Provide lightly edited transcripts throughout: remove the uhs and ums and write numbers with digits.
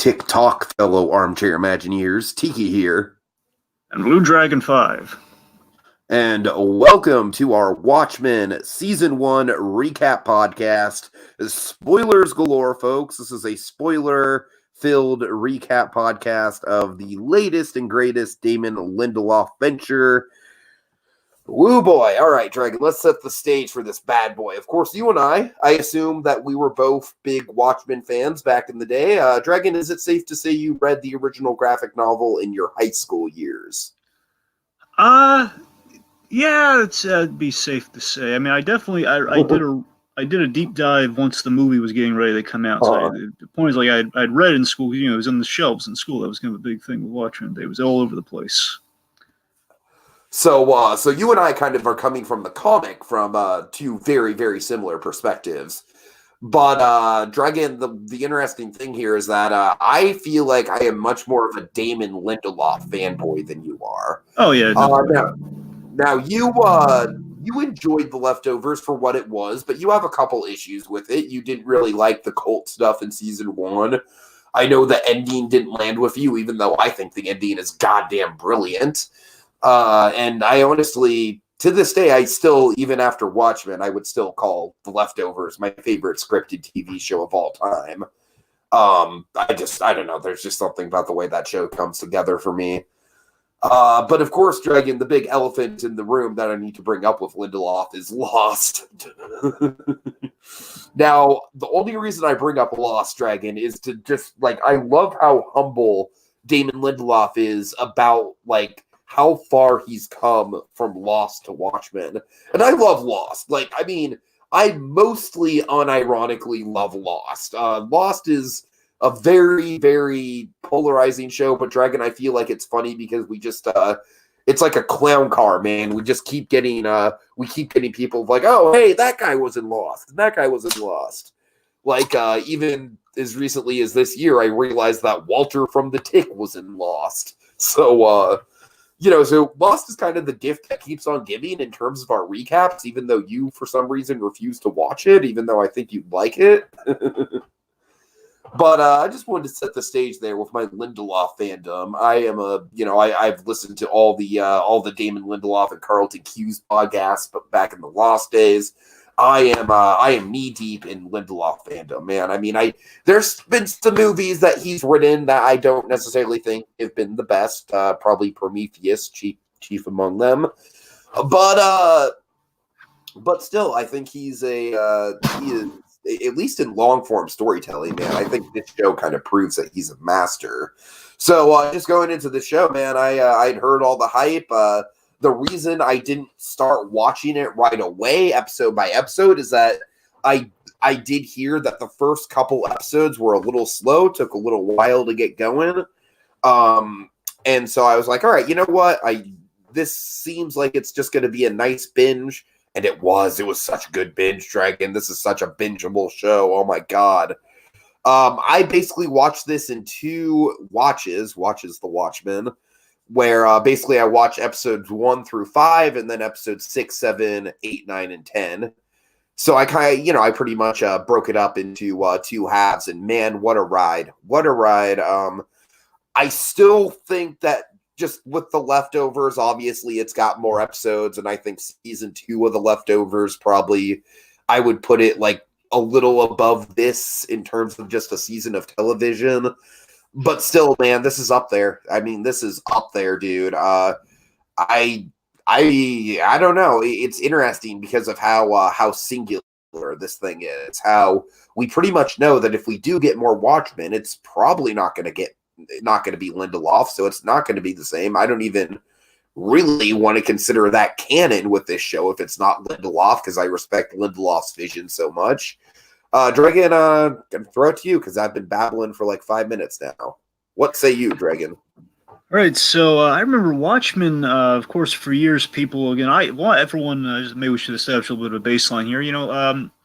Tick-tock, fellow armchair Imagineers. Tiki here. And Blue Dragon 5. And welcome to our Watchmen Season 1 recap podcast. Spoilers galore, folks. This is a spoiler-filled recap podcast of the latest and greatest Damon Lindeloff venture. Woo boy. All right, Dragon, let's set the stage for this bad boy. Of course, you and I assume that we were both big Watchmen fans back in the day. Dragon, is it safe to say you read the original graphic novel in your high school years? Yeah, it'd be safe to say. I mean, I definitely, I did a deep dive once the movie was getting ready to come out. So the point is, like, I'd read it in school. You know, it was on the shelves in school. That was kind of a big thing with Watchmen. It was all over the place. So you and I kind of are coming from the comic from two very, very similar perspectives. But, Dragon, the interesting thing here is that I feel like I am much more of a Damon Lindeloff fanboy than you are. Oh, yeah. Now you enjoyed The Leftovers for what it was, but you have a couple issues with it. You didn't really like the cult stuff in Season 1. I know the ending didn't land with you, even though I think the ending is goddamn brilliant. And I honestly, to this day, I still, even after Watchmen, I would still call The Leftovers my favorite scripted TV show of all time. I don't know. There's just something about the way that show comes together for me. But of course, Dragon, the big elephant in the room that I need to bring up with Lindelof is Lost. Now, the only reason I bring up Lost, Dragon, is to just, like, I love how humble Damon Lindelof is about, like, how far he's come from Lost to Watchmen. And I love Lost. Like, I mean, I mostly unironically love Lost. Lost is a very, very polarizing show, but Dragon, I feel like it's funny because we just, it's like a clown car, man. We just keep getting, people like, oh, hey, that guy was in Lost, and that guy was in Lost. Like, even as recently as this year, I realized that Walter from The Tick was in Lost. So, so Lost is kind of the gift that keeps on giving in terms of our recaps, even though you, for some reason, refuse to watch it, even though I think you'd like it. But I just wanted to set the stage there with my Lindelof fandom. I am I've listened to all the Damon Lindelof and Carlton Cuse podcasts, but back in the Lost days, I am knee deep in Lindelof fandom, man. I mean, there's been some movies that he's written that I don't necessarily think have been the best. Probably Prometheus, chief among them. But still, I think he is, at least in long-form storytelling, man. I think this show kind of proves that he's a master. So just going into the show, man, I'd heard all the hype. The reason I didn't start watching it right away, episode by episode, is that I did hear that the first couple episodes were a little slow, took a little while to get going. And so I was like, all right, you know what? This seems like it's just going to be a nice binge. And it was such a good binge, Dragon. This is such a bingeable show. Oh my God. I basically watched this in two watches The Watchmen, where basically I watched episodes 1 through 5 and then episodes 6, 7, 8, 9, and 10. So I kind of, I pretty much broke it up into two halves, and man, what a ride. What a ride. I still think that just with The Leftovers, obviously it's got more episodes, and I think season 2 of The Leftovers probably, I would put it like a little above this in terms of just a season of television. But still, man, this is up there. I mean, this is up there, dude. I don't know. It's interesting because of how singular this thing is. How we pretty much know that if we do get more Watchmen, it's probably not going to be Lindelof, so it's not going to be the same. I don't even really want to consider that canon with this show if it's not Lindelof, because I respect Lindelof's vision so much. Dragon, I'm going to throw it to you because I've been babbling for like 5 minutes now. What say you, Dragon? All right, so I remember Watchmen, of course, for years, people, again, maybe we should establish a little bit of a baseline here.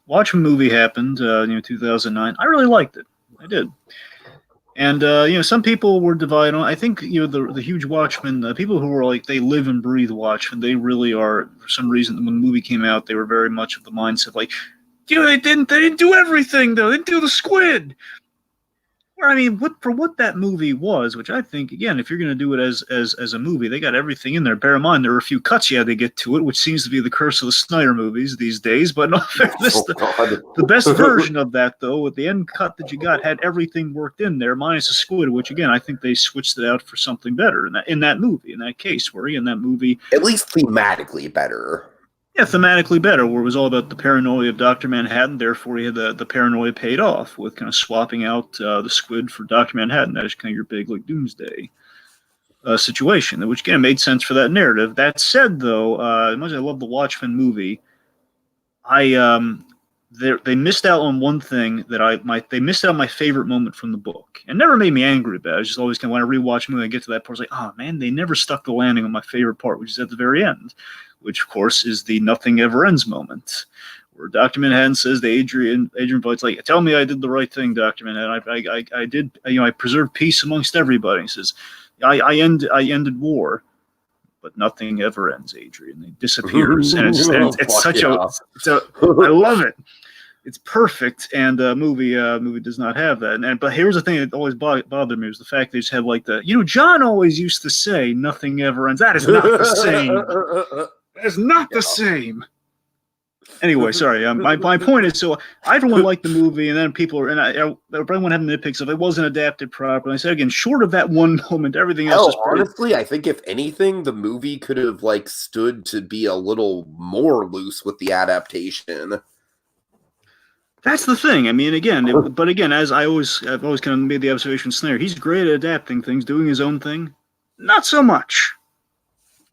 Watchmen movie happened, 2009. I really liked it. I did. And, some people were divided on, I think, the huge Watchmen, people who were like, they live and breathe Watchmen, they really are, for some reason, when the movie came out, they were very much of the mindset, like, they didn't do everything, though. They didn't do the squid. Well, I mean, what that movie was, which I think, again, if you're going to do it as a movie, they got everything in there. Bear in mind, there were a few cuts you had to get to it, which seems to be the curse of the Snyder movies these days. But in all fairness, the best version of that, though, with the end cut that you got, had everything worked in there, minus a squid, which, again, I think they switched it out for something better in that movie, in that case, where in that movie, at least thematically better. yeah, thematically better, where it was all about the paranoia of Dr. Manhattan. Therefore, he had the paranoia paid off with kind of swapping out the squid for Dr. Manhattan. That is kind of your big, like, doomsday situation, which, again, made sense for that narrative. That said, though, as much as I love the Watchmen movie, they missed out on one thing that they missed out on my favorite moment from the book. It never made me angry about it. I was just always kind of, when I rewatch a movie, I get to that part, I was like, oh, man, they never stuck the landing on my favorite part, which is at the very end, which, of course, is the nothing ever ends moment, where Dr. Manhattan says to Adrian Vogt's like, tell me I did the right thing, Dr. Manhattan. I did, I preserved peace amongst everybody. He says, I ended war, but nothing ever ends, Adrian. It disappears. And it's such I love it. It's perfect, and movie does not have that. But here's the thing that always bothered me, was the fact they just had like John always used to say, nothing ever ends. That is not the same. That is not the same. Anyway, sorry. My point is, so everyone liked the movie, and then people are, and everyone having nitpicks of it wasn't adapted properly. I said again, short of that one moment, everything else is pretty. Honestly, I think if anything, the movie could have stood to be a little more loose with the adaptation. That's the thing. I mean, but again, as I've always kind of made the observation, Snare, he's great at adapting things, doing his own thing. Not so much.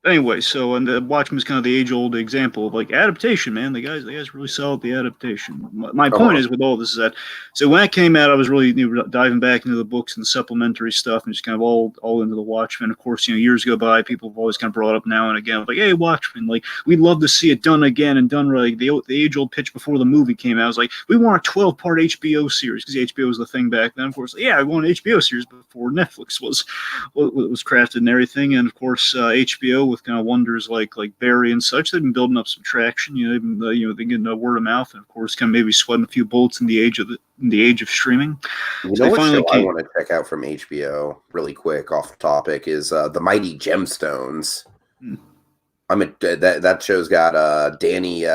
Anyway, so, and the Watchmen is kind of the age-old example of like adaptation, man. The guys really sell at the adaptation. My point is with all this is that, so when it came out, I was really diving back into the books and the supplementary stuff, and just kind of all into the Watchmen. Of course, years go by, people have always kind of brought up now and again, like, hey, Watchmen, like, we'd love to see it done again and done right. The age-old pitch before the movie came out, I was like, we want a 12-part HBO series, because HBO was the thing back then. Of course, yeah, I want an HBO series before Netflix was crafted and everything, and of course, HBO with kind of wonders like Barry and such, they've been building up some traction. They've been they get word of mouth, and of course, kind of maybe sweating a few bullets in the age of streaming. What show I want to check out from HBO really quick off topic is The Mighty Gemstones. That show's got Danny.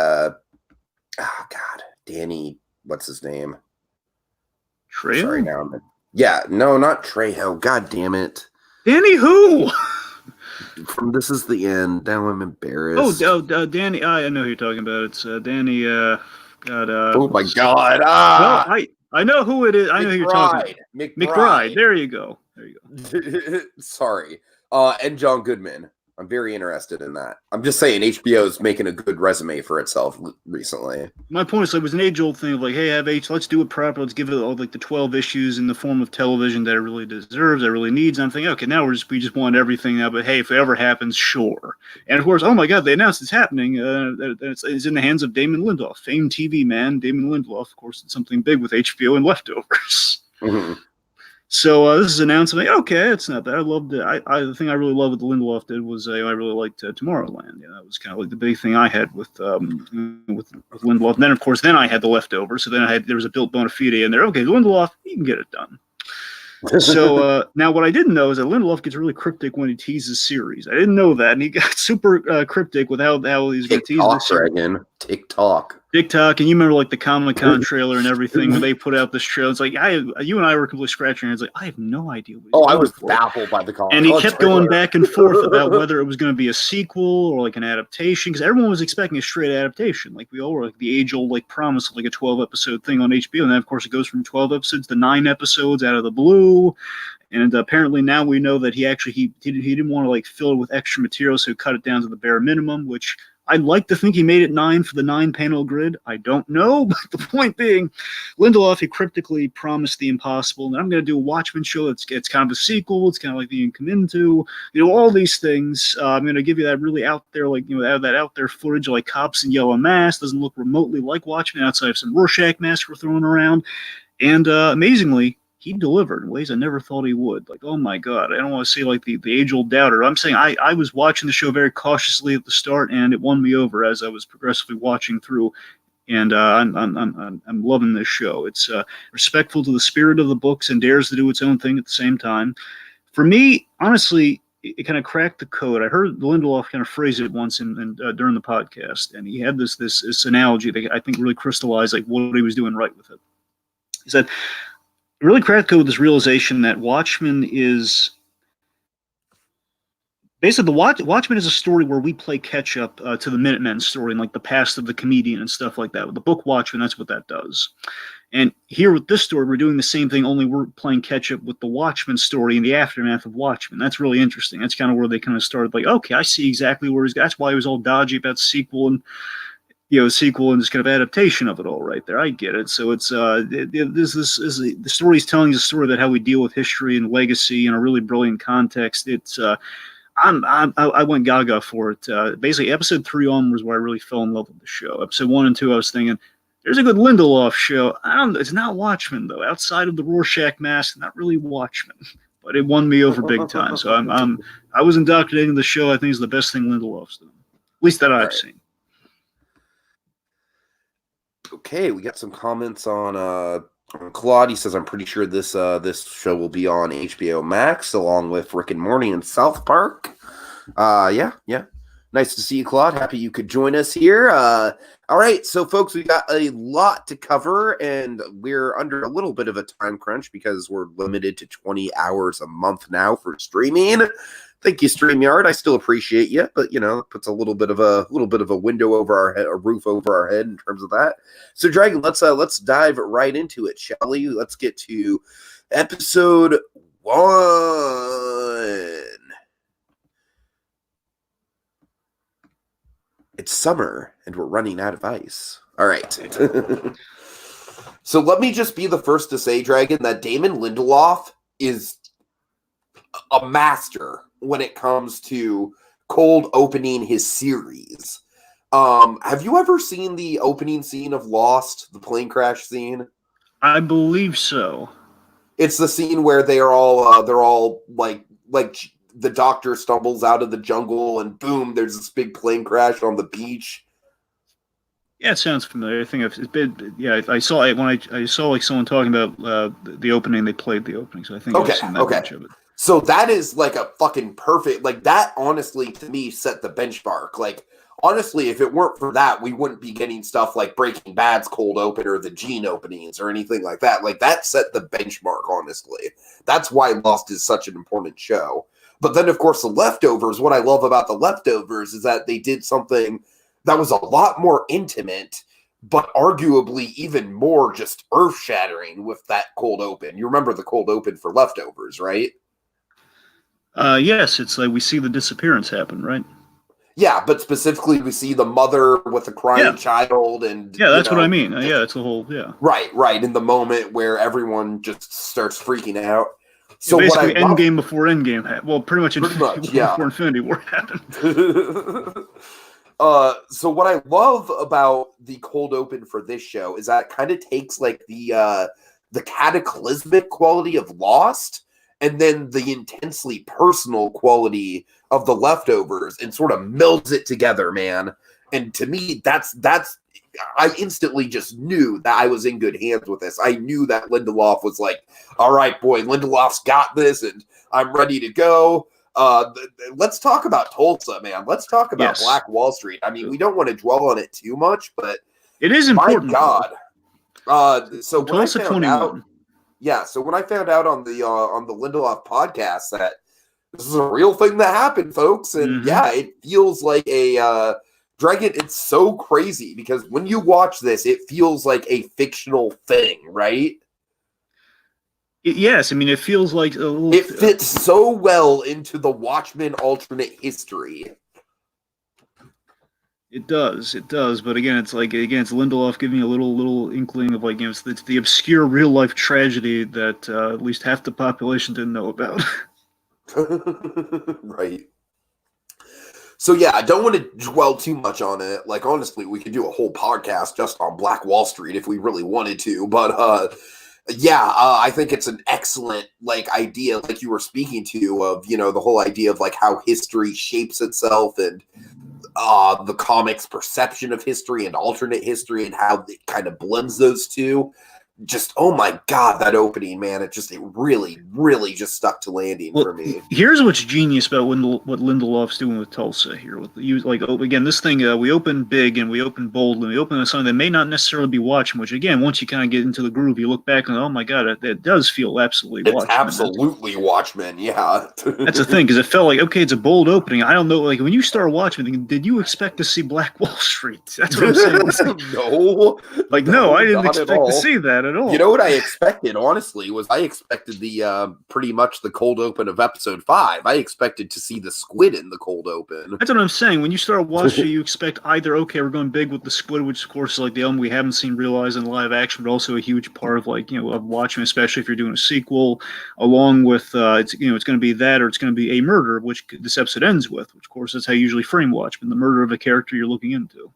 Danny. What's his name? Trejo? Sorry, now no, not Trejo. God damn it. Danny who? From This Is the End. Now I'm embarrassed. Danny. I know who you're talking about. It's Danny. Oh my God! Well, I know who it is. I know who you're talking about. McBride. There you go. Sorry. And John Goodman. I'm very interested in that. I'm just saying HBO is making a good resume for itself recently. My point is, it was an age-old thing of like, hey, let's do it proper. Let's give it all the 12 issues in the form of television that it really deserves, that it really needs. And I'm thinking, okay, now we just want everything now. But hey, if it ever happens, sure. And of course, oh my God, they announced it's happening. It's in the hands of Damon Lindeloff, famed TV man Damon Lindeloff. Of course, it's something big with HBO and Leftovers. Mm-hmm. So this is announced. I'm like, okay, it's not bad. I loved it. The thing I really loved what the Lindelof did was I really liked Tomorrowland. That was kind of like the big thing I had with Lindelof. And then of course, I had the Leftovers. So then there was a built bona fide in there. Okay, Lindelof, you can get it done. So now what I didn't know is that Lindelof gets really cryptic when he teases series. I didn't know that, and he got super cryptic with how he's going to tease this series. TikTok, and you remember like the Comic-Con trailer and everything when they put out this trailer. It's like you and I were completely scratching our heads. Like I have no idea. I was baffled by the Comic-Con. And he kept going back and forth about whether it was going to be a sequel or like an adaptation, because everyone was expecting a straight adaptation. Like we all were, like the age-old like promise of like a 12-episode thing on HBO, and then of course it goes from 12 episodes to 9 episodes out of the blue. And apparently now we know that he didn't want to like fill it with extra material, so he cut it down to the bare minimum, which I'd like to think he made it 9 for the 9-panel grid. I don't know, but the point being, Lindelof, he cryptically promised the impossible, and I'm going to do a Watchmen show. It's kind of a sequel. It's kind of like the You Come Into, all these things. I'm going to give you that really out there, like that out there footage, like cops in yellow masks. Doesn't look remotely like Watchmen outside of some Rorschach masks we're throwing around, and amazingly, he delivered in ways I never thought he would. Like, oh my God, I don't want to say like the age-old doubter. I'm saying I was watching the show very cautiously at the start, and it won me over as I was progressively watching through. And I'm loving this show. It's respectful to the spirit of the books and dares to do its own thing at the same time. For me, honestly, it kind of cracked the code. I heard Lindelof kind of phrase it once during the podcast, and he had this analogy that I think really crystallized like what he was doing right with it. He said, it really cracked the code with this realization that Watchmen is basically Watchmen is a story where we play catch up to the Minutemen story and like the past of the comedian and stuff like that. With the book Watchmen, that's what that does. And here with this story, we're doing the same thing, only we're playing catch up with the Watchmen story in the aftermath of Watchmen. That's really interesting. That's kind of where they kind of started like, okay, I see exactly where he's. That's why he was all dodgy about sequel and this kind of adaptation of it all right there. I get it. So it's the story he's telling is a story about how we deal with history and legacy in a really brilliant context. It's I went gaga for it. Basically, episode 3 on was where I really fell in love with the show. Episode 1 and 2, I was thinking, there's a good Lindelof show. It's not Watchmen though. Outside of the Rorschach mask, not really Watchmen, but it won me over big time. So I was indoctrinating the show. I think it's the best thing Lindelof's done, at least that I've seen. Okay, we got some comments on Claude. He says, I'm pretty sure this show will be on HBO Max along with Rick and Morty and South Park. Yeah. Nice to see you, Claude. Happy you could join us here. All right, so folks, we got a lot to cover, and we're under a little bit of a time crunch because we're limited to 20 hours a month now for streaming. Thank you, StreamYard. I still appreciate you, but it puts a little bit of a window over our head, a roof over our head in terms of that. So, Dragon, let's dive right into it, shall we? Let's get to episode 1. It's summer, and we're running out of ice. All right. So let me just be the first to say, Dragon, that Damon Lindeloff is a master when it comes to cold opening his series. Have you ever seen the opening scene of Lost, the plane crash scene? I believe so. It's the scene where they're all like the doctor stumbles out of the jungle and boom, there's this big plane crash on the beach. Yeah, it sounds familiar. I think it's been. Yeah, I saw it when I saw like someone talking about the opening. They played the opening, so I think I've seen that much of it. So that is like a fucking perfect. Like that, honestly, to me, set the benchmark. Like honestly, if it weren't for that, we wouldn't be getting stuff like Breaking Bad's cold open or the Gene openings or anything like that. Like that set the benchmark. Honestly, that's why Lost is such an important show. But then, of course, The Leftovers. What I love about The Leftovers is that they did something that was a lot more intimate, but arguably even more just earth-shattering with that cold open. You remember the cold open for Leftovers, right? Yes, it's like we see the disappearance happen, right? Yeah, but specifically we see the mother with the crying child, and that's what I mean. Yeah, it's a whole right in the moment where everyone just starts freaking out. So basically, Endgame before Endgame happened. Well, pretty much before Infinity War happened. So what I love about the cold open for this show is that it kind of takes like the cataclysmic quality of Lost and then the intensely personal quality of The Leftovers and sort of melds it together, man. And to me, that's I instantly just knew that I was in good hands with this. I knew that Lindelof was like, all right, boy, Lindelof's got this and I'm ready to go. Let's talk about Tulsa, man. Let's talk about Black Wall Street. I mean, we don't want to dwell on it too much, but it is important. My God. So when Tulsa I found 21. out, so when I found out on the Lindelof podcast that this is a real thing that happened, folks, and it feels like a Dragon. It's so crazy because when you watch this, it feels like a fictional thing, right? Yes, I mean, it feels like it fits so well into the Watchmen alternate history. It does. But again, it's Lindelof giving me a little inkling of like, it's the obscure real life tragedy that at least half the population didn't know about. Right. So yeah, I don't want to dwell too much on it. Like honestly, we could do a whole podcast just on Black Wall Street if we really wanted to. But I think it's an excellent like idea, like you were speaking to, of the whole idea of like how history shapes itself, and the comics' perception of history and alternate history and how it kind of blends those two. Just, oh my God, that opening, man. It really, really just stuck to landing for me. Here's what's genius about what Lindelof's doing with Tulsa here. Again, this thing, we open big and we open bold and we open with something that may not necessarily be Watchmen, which again, once you kind of get into the groove, you look back and, oh my God, it does feel absolutely Watchmen. It's absolutely Watchmen, yeah. That's the thing, because it felt like, okay, it's a bold opening. I don't know, like when you start Watchmen, did you expect to see Black Wall Street? That's what I'm saying. No. No, I didn't expect to see that at all. You know what I expected, honestly, was I expected the pretty much the cold open of episode 5. I expected to see the squid in the cold open. That's what I'm saying. When you start watching, you expect either, okay, we're going big with the squid, which of course is like the element we haven't seen realized in live action, but also a huge part of of Watchmen, especially if you're doing a sequel, along with it's going to be that, or it's going to be a murder, which this episode ends with, which of course is how you usually frame Watchmen, the murder of a character you're looking into.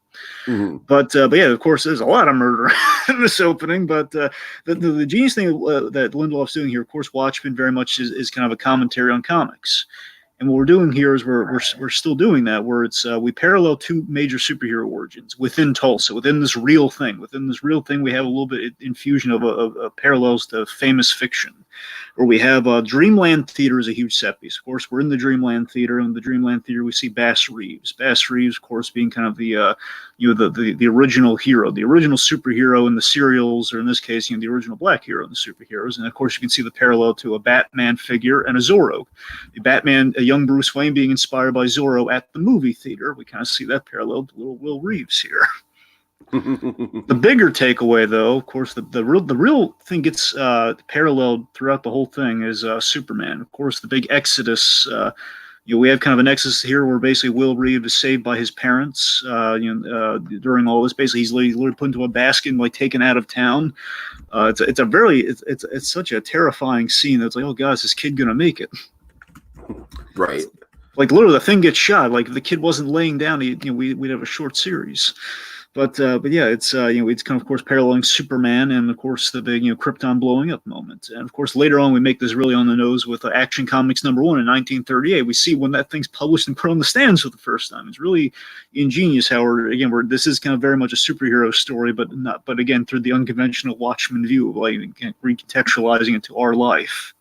Mm-hmm. But yeah, of course, there's a lot of murder in this opening. But the genius thing that Lindelof's doing here, of course, Watchmen very much is kind of a commentary on comics. And what we're doing here is we're still doing that, where it's we parallel two major superhero origins within Tulsa, within this real thing. Within this real thing, we have a little bit infusion of parallels to famous fiction, where we have Dreamland Theater is a huge set piece. Of course, we're in the Dreamland Theater, and in the Dreamland Theater we see Bass Reeves. Bass Reeves, of course, being kind of the original hero, the original superhero in the serials, or in this case, the original black hero in the superheroes. And of course, you can see the parallel to a Batman figure and a Zorro. The Batman, a young Bruce Wayne, being inspired by Zorro at the movie theater. We kind of see that parallel to little Will Reeves here. The bigger takeaway, though, of course, the real thing gets paralleled throughout the whole thing is Superman. Of course, the big exodus. We have kind of an exodus here where basically Will Reeves is saved by his parents. During all this, basically he's literally put into a basket and taken out of town. It's such a terrifying scene. That's like, oh God, is this kid gonna make it? Right. Literally, the thing gets shot. If the kid wasn't laying down, we'd have a short series. But yeah, it's it's kind of course paralleling Superman and of course the big Krypton blowing up moment. And of course later on we make this really on the nose with Action Comics #1 in 1938. We see when that thing's published and put on the stands for the first time. It's really ingenious how this is kind of very much a superhero story, but again through the unconventional Watchmen view of recontextualizing it to our life.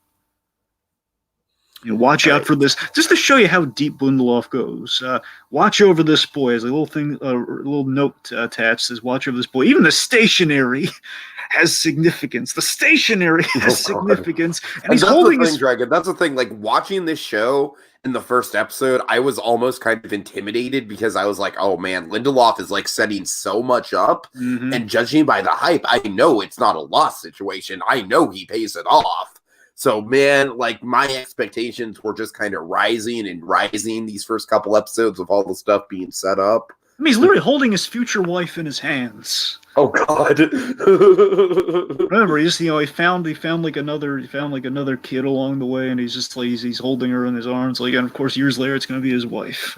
Watch out for this, just to show you how deep Lindelof goes. Watch over this boy. There's a little thing, a little note attached. Says, "Watch over this boy." Even the stationery has significance. The stationery has significance, and he's holding his dragon. That's the thing. Watching this show in the first episode, I was almost kind of intimidated because I was like, "Oh man, Lindelof is setting so much up," and judging by the hype, I know it's not a loss situation. I know he pays it off. So, man, my expectations were just kind of rising these first couple episodes of all the stuff being set up. He's literally holding his future wife in his hands. Oh God! Remember, he found another kid along the way, and he's just he's holding her in his arms. And of course, years later, it's going to be his wife.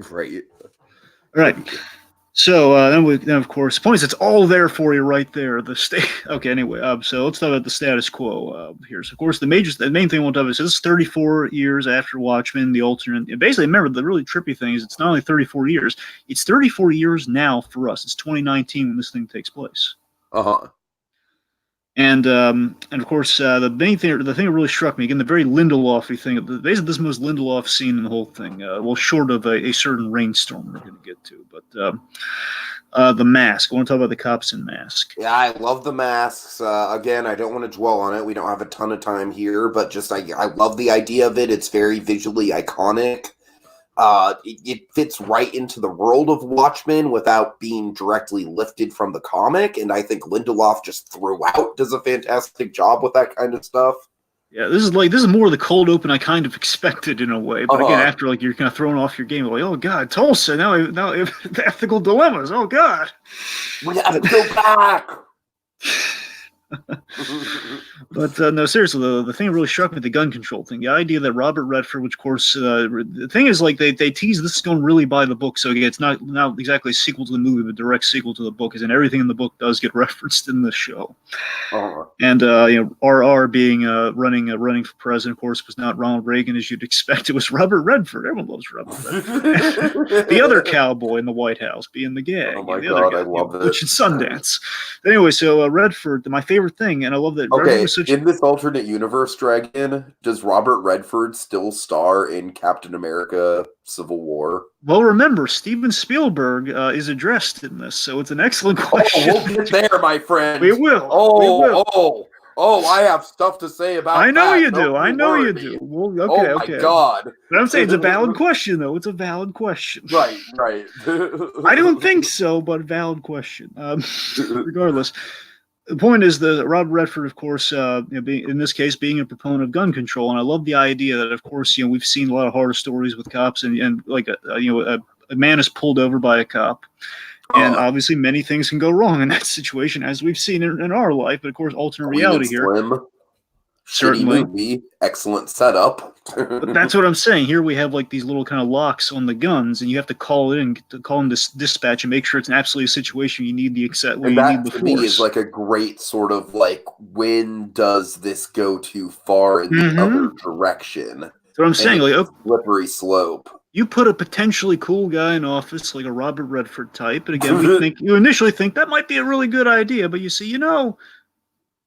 Right. Right. So then of course, points. It's all there for you right there. Okay. Anyway, so let's talk about the status quo here. So of course, the main thing I want to talk about is 34 years after Watchmen, the alternate. And basically, remember the really trippy thing is it's not only 34 years; it's 34 years now for us. It's 2019 when this thing takes place. And of course, the thing that really struck me again, the very Lindelof-y thing. Basically, this is the most Lindelof scene in the whole thing. Short of a certain rainstorm we're going to get to, but the mask. I want to talk about the cops in Mask. Yeah, I love the masks. Again, I don't want to dwell on it. We don't have a ton of time here, but just I love the idea of it. It's very visually iconic. It fits right into the world of Watchmen without being directly lifted from the comic, and I think Lindelof just throughout does a fantastic job with that kind of stuff. Yeah, this is more of the cold open I kind of expected in a way, but again, after you're kind of thrown off your game, oh God, Tulsa, now the ethical dilemmas, oh God, we have to go back. But no, seriously, the thing that really struck me, the gun control thing, the idea that Robert Redford, which of course, the thing is like they tease this is going really by the book, so again, it's not exactly a sequel to the movie, but direct sequel to the book, and everything in the book does get referenced in the show. And RR being running for president, of course, was not Ronald Reagan as you'd expect. It was Robert Redford. Everyone loves Robert Redford. The other cowboy in the White House being the gag. Oh my the God, other guy, I love it. Which is Sundance. Anyway, so Redford, my favorite thing, and I love that. Okay, in this alternate universe, Dragon, does Robert Redford still star in Captain America: Civil War? Well, remember, Steven Spielberg is addressed in this, so it's an excellent question. Oh, we'll get there, my friend. We will. I have stuff to say about I know that. you do. I know you do. Well, okay, oh, my God. But I'm saying it's a valid question, though. It's a valid question. Right. I don't think so, but valid question. Regardless. The point is that Robert Redford, of course, in this case, being a proponent of gun control, and I love the idea that, of course, we've seen a lot of horror stories with cops, and like a man is pulled over by a cop, and obviously many things can go wrong in that situation, as we've seen in our life. But of course, alternate reality here. Certainly, movie, excellent setup. But that's what I'm saying. Here we have like these little kind of locks on the guns, and you have to call this dispatch and make sure it's an absolute situation you need the force. To me is like a great sort of like, when does this go too far in the other direction? That's what I'm saying. Like, slippery slope. You put a potentially cool guy in office, like a Robert Redford type, and again, you initially think that might be a really good idea, but you see,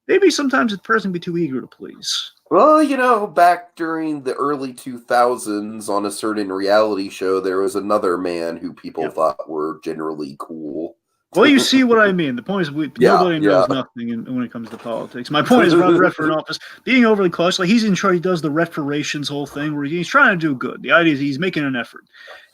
maybe sometimes the person be too eager to please. Well, back during the early 2000s on a certain reality show, there was another man who people thought were generally cool. Well, you see what I mean. The point is, nobody knows nothing when it comes to politics. My point is, Robert Redford in office, being overly clutch, like he's in charge, he does the Redfordations whole thing, where he's trying to do good. The idea is he's making an effort.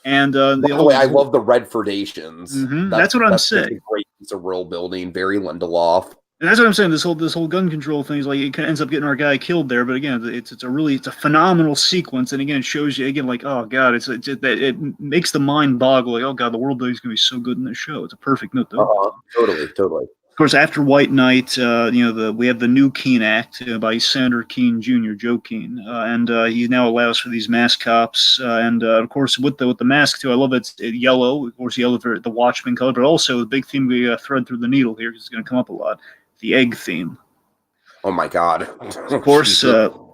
And by the way, I love the Redfordations. That's what I'm saying. A great piece of world building, very Lindelof. And that's what I'm saying. This whole gun control thing is like it ends up getting our guy killed there. But again, it's a phenomenal sequence. And again, it shows you again like, oh God, it makes the mind boggle. Like, oh God, the world building is going to be so good in this show. It's a perfect note. Totally. Of course, after White Knight, we have the new Keene Act by Senator Keene Jr., Joe Keene, and he now allows for these mask cops. Of course, with the mask too, I love it's yellow. Of course, yellow for the Watchmen color, but also the big theme we thread through the needle here, because it's going to come up a lot. The egg theme. Oh my God! Of course,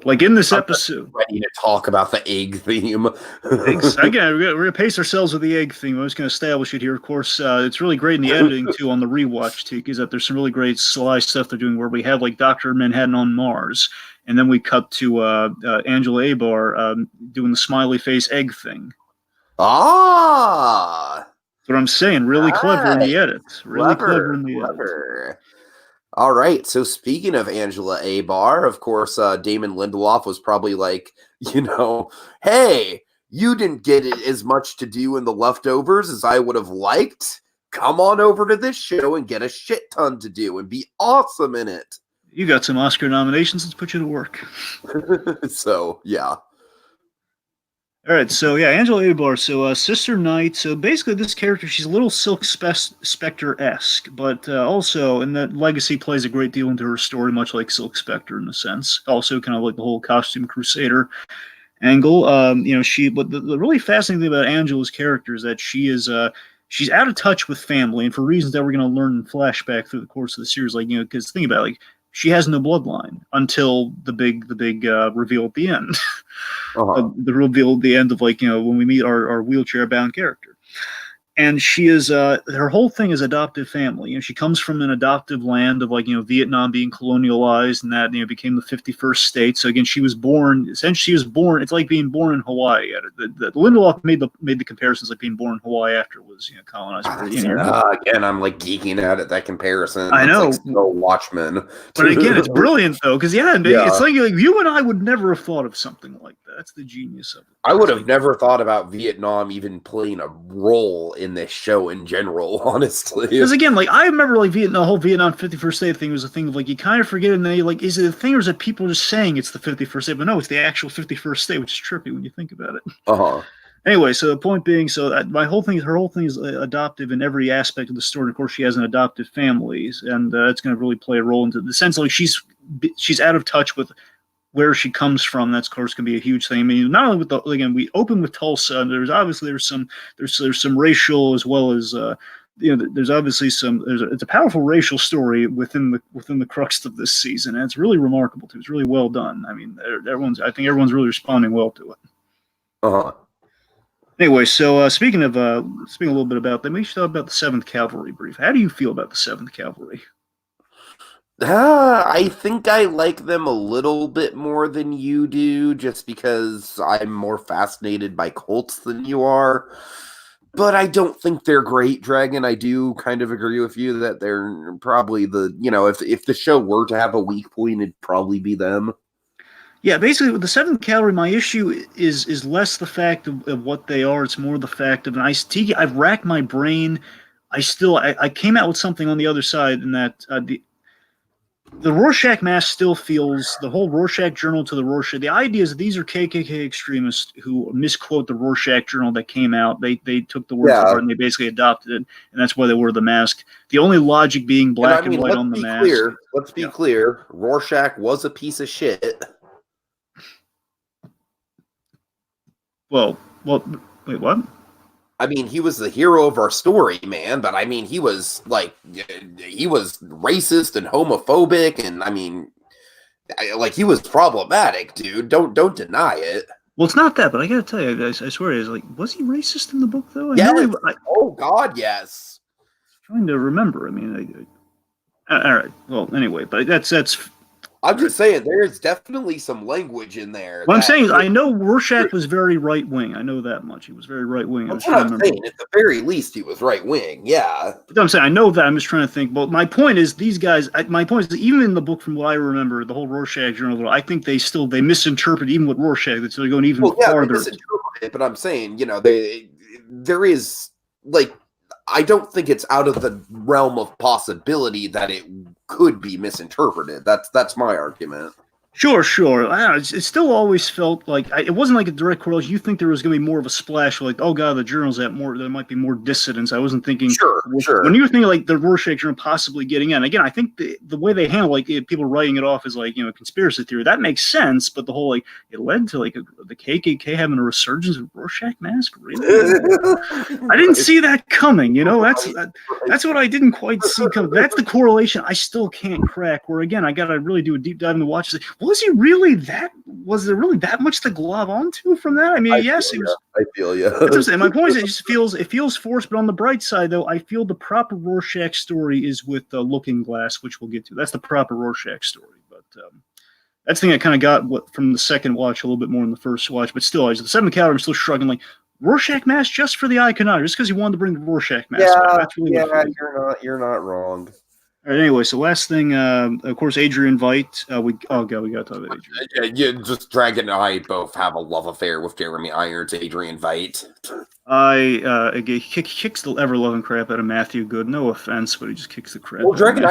like in this episode, ready to talk about the egg theme. Again, we're gonna pace ourselves with the egg theme. I'm just gonna establish it here. Of course, it's really great in the editing too on the rewatch too, because that there's some really great sly stuff they're doing where we have like Dr. Manhattan on Mars, and then we cut to Angela Abar doing the smiley face egg thing. That's what I'm saying. Really clever in the edit. Really clever in the edit. All right. So speaking of Angela Abar, of course, Damon Lindelof was probably like, hey, you didn't get as much to do in The Leftovers as I would have liked. Come on over to this show and get a shit ton to do and be awesome in it. You got some Oscar nominations. Let's put you to work. So, yeah. All right, so Angela Abar, so Sister Knight, so basically this character, she's a little Silk Spectre-esque, but also, and that legacy plays a great deal into her story, much like Silk Spectre in a sense. Also kind of like the whole costume crusader angle. But the really fascinating thing about Angela's character is that she's out of touch with family, and for reasons that we're going to learn in flashback through the course of the series, because think about it, she has no bloodline until the big reveal at the end. The reveal at the end of when we meet our wheelchair bound character. And she is her whole thing is adoptive family. She comes from an adoptive land of Vietnam being colonialized, and that became the 51st state. So again, she was born. It's like being born in Hawaii. The Lindelof made the comparisons like being born in Hawaii after it was colonized. Again, I'm like geeking out at that comparison. I know. It's like Watchmen. But again, it's brilliant though, because it's like you and I would never have thought of something like that. That's the genius of it. I would have never thought about Vietnam even playing a role in this show in general, honestly. Because again, I remember the whole Vietnam 51st state thing was a thing of you kind of forget, and then is it a thing or is it people just saying it's the 51st state? But no, it's the actual 51st state, which is trippy when you think about it. Anyway, so the point being, so that her whole thing is adoptive in every aspect of the story. Of course, she has an adoptive family, and it's going to really play a role into the sense like she's out of touch with where she comes from. That's of course going to be a huge thing. I mean, not only with the again, we open with Tulsa. And there's some racial as well as there's obviously it's a powerful racial story within the crux of this season, and it's really remarkable too. It's really well done. I mean, I think everyone's really responding well to it. Uh-huh. Anyway, so speaking a little bit about them, we should talk about the Seventh Cavalry brief. How do you feel about the Seventh Cavalry? I think I like them a little bit more than you do, just because I'm more fascinated by cults than you are. But I don't think they're great, Dragon. I do kind of agree with you that they're probably if the show were to have a weak point, it'd probably be them. Yeah, basically with the Seventh Cavalry, my issue is less the fact of what they are. It's more the fact of Tiki. I've racked my brain. I came out with something on the other side, in that the Rorschach mask still feels the whole Rorschach journal to the Rorschach. The idea is that these are KKK extremists who misquote the Rorschach journal that came out. They took the words apart and they basically adopted it, and that's why they wore the mask. The only logic being black and white on the mask. Let's be clear. Rorschach was a piece of shit. Well, wait, what? I mean, he was the hero of our story, man. But I mean, he was racist and homophobic, and I mean, he was problematic, dude. Don't deny it. Well, it's not that, but I gotta tell you, I swear, was he racist in the book though? Oh God, yes. Trying to remember. I mean, all right. Well, anyway, but that's. I'm just saying, there's definitely some language in there. What I'm saying is, I know Rorschach was very right wing. I know that much. He was very right wing. That's what I'm saying. At the very least, he was right wing. Yeah. I'm saying I know that. I'm just trying to think. But my point is, these guys. My point is that even in the book, from what I remember, the whole Rorschach journal, I think they misinterpret even with Rorschach. So they're going even farther. They misinterpret it, but I'm saying, there is I don't think it's out of the realm of possibility that it could be misinterpreted. That's my argument. Sure. I don't know, it still always felt like it wasn't like a direct correlation. You think there was going to be more of a splash, like, oh god, the journal's there might be more dissidents. I wasn't thinking. Sure. When you were thinking like the Rorschach journal possibly getting in, again, I think the way they handle people writing it off as conspiracy theory, that makes sense. But the whole it led to the KKK having a resurgence of Rorschach mask. Really? I didn't see that coming. That's what I didn't quite see coming. That's the correlation I still can't crack. Where again, I gotta really do a deep dive into watch. Was he really that? Was there really that much to glob onto from that? I mean, yes, he was. I feel you. That's what I'm saying. My point is, it feels forced. But on the bright side, though, I feel the proper Rorschach story is with Looking Glass, which we'll get to. That's the proper Rorschach story. But that's the thing I kind of got from the second watch a little bit more in the first watch. But still, the Seventh Cavalry, I'm still shrugging. Like Rorschach mask just for the iconography, just because he wanted to bring the Rorschach mask. That's really you're not wrong. All right, anyway, so last thing, of course, Adrian Veidt. We got to talk about Adrian. Just Dragon and I both have a love affair with Jeremy Irons, Adrian Veidt. He kicks the ever-loving crap out of Matthew Good. No offense, but he just kicks the crap. Well, Dragon,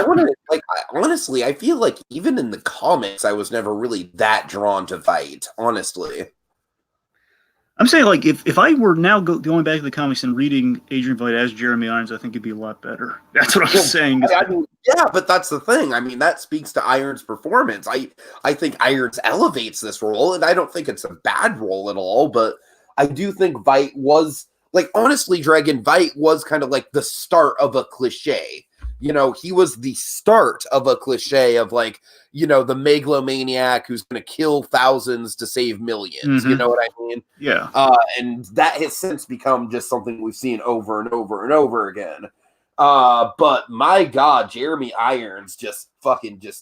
honestly, I feel like even in the comics, I was never really that drawn to Veidt, honestly. I'm saying, if I were now going back to the comics and reading Adrian Veidt as Jeremy Irons, I think it'd be a lot better. That's what I'm saying. Yeah, but that's the thing. I mean, that speaks to Irons' performance. I think Irons elevates this role, and I don't think it's a bad role at all, but I do think Veidt was, honestly, Dragon, Veidt was kind of like the start of a cliche. He was the start of a cliche of the megalomaniac who's going to kill thousands to save millions. Mm-hmm. You know what I mean? Yeah. And that has since become just something we've seen over and over and over again. But my God, Jeremy Irons just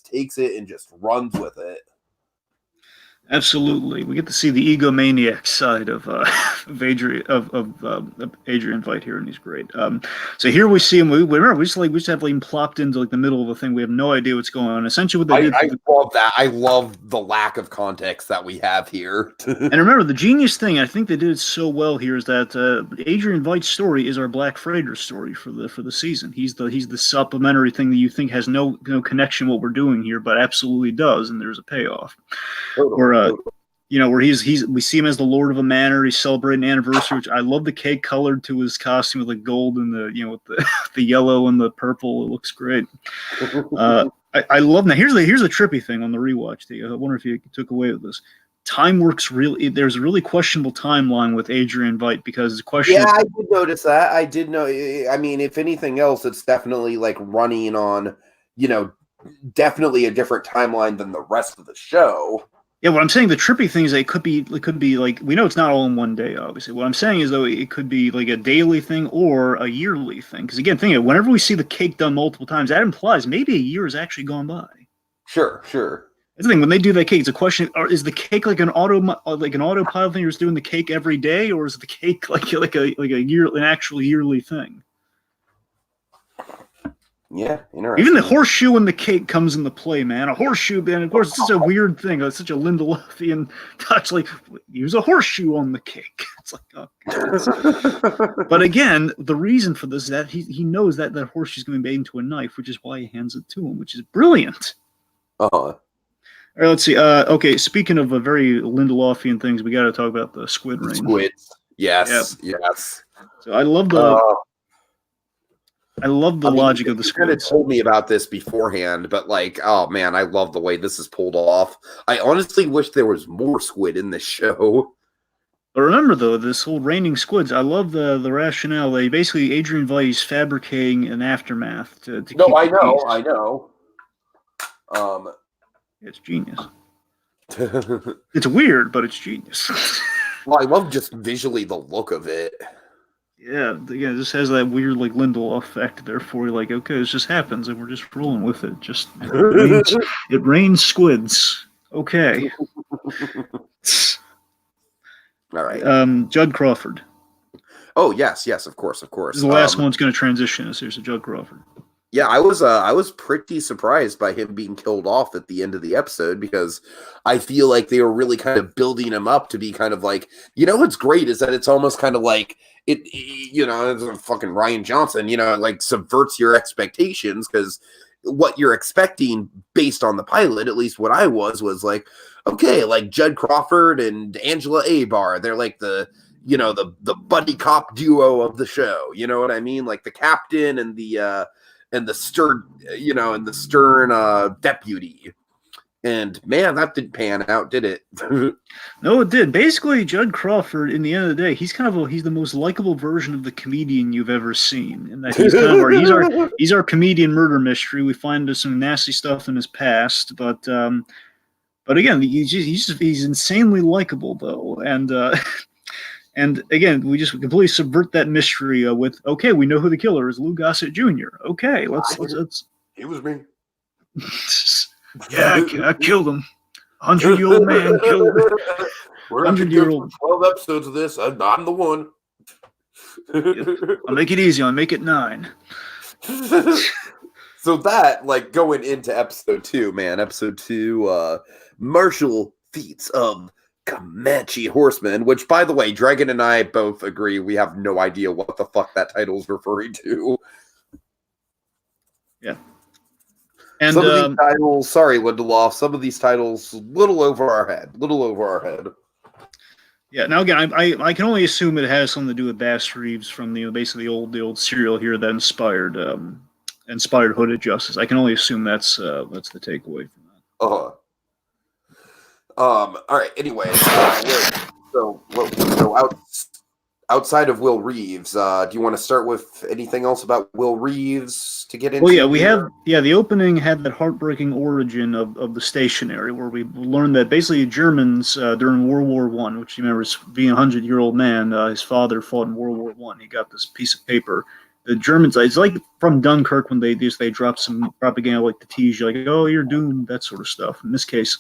takes it and just runs with it. Absolutely, we get to see the egomaniac side of Adrian Veidt here, and he's great. So here we see him. We just have him plopped into the middle of a thing. We have no idea what's going on. Essentially, what they did. I love that. I love the lack of context that we have here. And remember, the genius thing, I think they did it so well here, is that Adrian Veidt's story is our Black Freighter story for the season. He's the supplementary thing that you think has no connection to what we're doing here, but absolutely does, and there's a payoff. where we see him as the Lord of a Manor. He's celebrating an anniversary, which I love the cake colored to his costume with the gold and with the the yellow and the purple. It looks great. I love now. Here's a trippy thing on the rewatch. I wonder if you took away with this. Time works really. There's a really questionable timeline with Adrian Veidt because it's questionable. Yeah, I did notice that. I did know. I mean, if anything else, it's definitely like running on, definitely a different timeline than the rest of the show. Yeah, what I'm saying, the trippy thing is that it could be like, we know it's not all in one day, obviously. What I'm saying is, though, it could be like a daily thing or a yearly thing. Because again, think of it, whenever we see the cake done multiple times, that implies maybe a year has actually gone by. Sure. That's the thing, when they do that cake, it's a question: is the cake like an autopilot thing? You're just doing the cake every day, or is the cake like an actual yearly thing? Yeah, interesting. Even the horseshoe and the cake comes into play, man. A horseshoe, and of course, it's such a weird thing. It's such a Lindeloffian touch. Like, use a horseshoe on the cake. It's like, oh. But again, the reason for this is that he knows that horseshoe's going to be made into a knife, which is why he hands it to him, which is brilliant. All right, let's see. Okay, speaking of very Lindeloffian things, we got to talk about the squid rain. Squids. Yes. So I love the logic of the squids. You kind of told me about this beforehand, but like, oh man, I love the way this is pulled off. I honestly wish there was more squid in this show. But remember, though, this whole raining squids, I love the rationale. They basically, Adrian Veidt is fabricating an aftermath to keep I know. It's genius. It's weird, but it's genius. Well, I love just visually the look of it. Yeah, it just has that weird like Lindelof effect. Therefore, you're like, okay, this just happens, and we're just rolling with it. Just it rains squids. Okay. All right. Judd Crawford. Oh yes, of course. This is the last one's going to transition us. Here's a Judd Crawford. Yeah, I was pretty surprised by him being killed off at the end of the episode because I feel like they were really kind of building him up to be kind of like, what's great is that it's almost kind of like it's fucking Ryan Johnson, like subverts your expectations because what you're expecting based on the pilot, at least what I was like, okay, like Judd Crawford and Angela Abar, they're like the buddy cop duo of the show. You know what I mean? Like the captain and the stern deputy. And man, that didn't pan out, did it? No, it did. Basically, Judd Crawford, in the end of the day, he's the most likable version of the comedian you've ever seen. And that he's our comedian murder mystery. We find there's some nasty stuff in his past, but again, he's insanely likable though, and again, we just completely subvert that mystery with, okay, we know who the killer is, Lou Gossett Jr. Okay, let's. It was me. Yeah, I killed him. 100-year-old man killed him. We're 100-year-old. 12 episodes of this. I'm the one. I'll make it easy. I'll make it 9. So that, like, going into episode 2, man. Episode 2, Martial Feats of Comanche Horseman, which, by the way, Dragon and I both agree we have no idea what the fuck that title is referring to. Yeah. And some of these titles, sorry, Lindelof, some of these titles, little over our head. Yeah. Now again, I can only assume it has something to do with Bass Reeves from basically the old serial here that inspired Hooded Justice. I can only assume that's the takeaway from that. All right. Anyway, outside of Will Reeves, do you want to start with anything else about Will Reeves to get into? Well, yeah, the opening had that heartbreaking origin of the stationery, where we learned that basically Germans during World War I, which you remember being a 100-year-old man, his father fought in World War I. He got this piece of paper. The Germans, it's like from Dunkirk when they dropped some propaganda like to tease you, like, oh, you're doomed, that sort of stuff. In this case,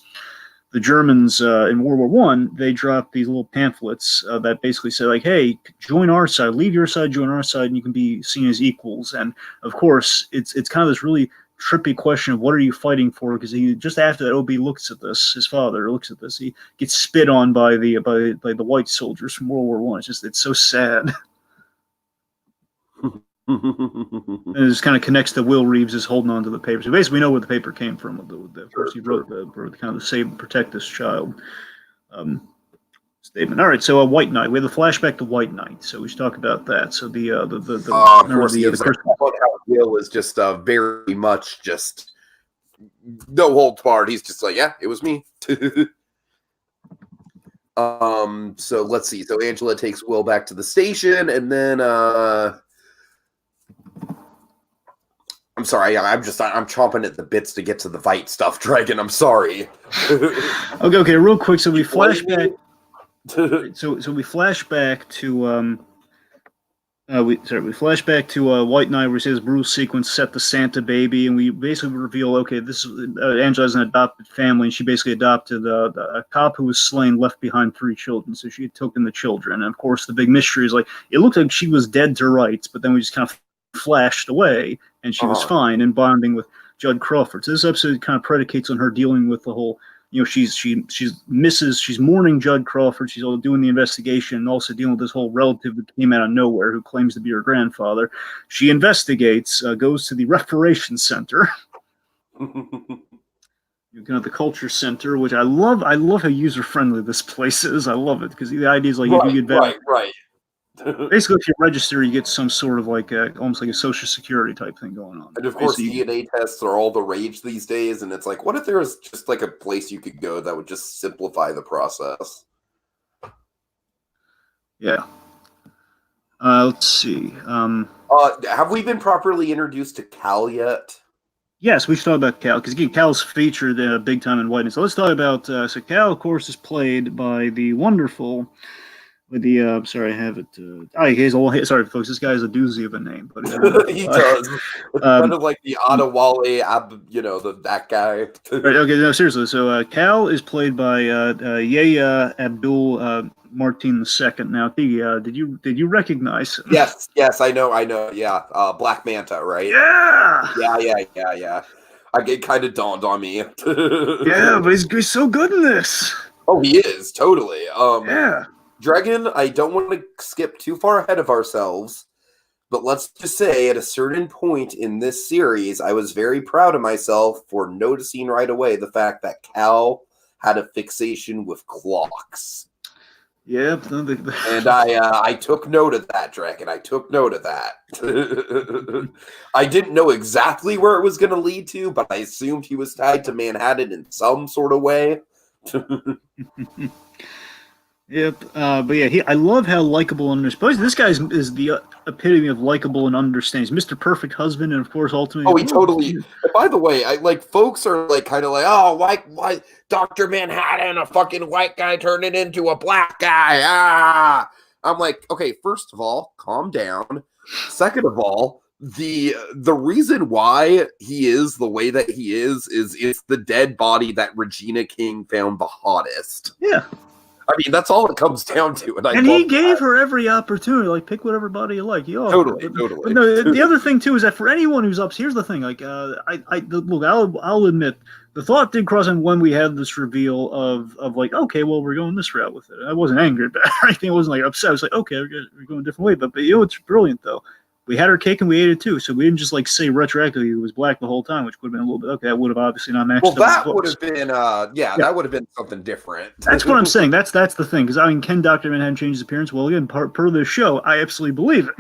the Germans in World War I, they dropped these little pamphlets that basically say, like, hey, join our side, leave your side, join our side, and you can be seen as equals. And, of course, it's kind of this really trippy question of what are you fighting for? Because he just after that, OB looks at this, his father looks at this, he gets spit on by the white soldiers from World War I. It's so sad. And it just kind of connects to Will Reeves is holding on to the paper. So basically, we know where the paper came from. Of course, he wrote the kind of save and protect this child. statement. All right, so White Knight. We have the flashback to White Knight, so we should talk about that. So the of course, the how Will is just very much just no holds barred. He's just like, yeah, it was me. So let's see. So Angela takes Will back to the station, and then I'm sorry, I'm chomping at the bits to get to the fight stuff, Dragon. I'm sorry. okay, real quick. So we flash back. so we flash back to we flash back to White Knight, where we see this brutal sequence set the Santa baby, and we basically reveal, okay, this is Angela has an adopted family, and she basically adopted a cop who was slain, left behind 3 children, so she had taken the children. And of course, the big mystery is like it looked like she was dead to rights, but then we just kind of flashed away, and she was fine and bonding with Judd Crawford. So this episode kind of predicates on her dealing with the whole. She's mourning Judd Crawford. She's all doing the investigation and also dealing with this whole relative that came out of nowhere who claims to be her grandfather. She investigates, goes to the Reparation Center, the Culture Center, which I love. I love how user friendly this place is. I love it because the idea is like if you get right. Basically, if you register, you get some sort of like almost like a social security type thing going on. And of course, DNA tests are all the rage these days. And it's like, what if there was just like a place you could go that would just simplify the process? Yeah. Let's see. Have we been properly introduced to Cal yet? Yes, we should talk about Cal because again, Cal's featured big time in Whiteness. So let's talk about so Cal, of course, is played by the wonderful. With the sorry, I have it. Sorry, folks. This guy has a doozy of a name, but he does. Kind of like the Adewale, that guy. Right, okay, no, seriously. So Cal is played by Yahya Abdul Martin II. Now, did you recognize him? Yes, I know. Yeah, Black Manta, right? Yeah. It kind of dawned on me. Yeah, but he's so good in this. Oh, he is totally. Yeah. Dragon, I don't want to skip too far ahead of ourselves, but let's just say at a certain point in this series, I was very proud of myself for noticing right away the fact that Cal had a fixation with clocks. Yep. And I took note of that, Dragon. I took note of that. I didn't know exactly where it was going to lead to, but I assumed he was tied to Manhattan in some sort of way. Yep, but yeah, I love how likable and understanding. This guy is the epitome of likable and understanding. He's Mr. Perfect husband, and of course, ultimately. Oh, he totally. By the way, folks are like kind of like, oh, why Dr. Manhattan, a fucking white guy turning into a black guy? Ah, I'm like, okay, first of all, calm down. Second of all, the reason why he is the way that he is it's the dead body that Regina King found the hottest. Yeah. I mean, that's all it comes down to. And he gave her every opportunity, like, pick whatever body you like. Totally. But no, the other thing, too, is that for anyone who's up, here's the thing. Like, look, I'll admit, the thought did cross him when we had this reveal of like, okay, well, we're going this route with it. I wasn't angry about it or anything. I wasn't, like, upset. I was like, okay, we're going a different way. But it's brilliant, though. We had our cake and we ate it too, so we didn't just like say retroactively he was black the whole time, which would have been a little bit okay. That would have obviously not matched. Well, that would have been, that would have been something different. That's what I'm saying. That's the thing, because I mean, can Dr. Manhattan change his appearance? Well, again, per the show, I absolutely believe it.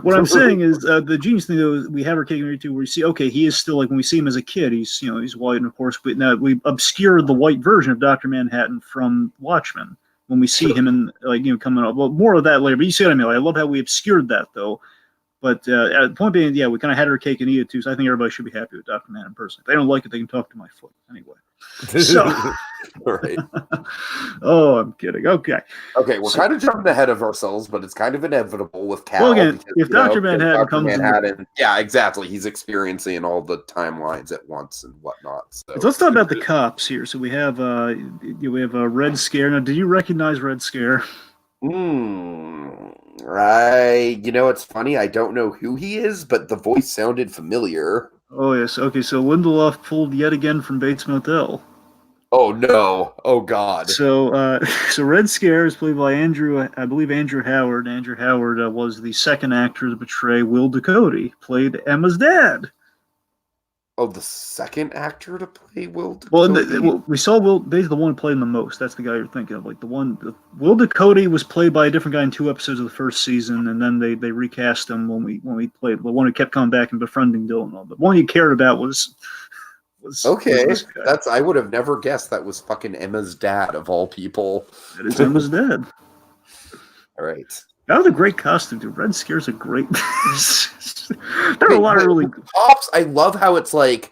What I'm saying is the genius thing though is we have our cake and we eat it too, where you see, okay, he is still like when we see him as a kid, he's white, and of course, we obscure the white version of Dr. Manhattan from Watchmen when we see him in coming up. Well, more of that later, but you see what I mean. Like, I love how we obscured that though. But the point being, yeah, we kind of had our cake and eat it too. So I think everybody should be happy with Dr. Manhattan personally. If they don't like it, they can talk to my foot anyway. So, right. Oh, I'm kidding. Okay, we're kind of jumping ahead of ourselves, but it's kind of inevitable with Cal. Well, again, if Dr. Manhattan comes in, yeah, exactly, he's experiencing all the timelines at once and whatnot. So let's talk about the cops here. So we have a Red Scare. Now, do you recognize Red Scare? It's funny. I don't know who he is, but the voice sounded familiar. Oh, yes. Okay, so Lindeloff pulled yet again from Bates Motel. Oh, no. Oh, God. So Red Scare is played by Andrew Howard. Andrew Howard was the second actor to portray Will Ducote, played Emma's dad. Oh, the second actor to play Will Well, Ducote? we saw Will. Basically, the one who played him the most. That's the guy you're thinking of. Like Will Ducote was played by a different guy in 2 episodes of the first season, and then they recast him when we played the one who kept coming back and befriending Dylan. The one you cared about was Okay, this guy. I would have never guessed that was fucking Emma's dad of all people. That is Emma's dad. All right. That was a great costume, dude. Red Scare's a great. There are a lot of really Pops. I love how it's like,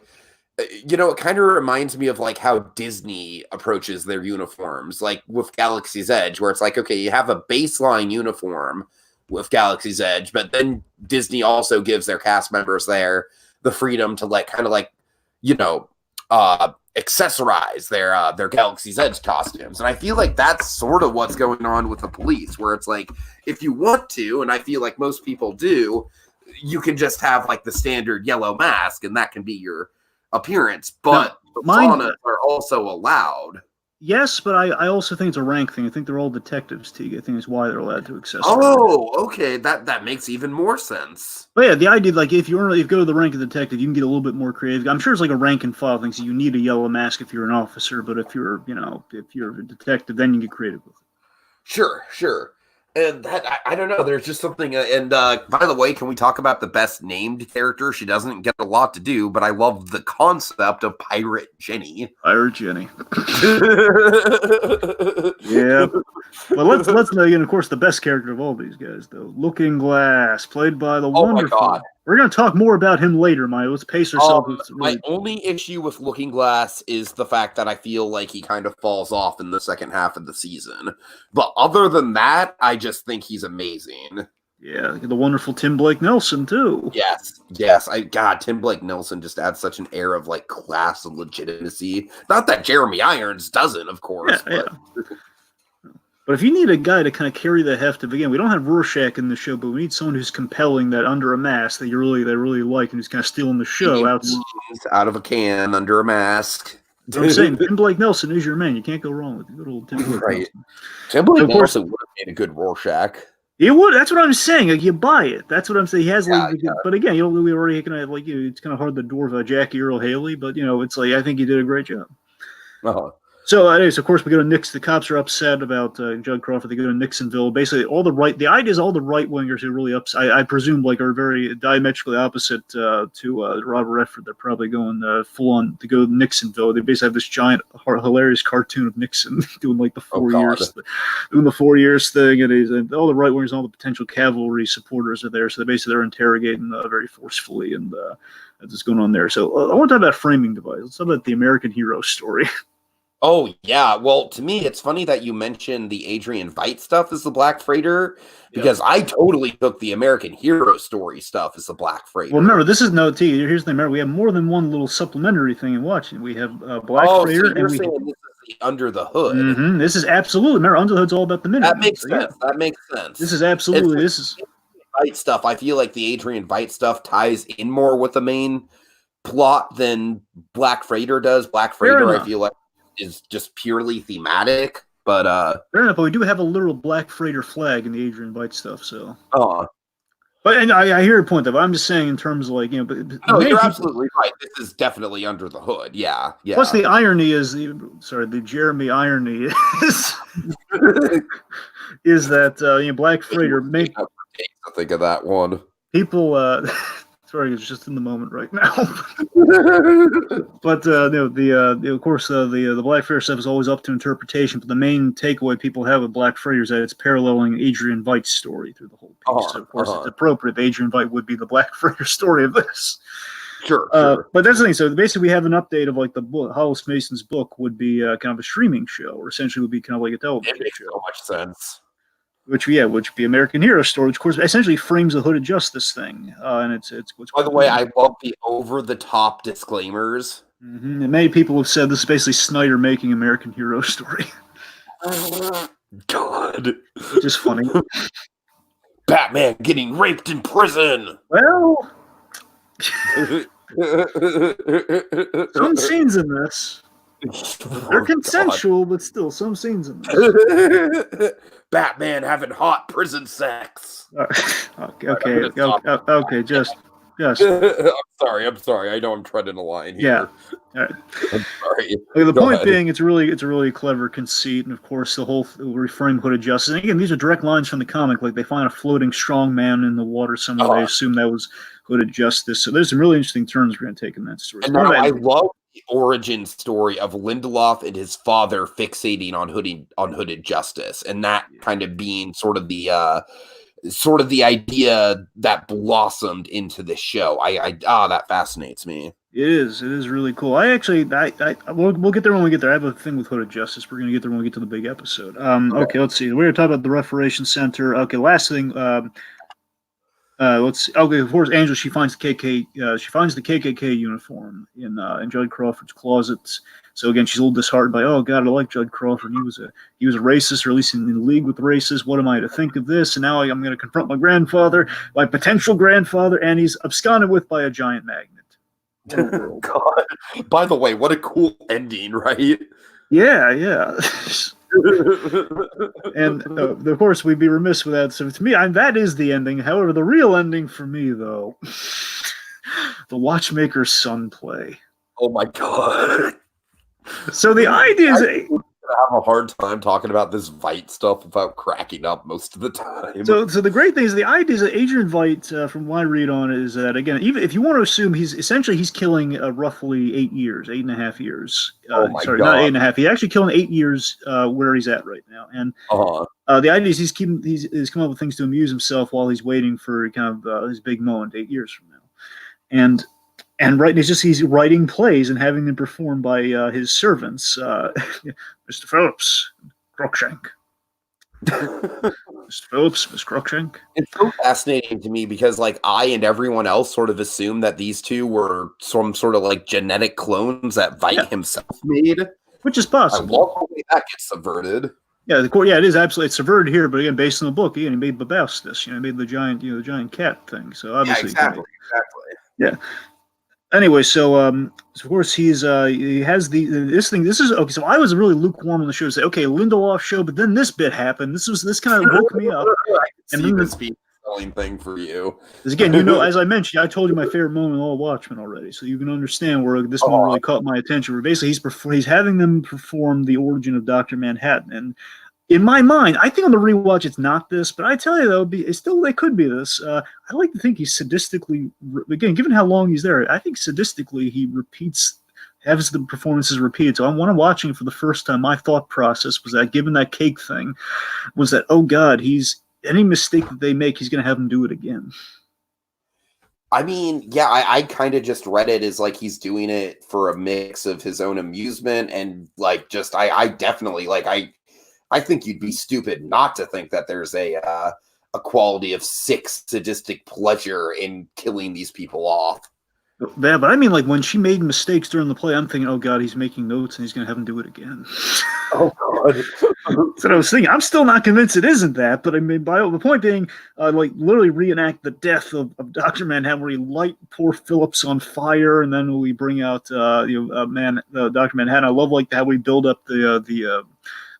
you know, it kind of reminds me of like how Disney approaches their uniforms, like with Galaxy's Edge, where it's like, okay, you have a baseline uniform with Galaxy's Edge, but then Disney also gives their cast members there the freedom to like kind of like, you know, accessorize their Galaxy's Edge costumes. And I feel like that's sort of what's going on with the police, where it's like, if you want to, and I feel like most people do, you can just have like the standard yellow mask and that can be your appearance, but personas are also allowed. Yes, but I also think it's a rank thing. I think they're all detectives, Teague. I think it's why they're allowed to accessorize. Oh, okay. That makes even more sense. But yeah, the idea, like, if you go to the rank of detective, you can get a little bit more creative. I'm sure it's like a rank and file thing, so you need a yellow mask if you're an officer, but if you're a detective, then you get creative with it. Sure. And that, I don't know, there's just something, and by the way, can we talk about the best named character? She doesn't get a lot to do, but I love the concept of Pirate Jenny. Pirate Jenny. Yeah. Well, let's know, again, of course, the best character of all these guys, though. Looking Glass, played by the wonderful... My God. We're going to talk more about him later, Maya. Let's pace ourselves. My only issue with Looking Glass is the fact that I feel like he kind of falls off in the second half of the season. But other than that, I just think he's amazing. Yeah, the wonderful Tim Blake Nelson, too. Yes. Tim Blake Nelson just adds such an air of, like, class and legitimacy. Not that Jeremy Irons doesn't, of course. Yeah. But if you need a guy to kind of carry the heft of, again, we don't have Rorschach in the show, but we need someone who's compelling, that under a mask that they really like, and who's kind of stealing the show out of a can under a mask. I'm saying Tim Blake Nelson is your man. You can't go wrong with good old Tim Blake Nelson. Tim Blake Nelson would have made a good Rorschach. He would. That's what I'm saying. Like, you buy it. That's what I'm saying. He has, but again, we already kind of like it's kind of hard to dwarf Jackie Earle Haley, but it's like I think he did a great job. So, anyways, of course, we go to Nixon. The cops are upset about Judd Crawford. They go to Nixonville. Basically, the idea is all the right-wingers who are really upset, I presume, like, are very diametrically opposite to Robert Redford. They're probably going full-on to go to Nixonville. They basically have this giant, hilarious cartoon of Nixon doing, like, the 4 years, doing the 4 years thing. And all the right-wingers, all the potential cavalry supporters are there. So, they're interrogating very forcefully. And that's what's going on there. So, I want to talk about framing device. Let's talk about the American hero story. Oh, yeah. Well, to me, it's funny that you mentioned the Adrian Veidt stuff as the Black Freighter, because I totally took the American Hero Story stuff as the Black Freighter. Well, remember, this is here's the thing. Remember, we have more than one little supplementary thing in watching. We have Black Freighter. So you're saying this is the Under the Hood. Mm-hmm. This is absolutely, remember, Under the Hood's all about the Minutemen. That makes sense. That makes sense. This is absolutely, this is... Veidt stuff. I feel like the Adrian Veidt stuff ties in more with the main plot than Black Freighter does. Black Freighter, I feel like, is just purely thematic, but fair enough. But we do have a literal Black Freighter flag in the Adrian Veidt stuff. So, but and I hear your point though. But I'm just saying in terms of like but no, you're absolutely right. This is definitely Under the Hood. Yeah. Plus, the irony is the Jeremy irony is that Black Freighter made. I think of that one. People. Sorry, it's just in the moment right now. But of course, the Black Freighter stuff is always up to interpretation. But the main takeaway people have with Black Freighter is that it's paralleling Adrian Veidt's story through the whole piece. So of course, it's appropriate. Adrian Veidt would be the Black Freighter story of this. Sure. But that's the thing. So basically, we have an update of like the book. Hollis Mason's book would be kind of a streaming show, or essentially would be kind of like a television show. It makes so much sense. Which would be American Hero Story, which of course essentially frames the Hooded Justice thing, and it's. By the way, I love the over-the-top disclaimers. Mm-hmm. And many people have said this is basically Snyder making American Hero Story. God, which is funny. Batman getting raped in prison. Well, some scenes in this. They're consensual, but still, some scenes in this. Batman having hot prison sex. Okay, just Yes. I'm sorry. I know I'm treading a line here. Yeah. All right. I'm sorry. The Go point ahead. being, it's a really clever conceit, and of course, the whole reframe Hooded Justice. And again, these are direct lines from the comic. Like they find a floating strong man in the water somewhere. They assume that was Hooded Justice. So there's some really interesting turns we're going to take in that story. And now I love the origin story of Lindelof and his father fixating on Hooded Justice, and that kind of being sort of the idea that blossomed into the show. That fascinates me. It is really cool. We'll get there when we get there. I have a thing with Hooded Justice. We're going to get there when we get to the big episode. Okay, let's see. We're talking about the Reformation Center. Okay, last thing. Let's see. Okay, of course, Angel. She finds the KKK uniform in Judd Crawford's closet. So again, she's a little disheartened by, oh God, I like Judd Crawford. He was a racist, or at least in league with racists. What am I to think of this? And now I'm going to confront my grandfather, my potential grandfather, and he's absconded with by a giant magnet. God. By the way, what a cool ending, right? Yeah. And of course, we'd be remiss without. So to me, that is the ending. However, the real ending for me, though, the Watchmaker's son play. Oh my God. So the idea is, I have a hard time talking about this Veidt stuff without cracking up most of the time. So the great thing is the idea is that Adrian Veidt, from what I read on it, is that again, even if you want to assume he's killing roughly 8.5 years. Oh my God. Not 8.5. He's actually killing 8 years where he's at right now. And the idea is he's coming up with things to amuse himself while he's waiting for kind of his big moment 8 years from now. And right, he's writing plays and having them performed by his servants, Mr. Phillips, Cruikshank. Mr. Phillips, Miss Cruikshank. It's so fascinating to me because, like, I and everyone else sort of assumed that these two were some sort of like genetic clones that Veidt himself made, which is possible. I love the way that gets subverted. Yeah, it is absolutely subverted here, but again, based on the book, he made Babastis, he made the giant cat thing. So obviously, exactly. Yeah. Anyway, so of course he has this thing. This is okay. So I was really lukewarm on the show. Say, okay, Lindelof show, but then this bit happened. This kind of woke me up. And then this selling thing for you. Because again, as I mentioned, I told you my favorite moment in all Watchmen already, so you can understand where this one really caught my attention. Where basically he's having them perform the origin of Dr. Manhattan, and in my mind, I think on the rewatch it's not this, but I tell you though, they could be this. I like to think he's sadistically, again, given how long he's there, I think sadistically he has the performances repeated. So when I'm watching it for the first time, my thought process was that, given that cake thing, was that, oh God, any mistake that they make, he's going to have them do it again. I mean, yeah, I kind of just read it as like he's doing it for a mix of his own amusement and like just I definitely like I think you'd be stupid not to think that there's a quality of sick sadistic pleasure in killing these people off. Yeah, but I mean, like when she made mistakes during the play, I'm thinking, oh God, he's making notes and he's going to have him do it again. Oh God. So I was thinking, I'm still not convinced it isn't that, but I mean, the point being, like literally reenact the death of Dr. Manhattan, where he light poor Phillips on fire, and then we bring out Dr. Manhattan. I love like how we build up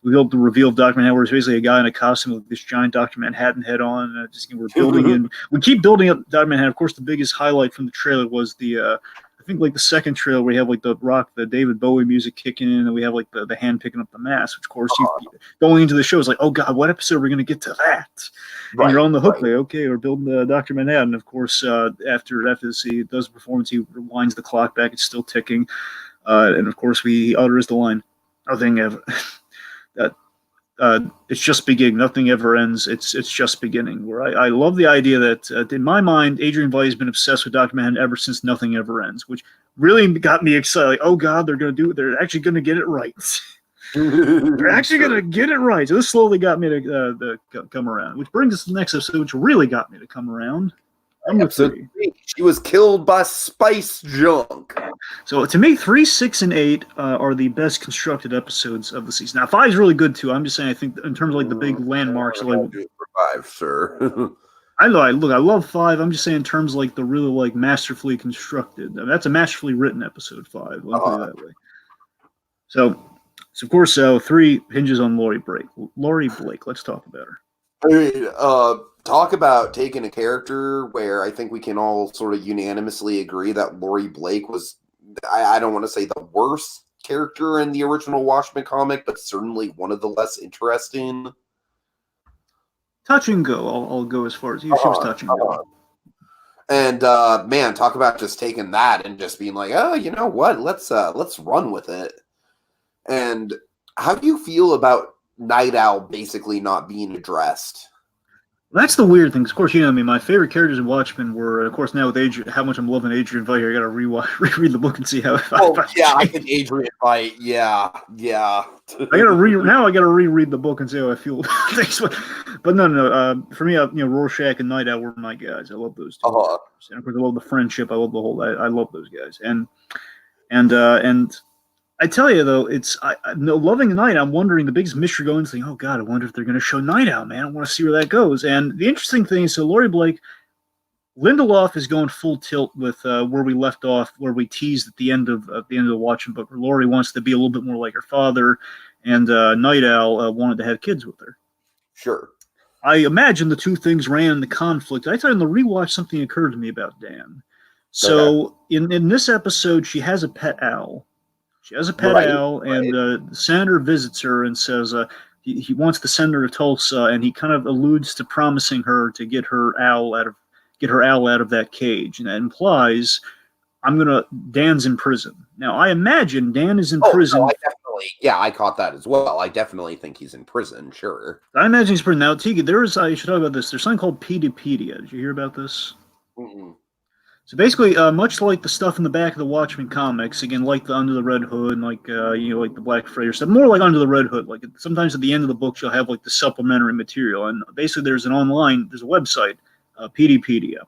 we built the reveal of Dr. Manhattan, where it's basically a guy in a costume with this giant Dr. Manhattan head on. We're building in. We keep building up Dr. Manhattan. Of course, the biggest highlight from the trailer was I think like the second trailer where you have like the David Bowie music kicking in, and we have like the hand picking up the mask, which of course going into the show is like, oh God, what episode are we going to get to that? Right, and you're on the hook, like, okay, we're building Dr. Manhattan. Of course, after he does the performance, he rewinds the clock back. It's still ticking. And of course, he utters the line, nothing ever. It's just beginning. Nothing ever ends. It's just beginning. Where I love the idea that in my mind, Adrian Veidt has been obsessed with Dr. Manhattan ever since Nothing Ever Ends, which really got me excited. Like, oh God, they're actually going to get it right. They're actually going to get it right. So this slowly got me to come around, which brings us to the next episode, which really got me to come around. Episode 3. She was killed by spice junk. So to me, 3, 6, and 8 are the best constructed episodes of the season. Now 5 is really good too. I'm just saying, I think in terms of like the big landmarks, I'll do it for 5, sir. I love 5. I'm just saying in terms of like the really like masterfully constructed. I mean, that's a masterfully written episode 5. Let me put it that way. So of course, 3 hinges on Laurie Blake. Let's talk about her. I mean, talk about taking a character where I think we can all sort of unanimously agree that Laurie Blake was, I don't want to say the worst character in the original Watchmen comic, but certainly one of the less interesting. Touch and go. I'll go as far as she was touch and go. And man, talk about just taking that and just being like, oh, you know what? Let's run with it. And how do you feel about Night Owl basically not being addressed? That's the weird thing. Of course, my favorite characters in Watchmen were, of course, now with how much I'm loving Adrian Veidt, I got to reread the book and see how. I think Adrian Veidt. Yeah. I got to reread the book and see how I feel about things. But no. For me, Rorschach and Night Owl were my guys. I love those two. And of course, I love the friendship. I love the whole. I love those guys. And I tell you though, loving Night Owl. I'm wondering the biggest mystery going, saying, oh God, I wonder if they're going to show Night Owl, man. I want to see where that goes. And the interesting thing is, so Laurie Blake, Lindelof is going full tilt with where we left off, where we teased at the end of the Watchmen book, where Laurie wants to be a little bit more like her father, and Night Owl wanted to have kids with her. Sure. I imagine the two things ran into conflict. I thought in the rewatch something occurred to me about Dan. So in this episode, she has a pet owl. She has a pet owl, and the senator visits her and says he wants to send her to Tulsa, and he kind of alludes to promising her to get her owl out of that cage, and that implies Dan's in prison. Now, I imagine Dan is in prison. No, I caught that as well. I definitely think he's in prison. Sure. I imagine he's in prison. Now, Tiki, I should talk about this. There's something called Pedopedia. Did you hear about this? Mm-mm. So basically, much like the stuff in the back of the Watchmen comics, again, like the Under the Red Hood, and like like the Black Freighter stuff, more like Under the Red Hood. Like sometimes at the end of the book, you'll have like the supplementary material, and basically there's a website, Pedopedia.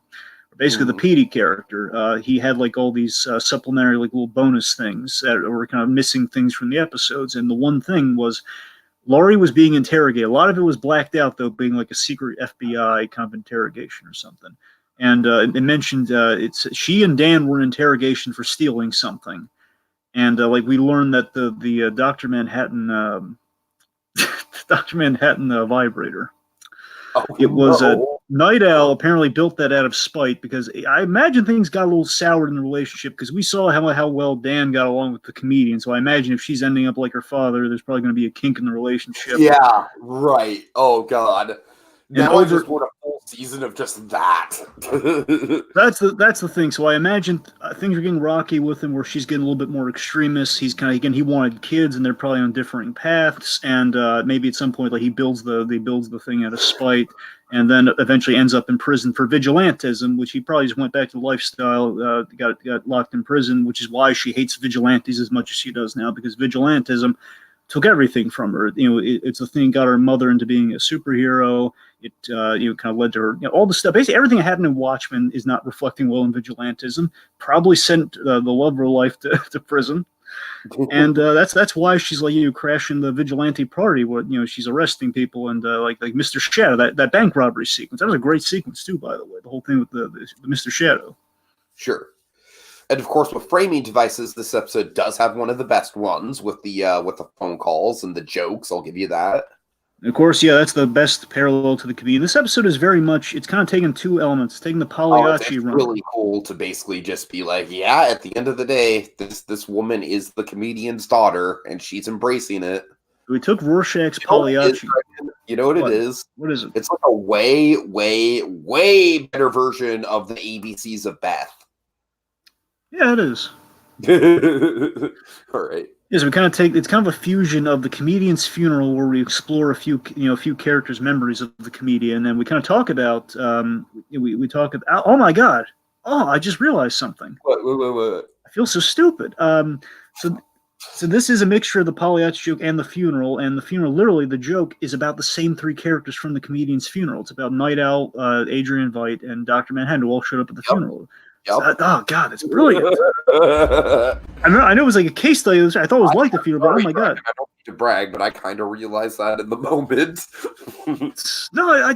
Basically, the PD character, he had like all these supplementary like little bonus things that were kind of missing things from the episodes, and the one thing was Laurie was being interrogated. A lot of it was blacked out, though, being like a secret FBI kind of interrogation or something. And it mentioned she and Dan were in interrogation for stealing something, and like we learned that the Dr. Manhattan vibrator. It was Night Owl apparently built that out of spite, because I imagine things got a little soured in the relationship, because we saw how well Dan got along with the comedian. So I imagine if she's ending up like her father, there's probably going to be a kink in the relationship. Yeah, right. Oh God. Now I just want a full season of just that. That's the thing. So I imagine things are getting rocky with him, where she's getting a little bit more extremist. He's kind of he wanted kids, and they're probably on differing paths. And maybe at some point, like he builds the thing out of spite, and then eventually ends up in prison for vigilantism, which he probably just went back to the lifestyle. Got locked in prison, which is why she hates vigilantes as much as she does now, because vigilantism took everything from her. It's the thing got her mother into being a superhero. It kind of led to her, all the stuff. Basically, everything that happened in Watchmen is not reflecting well in vigilantism. Probably sent the love of her life to prison, and that's why she's like crashing the vigilante party where she's arresting people, and like Mr. Shadow, that bank robbery sequence. That was a great sequence too, by the way. The whole thing with the Mr. Shadow. Sure. And of course, with framing devices, this episode does have one of the best ones with the phone calls and the jokes. I'll give you that. Of course, yeah, that's the best parallel to the comedian. This episode is very much, it's kind of taking two elements. It's taking the Pagliacci run. It's really cool to basically just be like, yeah, at the end of the day, this woman is the comedian's daughter, and she's embracing it. We took Rorschach's Pagliacci. You know what it is? What is it? It's like a way, way, way better version of the ABCs of Beth. Yeah, it is. All right. Yes, we kind of it's kind of a fusion of the comedian's funeral, where we explore a few characters' memories of the comedian, and we kind of talk about we talk about, oh my God, I just realized something. What? I feel so stupid. So this is a mixture of the Pagliacci joke and the funeral, literally the joke is about the same three characters from the comedian's funeral. It's about Night Owl, Adrian Veidt, and Dr. Manhattan, who all showed up at the funeral. Yep. Oh God, that's brilliant! I know it was like a case study. I thought it was like the funeral, but oh my God! I don't to brag, but I kind of realized that in the moment. No,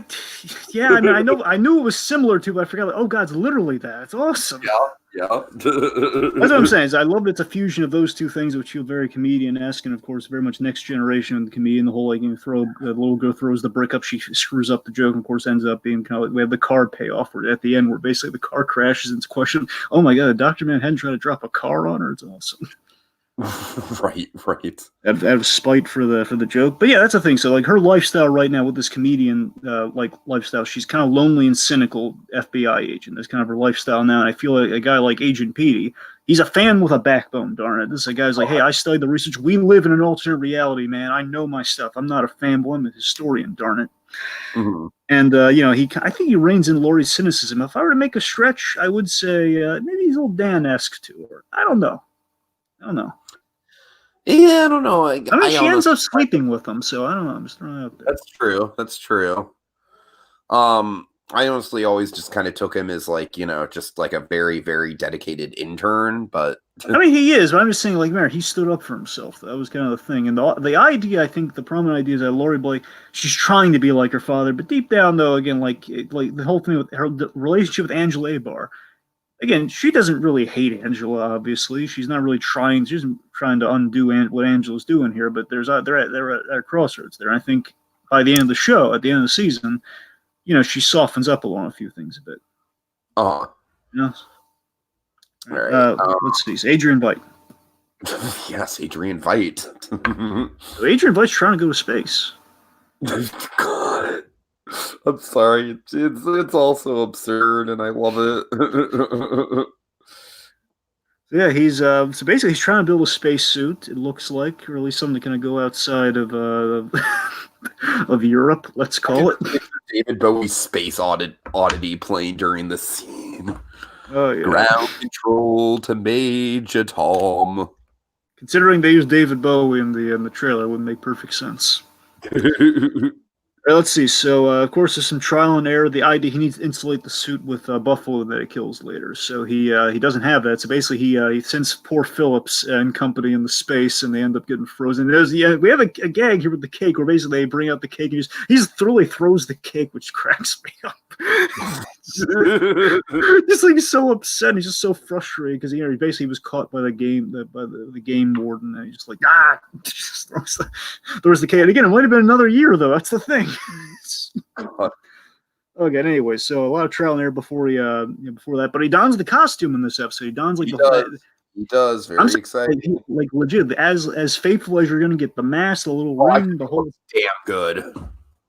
yeah, I mean, I knew it was similar to, but I forgot. Like, oh God, it's literally that. It's awesome. Yeah. That's what I'm saying. Is I love that it's a fusion of those two things, which feel very comedian-esque, and of course, very much next generation comedian. The whole like throw the little girl throws the brick up, she screws up the joke, and of course ends up being kind of like we have the car payoff where at the end where basically the car crashes and it's question, oh my God, Dr. Manhattan tried to drop a car on her. It's awesome. Right. Out of spite for the joke, but yeah, that's the thing. So like her lifestyle right now with this comedian like lifestyle, she's kind of lonely and cynical FBI agent. That's kind of her lifestyle now. And I feel like a guy like Agent Petey, he's a fan with a backbone. Darn it, this is a guy's like, hey, I studied the research. We live in an alternate reality, man. I know my stuff. I'm not a fanboy. I'm a historian. Darn it. Mm-hmm. And I think he reins in Laurie's cynicism. If I were to make a stretch, I would say maybe he's a little Dan-esque to her. I don't know. Yeah, I don't know. I mean, she ends up sleeping with him, so I don't know. I'm just throwing it out there. That's true. I honestly always just kind of took him as like, just like a very, very dedicated intern, but I mean, he is, but I'm just saying, like, man, he stood up for himself. That was kind of the thing. And the idea, I think, the prominent idea is that Laurie Blake, she's trying to be like her father, but deep down, though, again, like the whole thing with her relationship with Angela Abar. Again, she doesn't really hate Angela, obviously. She's not really trying. She isn't trying to undo what Angela's doing here, but they're at crossroads there. And I think by the end of the show, at the end of the season, she softens up along a few things a bit. All right. Let's see. It's Adrian Veidt. Yes, Adrian Veidt. So Adrian Veidt's trying to go to space. God. I'm sorry. It's also absurd, and I love it. Yeah, he's so basically he's trying to build a spacesuit. It looks like, or at least something that can go outside of of Europe. Let's call it. David Bowie's space oddity playing during the scene. Oh yeah. Ground control to Major Tom. Considering they used David Bowie in the trailer, it would make perfect sense. Right, let's see. So, of course, there's some trial and error. The idea he needs to insulate the suit with buffalo that he kills later. So he doesn't have that. So basically, he sends poor Phillips and company in the space, and they end up getting frozen. We have a gag here with the cake, where basically they bring out the cake, and he just literally throws the cake, which cracks me up. Just like he's so upset, he's just so frustrated because he basically was caught by the game warden, and he's just like just throws the cake. And again, it might have been another year though. That's the thing. Okay. Anyway, so a lot of trial and error before that, but he dons the costume in this episode. He dons like he does. Very exciting. Like legit, as faithful as you're gonna get. The mask, the little ring, the whole. Damn good.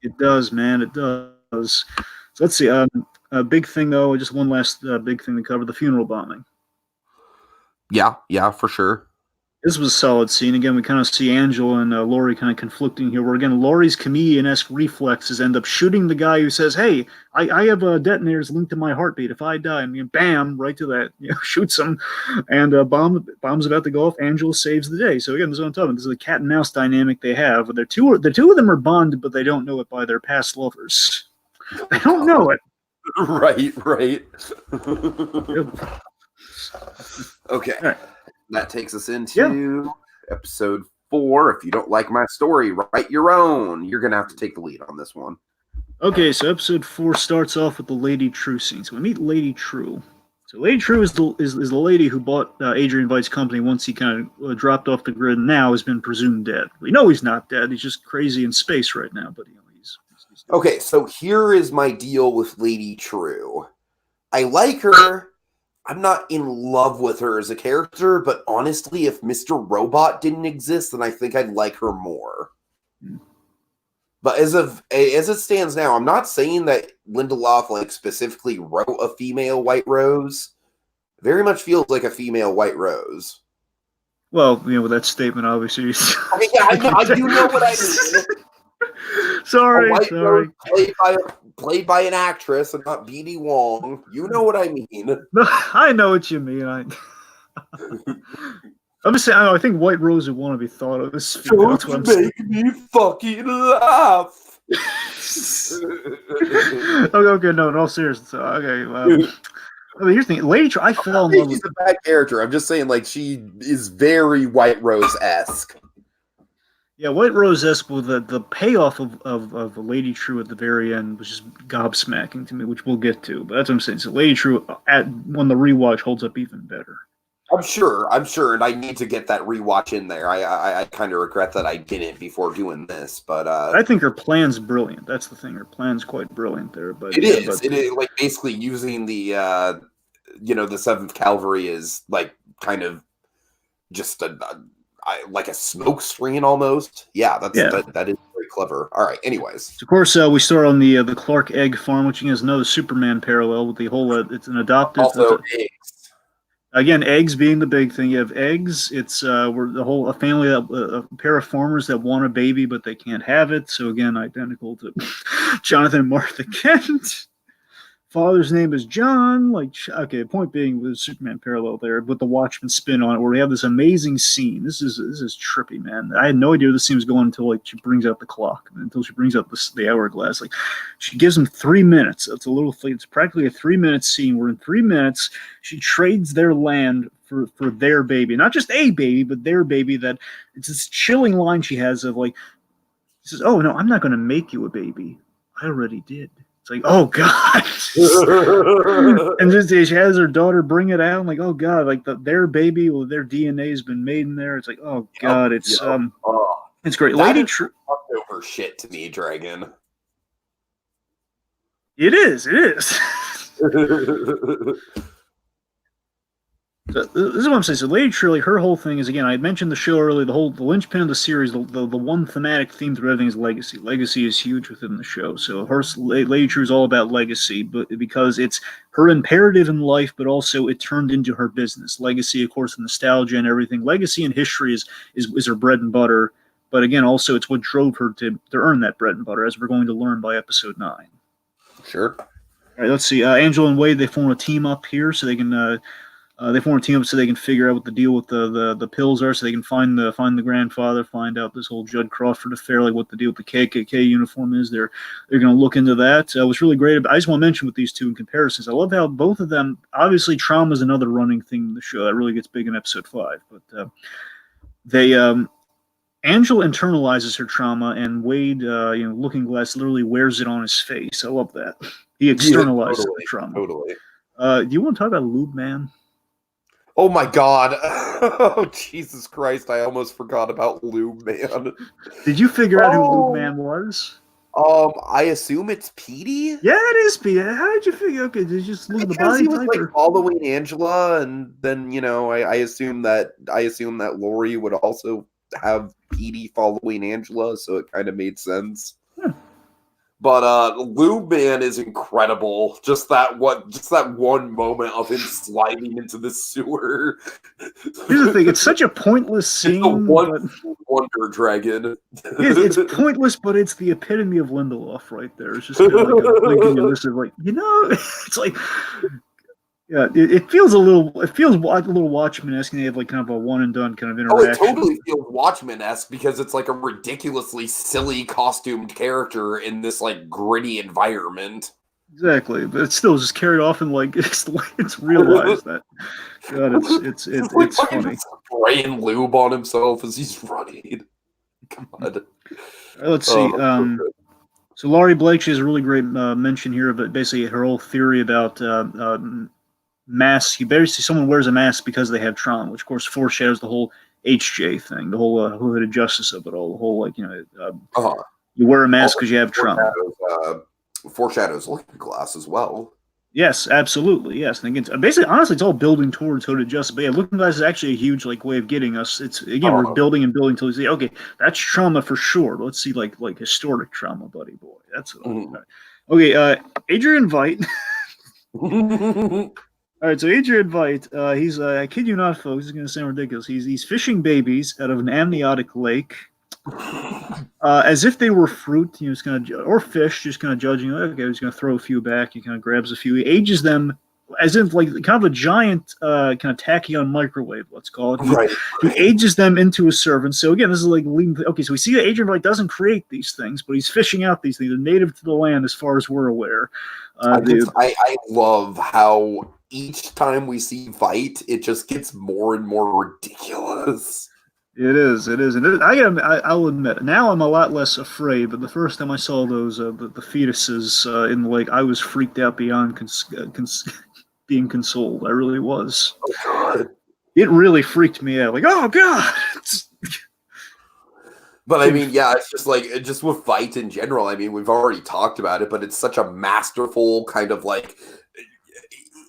It does, man. It does. So let's see. A big thing though. Just one last big thing to cover: the funeral bombing. Yeah, for sure. This was a solid scene. Again, we kind of see Angela and Laurie kind of conflicting here. Where again, Laurie's comedian-esque reflexes end up shooting the guy who says, "Hey, I have detonators linked to my heartbeat. If I die," and bam, right to that, shoots him, and bomb's about to go off. Angela saves the day. So again, this is what I'm talking about. This is the cat and mouse dynamic they have. The two of them are bonded, but they don't know it by their past lovers. They don't know it. Right. Yep. Okay. Right. That takes us into episode 4. If you don't like my story, write your own. You're going to have to take the lead on this one. Okay, so episode 4 starts off with the Lady True scene. So we meet Lady True. So Lady True is the lady who bought Adrian Veidt's company once he kind of dropped off the grid and now has been presumed dead. We know he's not dead. He's just crazy in space right now. But he's okay, so here is my deal with Lady True. I like her. I'm not in love with her as a character, but honestly, if Mr. Robot didn't exist, then I think I'd like her more. But as it stands now, I'm not saying that Lindelof specifically wrote a female White Rose. Very much feels like a female White Rose. Well, with that statement, obviously. Okay, yeah, I do know what I mean. Sorry. Rose played by an actress and not B.D. Wong. You know what I mean. No, I know what you mean. I'm just saying, I think White Rose would want to be thought of as female. Don't make me fucking laugh. Okay, no, in all seriousness. Okay, well, I mean, here's the thing. Lady True, I fell in love with. She's a bad character. I'm just saying, she is very White Rose-esque. Yeah, White Rose Espo, the payoff of Lady True at the very end was just gobsmacking to me, which we'll get to. But that's what I'm saying. So Lady True when the rewatch holds up even better. I'm sure, and I need to get that rewatch in there. I kind of regret that I didn't before doing this, but I think her plan's brilliant. That's the thing. Her plan's quite brilliant there. But it is. It is like basically using the the Seventh Cavalry is like kind of just like a smoke screen almost. Yeah, that is very clever. All right. Anyways, of course, we start on the Clark Egg farm, which is another Superman parallel with the whole. It's an adopted. Also, eggs. Again, eggs being the big thing. You have eggs. It's we're a family a pair of farmers that want a baby but they can't have it. So again, identical to Jonathan and Martha Kent. Father's name is John. Like, okay, point being, with Superman parallel there, with the Watchmen spin on it, where we have this amazing scene. This is trippy, man. I had no idea where this scene was going until like she brings out the clock, until she brings out the hourglass. Like, she gives him 3 minutes. It's practically a 3-minute scene where in 3 minutes she trades their land for their baby, not just a baby, but their baby. That it's this chilling line she has of like, she says, "Oh no, I'm not going to make you a baby. I already did." It's like, oh God. And just she has her daughter bring it out. I'm like, oh God, like their baby, well, their DNA has been made in there. It's like, oh God, it's great. Lady True over shit to me, Dragon. It is. This is what I'm saying. So Lady True, her whole thing is, again, I had mentioned the show earlier, the linchpin of the series, the one thematic theme through everything is legacy. Legacy is huge within the show. So Lady True is all about legacy, but because it's her imperative in life, but also it turned into her business. Legacy, of course, the nostalgia and everything. Legacy and history is her bread and butter. But again, also it's what drove her to earn that bread and butter, as we're going to learn by episode 9. Sure. All right, let's see. Angela and Wade, they form a team up here so they can figure out what the deal with the pills are, so they can find the grandfather, find out this whole Judd Crawford affair, like what the deal with the KKK uniform is. They're going to look into that. What's really great, I just want to mention with these two in comparisons, I love how both of them, obviously trauma is another running theme in the show that really gets big in episode 5, but Angela internalizes her trauma, and Wade, Looking Glass literally wears it on his face. I love that. He externalizes the trauma. Totally. Do you want to talk about Lube Man? Oh my God. Oh, Jesus Christ. I almost forgot about Lube Man. Did you figure out who Lube Man was? I assume it's Petey? Yeah, it is Petey. How did you figure? Okay, did you just look at the body he was type? Like following Angela, and then, I assume that Lori would also have Petey following Angela, so it kind of made sense. But Lube Man is incredible. Just that one moment of him sliding into the sewer. Here's the thing: it's such a pointless scene. It's a wonder, Dragon. It's pointless, but it's the epitome of Lindelof right there. It's just kind of like a blinking elusive, like it's like. Yeah, it feels like a little Watchmen-esque, and they have like kind of a one and done kind of interaction. Oh, it totally feels Watchmen-esque because it's like a ridiculously silly costumed character in this like gritty environment. Exactly, but it's still just carried off and like it's realized that. God, it's funny. Spraying lube on himself as he's running. God. Let's see. So Laurie Blake, she has a really great mention here of basically her whole theory about masks. Basically, someone wears a mask because they have trauma, which of course foreshadows the whole HJ thing, the whole hooded justice of it all. The whole you wear a mask because you have trauma. Foreshadows Looking Glass as well. Yes, absolutely. Yes, and again, basically, honestly, it's all building towards hooded justice. But yeah, Looking Glass is actually a huge way of getting us. It's again, we're building and building until we say, okay, that's trauma for sure. But let's see, like historic trauma, buddy boy. That's okay. Adrian Veidt. All right, so Adrian Veidt, he's I kid you not, folks. This is going to sound ridiculous. He's fishing babies out of an amniotic lake, as if they were fruit. Or fish, just kind of judging. Okay, he's going to throw a few back. He kind of grabs a few. He ages them as if like kind of a giant, kind of tachyon microwave. Let's call it. Right. He ages them into a servant. So again, this is like okay. So we see that Adrian Veidt doesn't create these things, but he's fishing out these things. They're native to the land, as far as we're aware. I love how each time we see Veidt, it just gets more and more ridiculous. It is. It is. And I'll admit, now I'm a lot less afraid. But the first time I saw those the fetuses in the lake, I was freaked out beyond being consoled. I really was. Oh God. It really freaked me out. Like, oh God. But I mean, yeah, it's just like just with fight in general. I mean, we've already talked about it, but it's such a masterful kind of like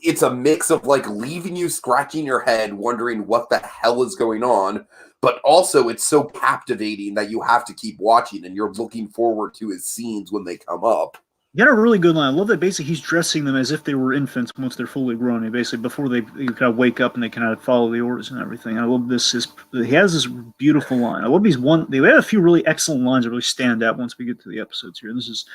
it's a mix of like leaving you scratching your head, wondering what the hell is going on, but also it's so captivating that you have to keep watching and you're looking forward to his scenes when they come up. You got a really good line. I love that basically he's dressing them as if they were infants once they're fully grown. And basically before they kind of wake up and they kind of follow the orders and everything. I love this. He has this beautiful line. I love these one. They have a few really excellent lines that really stand out once we get to the episodes here. And this is,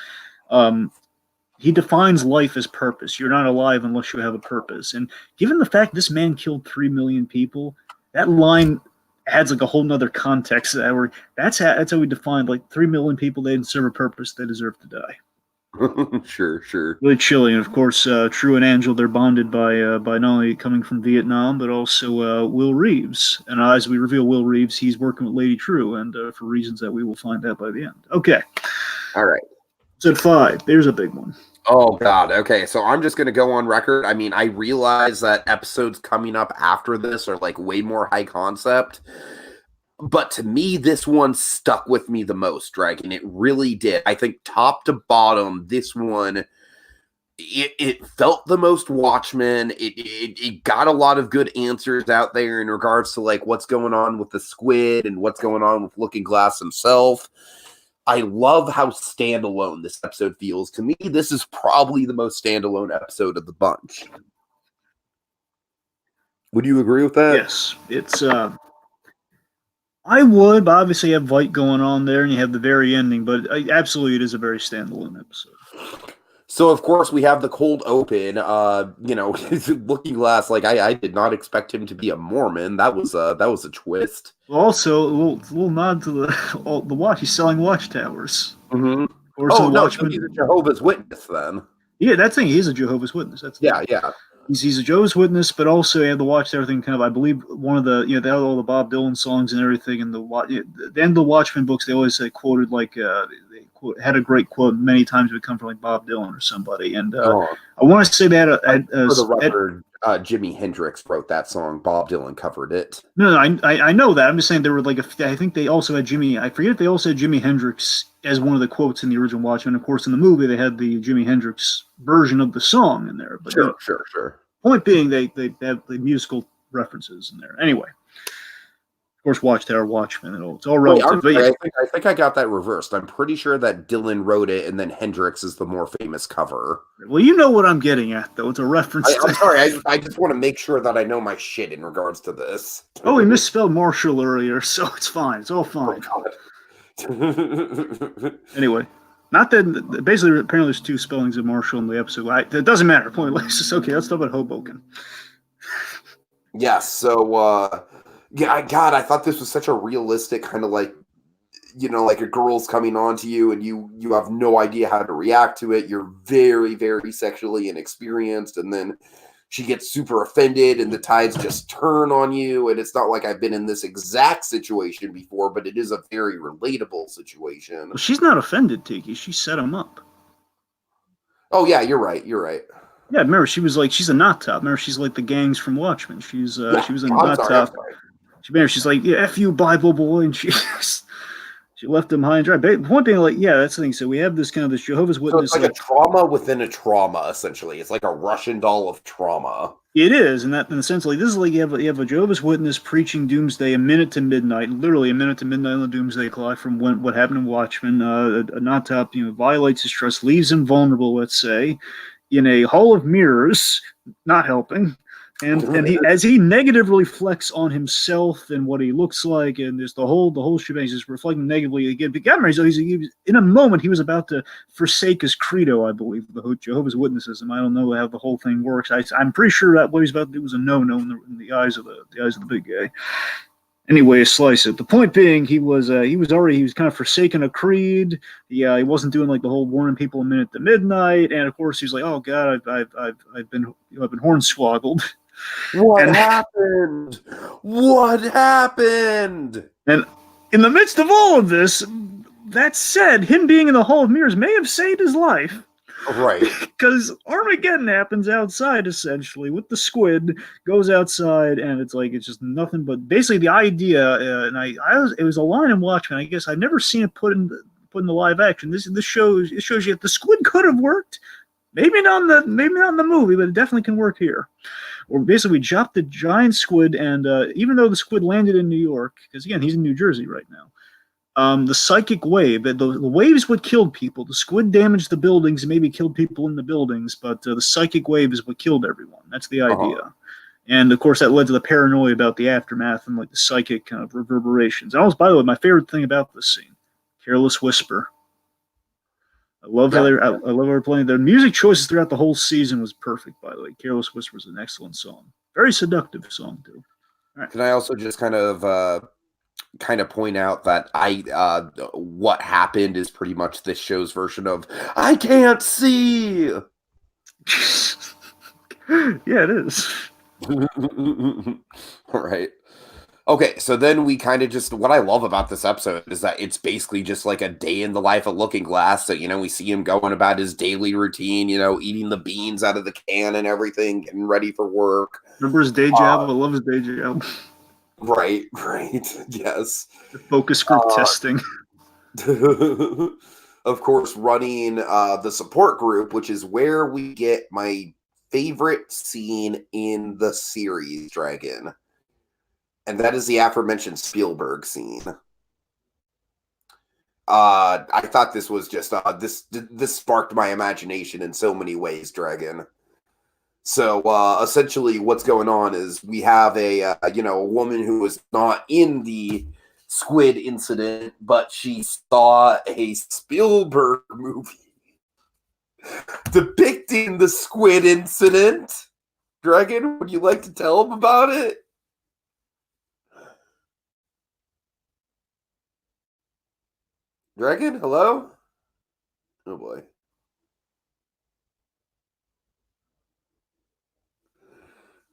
he defines life as purpose. You're not alive unless you have a purpose. And given the fact this man killed 3 million people, that line adds like a whole nother context to that. Where that's how we define like 3 million people. They didn't serve a purpose. They deserve to die. Sure. Really chilling. And of course, True and Angel, they're bonded by not only coming from Vietnam, but also Will Reeves. And as we reveal Will Reeves, he's working with Lady True, and for reasons that we will find out by the end. Okay. All right. So at 5, there's a big one. Oh, God. Okay, so I'm just going to go on record. I mean, I realize that episodes coming up after this are like way more high concept. But to me, this one stuck with me the most, Dragon. It really did. I think top to bottom, this one, it felt the most Watchmen. It got a lot of good answers out there in regards to like what's going on with the squid and what's going on with Looking Glass himself. I love how standalone this episode feels. To me, this is probably the most standalone episode of the bunch. Would you agree with that? Yes. It's I would, but obviously you have Vite going on there, and you have the very ending. But absolutely, it is a very standalone episode. So, of course, we have the cold open. Looking Glass, like I did not expect him to be a Mormon. That was a twist. Also, a little nod to the watch. He's selling watchtowers. Mm-hmm. So he's a Jehovah's Witness then. Yeah, that's the thing. He's a Jehovah's Witness. Yeah. He's a Jehovah's Witness, but also he had the Watchtower thing. Kind of, I believe, one of the they had all the Bob Dylan songs and everything. And the end of the Watchmen books, they always quoted like had a great quote many times. It would come from like Bob Dylan or somebody. And I want to say that for the record, Jimi Hendrix wrote that song. Bob Dylan covered it. No, I know that. I'm just saying there were like I think they also had Jimi. I forget if they also had Jimi Hendrix as one of the quotes in the original Watchmen. Of course, in the movie they had the Jimi Hendrix version of the song in there. But sure. Point being, they have the musical references in there. Anyway, of course, Watchtower, Watchmen, and all. It's all relative. I think I got that reversed. I'm pretty sure that Dylan wrote it, and then Hendrix is the more famous cover. Well, you know what I'm getting at, though. It's a reference. I'm sorry. I just want to make sure that I know my shit in regards to this. Oh, we misspelled Marshall earlier, so it's fine. It's all fine. Oh, Anyway. Not that basically, apparently, there's 2 spellings of Marshall in the episode. It doesn't matter. Pointless. It's okay. Let's talk about Hoboken. Yes. So, God, I thought this was such a realistic kind of like, like a girl's coming on to you and you have no idea how to react to it. You're very, very sexually inexperienced, and then she gets super offended and the tides just turn on you. And it's not like I've been in this exact situation before, but it is a very relatable situation. Well, she's not offended, Tiki. She set him up. Oh, yeah, you're right. Yeah, remember, she was like, she's a knot top. Remember, she's like the gangs from Watchmen. She was a knot top. She's like, yeah, F you, Bible boy. And she left him high and dry. But one thing, like, yeah, that's the thing. So we have this kind of this Jehovah's Witness. So it's like a trauma within a trauma, essentially. It's like a Russian doll of trauma. It is, in the sense, like, this is like you have a Jehovah's Witness preaching doomsday a minute to midnight, literally a minute to midnight on the doomsday clock from what happened in Watchmen. A knot top, violates his trust, leaves him vulnerable, let's say, in a hall of mirrors, not helping. And he negatively reflects on himself and what he looks like, and there's the whole shebang. He's just reflecting negatively again. But he's in a moment he was about to forsake his credo, I believe, the Jehovah's Witnesses. I don't know how the whole thing works. I'm pretty sure that what he's about to do was a no-no in the eyes of the big guy. Anyway, slice it. The point being, he was kind of forsaking a creed. He wasn't doing like the whole warning people a minute to midnight, and of course he's like, oh God, I've been hornswoggled. What happened? What happened? And in the midst of all of this, that said, him being in the Hall of Mirrors may have saved his life. Right. Because Armageddon happens outside, essentially, with the squid, goes outside, and it's just nothing but basically the idea. And it was a line in Watchmen. I guess I've never seen it put in the live action. This shows you that the squid could have worked. Maybe not in the movie, but it definitely can work here. Or basically, we dropped the giant squid, and even though the squid landed in New York, because again, he's in New Jersey right now. The psychic wave, the waves what killed people. The squid damaged the buildings and maybe killed people in the buildings, but the psychic wave is what killed everyone. That's the idea. And of course, that led to the paranoia about the aftermath and the psychic kind of reverberations. And also, by the way, my favorite thing about this scene, Careless Whisper. I love how I love how they're playing. The music choices throughout the whole season was perfect, by the way. Careless Whisper is an excellent song. Very seductive song, too. All right. Can I also just kind of point out that what happened is pretty much this show's version of I can't see. Yeah, it is. All right. Okay, so then we kind of what I love about this episode is that it's basically just like a day in the life of Looking Glass. So, we see him going about his daily routine, eating the beans out of the can and everything, getting ready for work. Remember his day job? I love his day job. Right, yes. The focus group testing. Of course, running the support group, which is where we get my favorite scene in the series, Dragon. And that is the aforementioned Spielberg scene. I thought this was just this sparked my imagination in so many ways, Dragon. So essentially, what's going on is we have a woman who was not in the squid incident, but she saw a Spielberg movie depicting the squid incident. Dragon, would you like to tell him about it? Dragon, hello? Oh boy.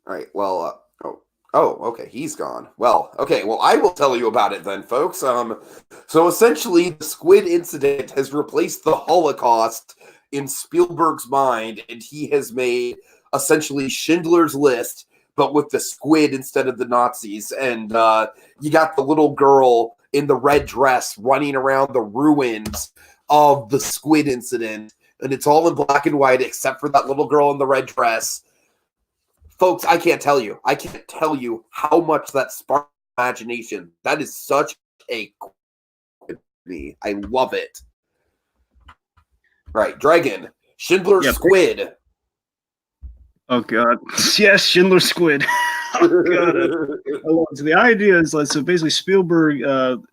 All right, well, okay, he's gone. Well, okay, well, I will tell you about it then, folks. So essentially, the squid incident has replaced the Holocaust in Spielberg's mind, and he has made essentially Schindler's List, but with the squid instead of the Nazis. And you got the little girl in the red dress running around the ruins of the squid incident, and it's all in black and white except for that little girl in the red dress. Folks, I can't tell you how much that sparked imagination. That is such a me. I love it. Right, Dragon, Schindler's Squid. Oh god, yes, Schindler's Squid. Oh god. So the idea is so basically Spielberg, everything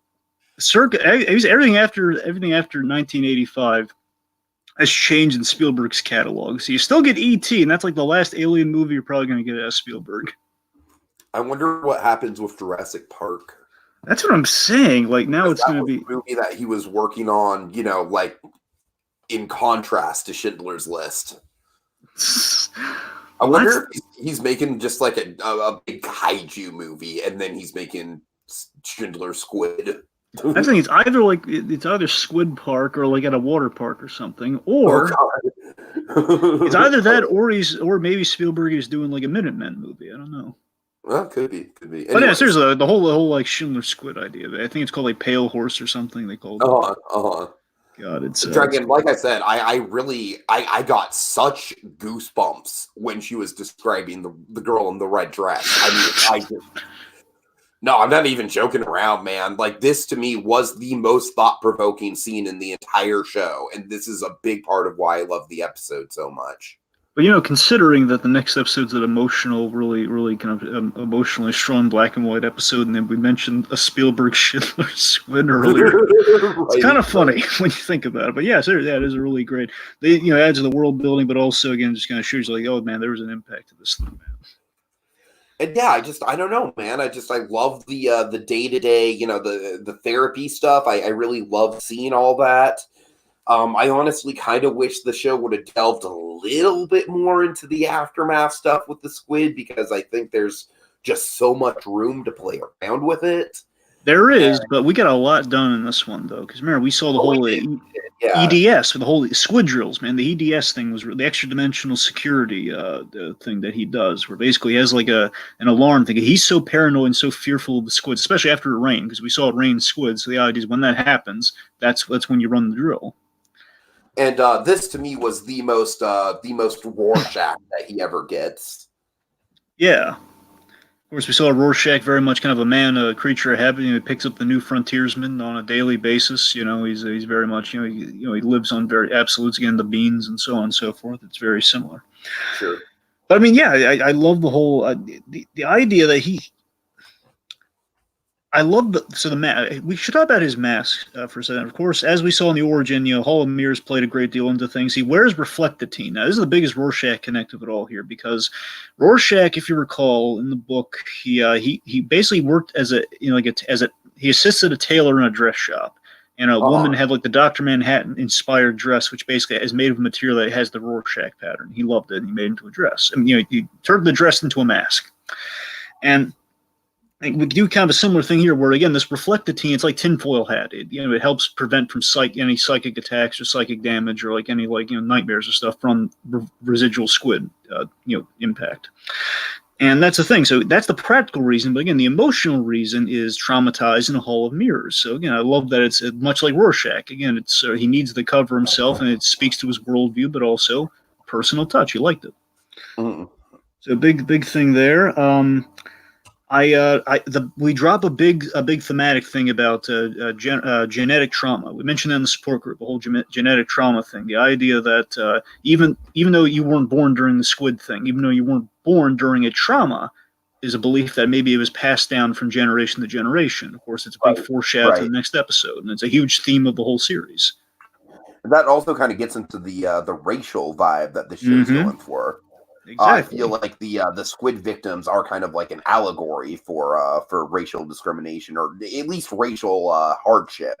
after 1985 has changed in Spielberg's catalog. So you still get E.T., and that's like the last alien movie you're probably going to get out of Spielberg. I wonder what happens with Jurassic Park. That's what I'm saying. Like now it's going to be a movie that he was working on, like in contrast to Schindler's List. I wonder if he's making just like a big kaiju movie, and then he's making Schindler's Squid. I think it's either Squid Park or like at a water park or something, or it's either that or maybe Spielberg is doing like a Minutemen movie. I don't know. Well, could be. Anyways. But yeah, seriously, the whole like Schindler's Squid idea. I think it's called like Pale Horse or something. They called it. God, it's Dragon. Like I said, I got such goosebumps when she was describing the girl in the red dress. I mean, no, I'm not even joking around, man. Like, this to me was the most thought-provoking scene in the entire show, and this is a big part of why I love the episode so much. But considering that the next episode's an emotional, really kind of emotionally strong black and white episode, and then we mentioned a Spielberg Schindler's Squid earlier, right. It's kind of funny when you think about it. But yeah, seriously, that is a really great. They adds to the world building, but also again just kind of shows you like, oh man, there was an impact to this thing, man. And yeah, I don't know, man. I love the day-to-day, the therapy stuff. I really love seeing all that. I honestly kind of wish the show would have delved a little bit more into the aftermath stuff with the squid, because I think there's just so much room to play around with it. There is, but we got a lot done in this one though. Because remember, we saw the whole EDS with the whole squid drills. Man, the EDS thing was the extra dimensional security the thing that he does, where basically he has like an alarm thing. He's so paranoid and so fearful of the squids, especially after it rained, because we saw it rain squids. So the idea is when that happens, that's when you run the drill. And this to me was the most Rorschach that he ever gets. Yeah. Of course, we saw Rorschach very much kind of a man, a creature of habit. He picks up the new frontiersman on a daily basis. He's very much he lives on very absolutes, again, the beans and so on and so forth. It's very similar. Sure. But I mean, yeah, I love the whole the idea that I love we should talk about his mask for a second. Of course, as we saw in the origin, Hall of Mirrors played a great deal into things. He wears Reflectatine. Now, this is the biggest Rorschach connective at all here, because Rorschach, if you recall in the book, he basically worked as he assisted a tailor in a dress shop, and a woman had like the Dr. Manhattan inspired dress, which basically is made of material that has the Rorschach pattern. He loved it, and he made it into a dress. And he turned the dress into a mask, and we do kind of a similar thing here, where again this Reflectatine, it's like tinfoil hat. It helps prevent from any psychic attacks or psychic damage or like any nightmares or stuff from residual squid impact. And that's the thing. So that's the practical reason, but again the emotional reason is traumatized in a Hall of Mirrors. So again, I love that it's much like Rorschach. Again, it's he needs to cover himself, and it speaks to his worldview, but also personal touch. He liked it. Mm. So big thing there. We drop a big thematic thing about genetic trauma. We mentioned that in the support group, the whole genetic trauma thing. The idea that even though you weren't born during the squid thing, even though you weren't born during a trauma, is a belief that maybe it was passed down from generation to generation. Of course, it's a big foreshadow to the next episode, and it's a huge theme of the whole series. That also kind of gets into the racial vibe that the show's going for. Exactly. I feel like the squid victims are kind of like an allegory for racial discrimination, or at least racial hardship.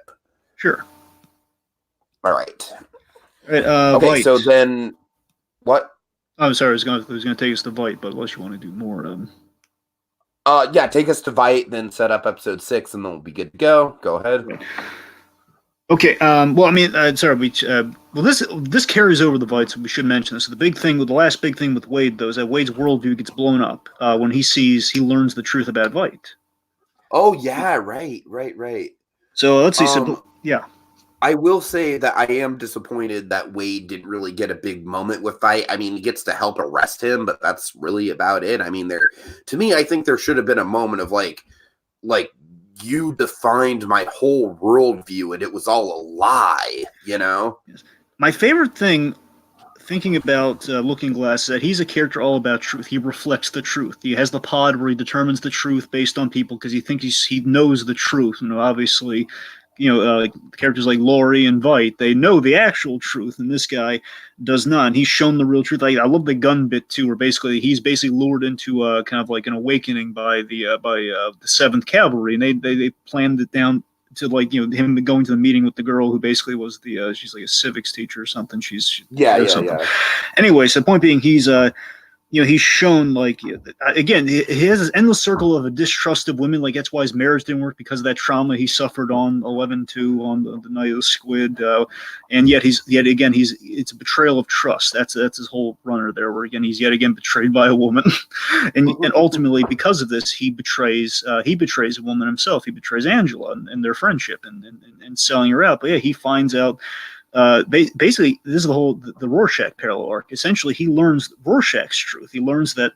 Sure. All right. Okay. Vite. So then, what? I'm sorry. I was going to take us to Vite, but unless you want to do more. Yeah, take us to Vite, then set up episode 6, and then we'll be good to go. Go ahead. Okay. Well, I mean, sorry. This carries over the Vite, so we should mention this. So the last big thing with Wade, though, is that Wade's worldview gets blown up when he learns the truth about Vite. Oh yeah, right. So let's see. Yeah. I will say that I am disappointed that Wade didn't really get a big moment with Vite. I mean, he gets to help arrest him, but that's really about it. I mean, to me, I think there should have been a moment of like you defined my whole worldview and it was all a lie, Yes. My favorite thing, thinking about Looking Glass, is that he's a character all about truth. He reflects the truth. He has the pod where he determines the truth based on people because he knows the truth. Obviously, characters like Laurie and Vite, they know the actual truth, and this guy does not. And he's shown the real truth. I love the gun bit too, where he's lured into kind of like an awakening by the 7th Cavalry, and they planned it down to him going to the meeting with the girl who basically was she's like a civics teacher or something. Yeah. Anyway, so the point being, he's shown again, he has this endless circle of a distrust of women. That's why his marriage didn't work, because of that trauma he suffered on 11/2 on the night of the squid. And yet it's a betrayal of trust. That's his whole runner there, where again he's yet again betrayed by a woman, and ultimately because of this he betrays a woman himself. He betrays Angela and their friendship and selling her out. But yeah, he finds out. Basically, this is the Rorschach parallel arc. Essentially, he learns Rorschach's truth. He learns that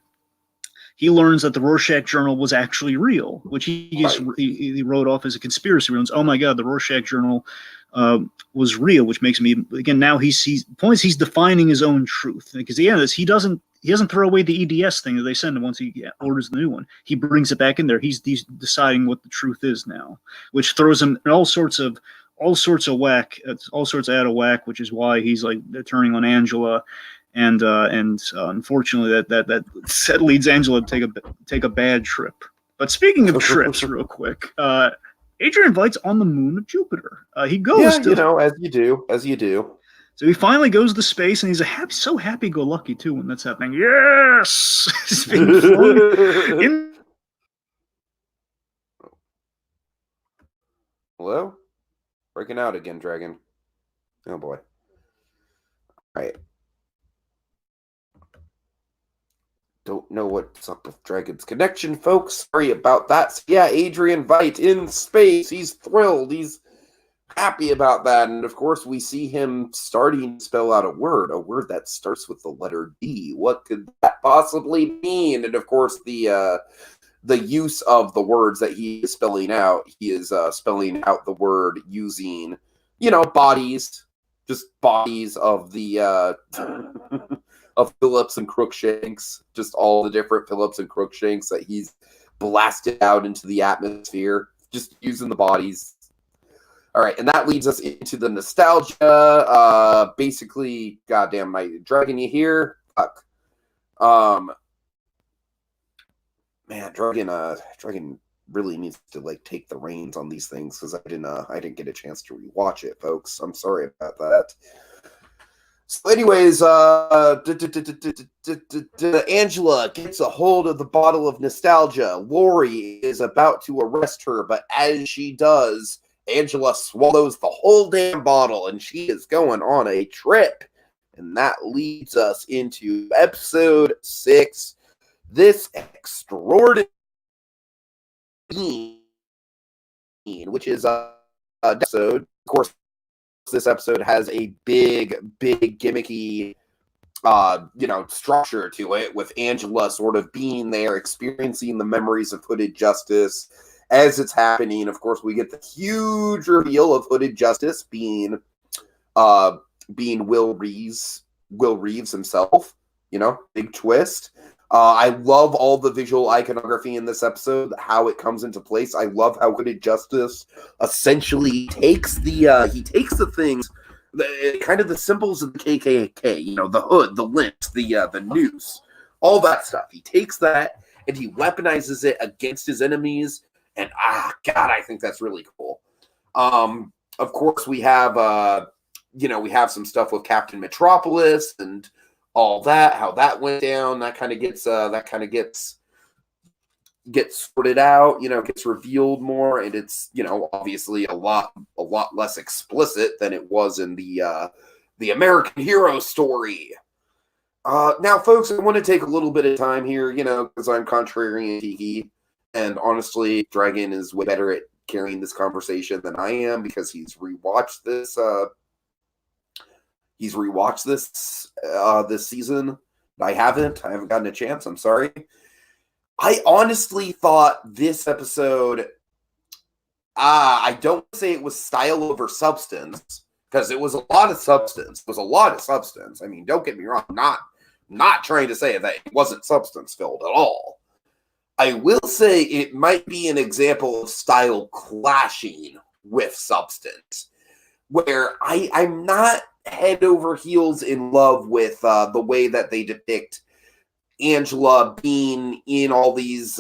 the Rorschach journal was actually real, which he wrote off as a conspiracy. Oh my God, the Rorschach journal was real, which makes me again now he's defining his own truth, because at the end of this he doesn't throw away the EDS thing that they send him once he orders the new one. He brings it back in there. He's deciding what the truth is now, which throws him in all sorts of whack, all sorts out of whack, which is why he's turning on Angela, and unfortunately that leads Angela to take a bad trip. But speaking of trips, real quick, Adrian Vite's on the moon of Jupiter. He goes as you do. So he finally goes to space, and he's so happy-go-lucky too when that's happening. Yes, he's being flown in. Hello? Breaking out again, Dragon. Oh boy. All right. Don't know what's up with Dragon's connection, folks. Sorry about that. So, yeah, Adrian Veidt in space. He's thrilled. He's happy about that. And of course, we see him starting to spell out a word that starts with the letter D. What could that possibly mean? And of course, the use of the words that he is spelling out, he is spelling out the word using, bodies, just bodies of the of Phillips and Crookshanks, just all the different Phillips and Crookshanks that he's blasted out into the atmosphere, just using the bodies. All right, and that leads us into the nostalgia. Basically, goddamn, my Dragon, you here? Fuck. Man, Dragon really needs to take the reins on these things because I didn't get a chance to rewatch it, folks. I'm sorry about that. So, anyways, Angela gets a hold of the bottle of nostalgia. Lori is about to arrest her, but as she does, Angela swallows the whole damn bottle, and she is going on a trip. And that leads us into episode 6. This extraordinary scene, which is a episode. Of course, this episode has a big gimmicky structure to it, with Angela sort of being there, experiencing the memories of Hooded Justice as it's happening. Of course, we get the huge reveal of Hooded Justice being Will Reeves himself. Big twist. I love all the visual iconography in this episode, how it comes into place. I love how Hooded Justice essentially takes the things, kind of the symbols of the KKK, the hood, the lint, the noose, all that stuff. He takes that and he weaponizes it against his enemies, and God, I think that's really cool. Of course, we have some stuff with Captain Metropolis and all that, how that went down. That kind of gets sorted out, gets revealed more, and it's obviously a lot less explicit than it was in the American Hero story. Now, folks, I want to take a little bit of time here, because I'm contrarian Tiki, and honestly, Dragon is way better at carrying this conversation than I am, because he's rewatched this. This season. I haven't gotten a chance. I'm sorry. I honestly thought this episode, I don't say it was style over substance, because it was a lot of substance. I mean, don't get me wrong. Not trying to say that it wasn't substance filled at all. I will say it might be an example of style clashing with substance, where I'm not head over heels in love with the way that they depict Angela being in all these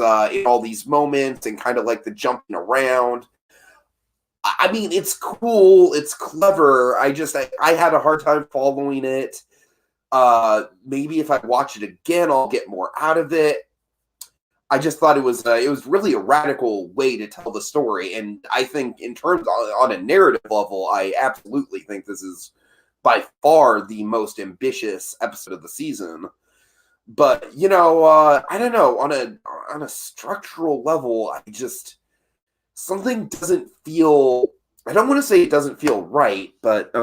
moments and kind of like the jumping around. I mean, it's cool, it's clever. I had a hard time following it. Maybe if I watch it again, I'll get more out of it. I just thought it was really a radical way to tell the story, and I think in terms on a narrative level, I absolutely think this is by far the most ambitious episode of the season. But I don't know, on a structural level, something doesn't feel. I don't want to say it doesn't feel right, but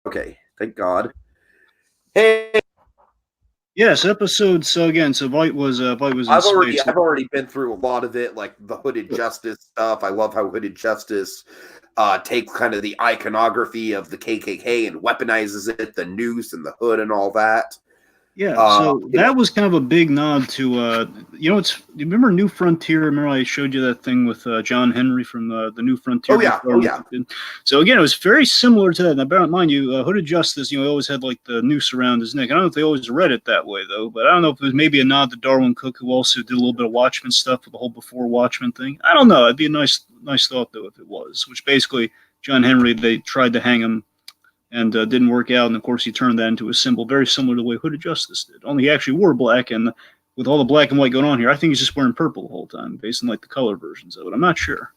okay, thank God. Hey. Yes, episode. So again, Veidt was in I've already been through a lot of it, like the Hooded Justice stuff. I love how Hooded Justice takes kind of the iconography of the KKK and weaponizes it, the noose and the hood and all that. Yeah, so that was kind of a big nod to, you remember New Frontier? Remember I showed you that thing with John Henry from the New Frontier? Oh, yeah. So again, it was very similar to that. Now, bear in mind, Hooded Justice, he always had like the noose around his neck. I don't know if they always read it that way, though, but I don't know if it was maybe a nod to Darwin Cook, who also did a little bit of Watchmen stuff with the whole before Watchmen thing. I don't know. It'd be a nice thought, though, if it was, which basically John Henry, they tried to hang him and didn't work out. And of course, he turned that into a symbol very similar to the way Hooded Justice did. Only he actually wore black, and with all the black and white going on here, I think he's just wearing purple the whole time, based on like the color versions of it. I'm not sure.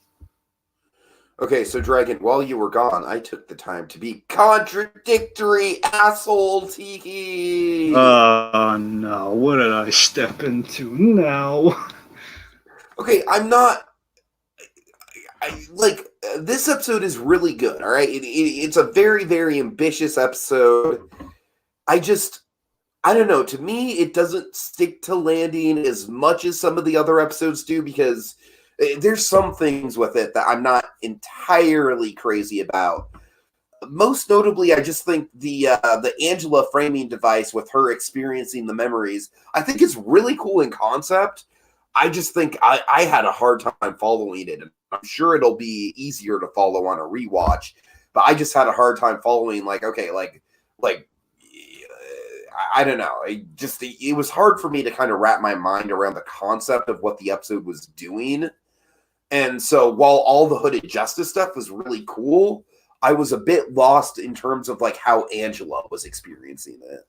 Okay, so Dragon, while you were gone, I took the time to be contradictory, asshole Tiki. Oh no! What did I step into now? Okay, I'm not. This episode is really good. All right, it's a very, very ambitious episode. I don't know. To me, it doesn't stick to landing as much as some of the other episodes do because there's some things with it that I'm not entirely crazy about. Most notably, I just think the Angela framing device with her experiencing the memories, I think is really cool in concept. I just think I had a hard time following it. I'm sure it'll be easier to follow on a rewatch, but I just had a hard time following. I don't know. It was hard for me to kind of wrap my mind around the concept of what the episode was doing. And so while all the Hooded Justice stuff was really cool, I was a bit lost in terms of like how Angela was experiencing it.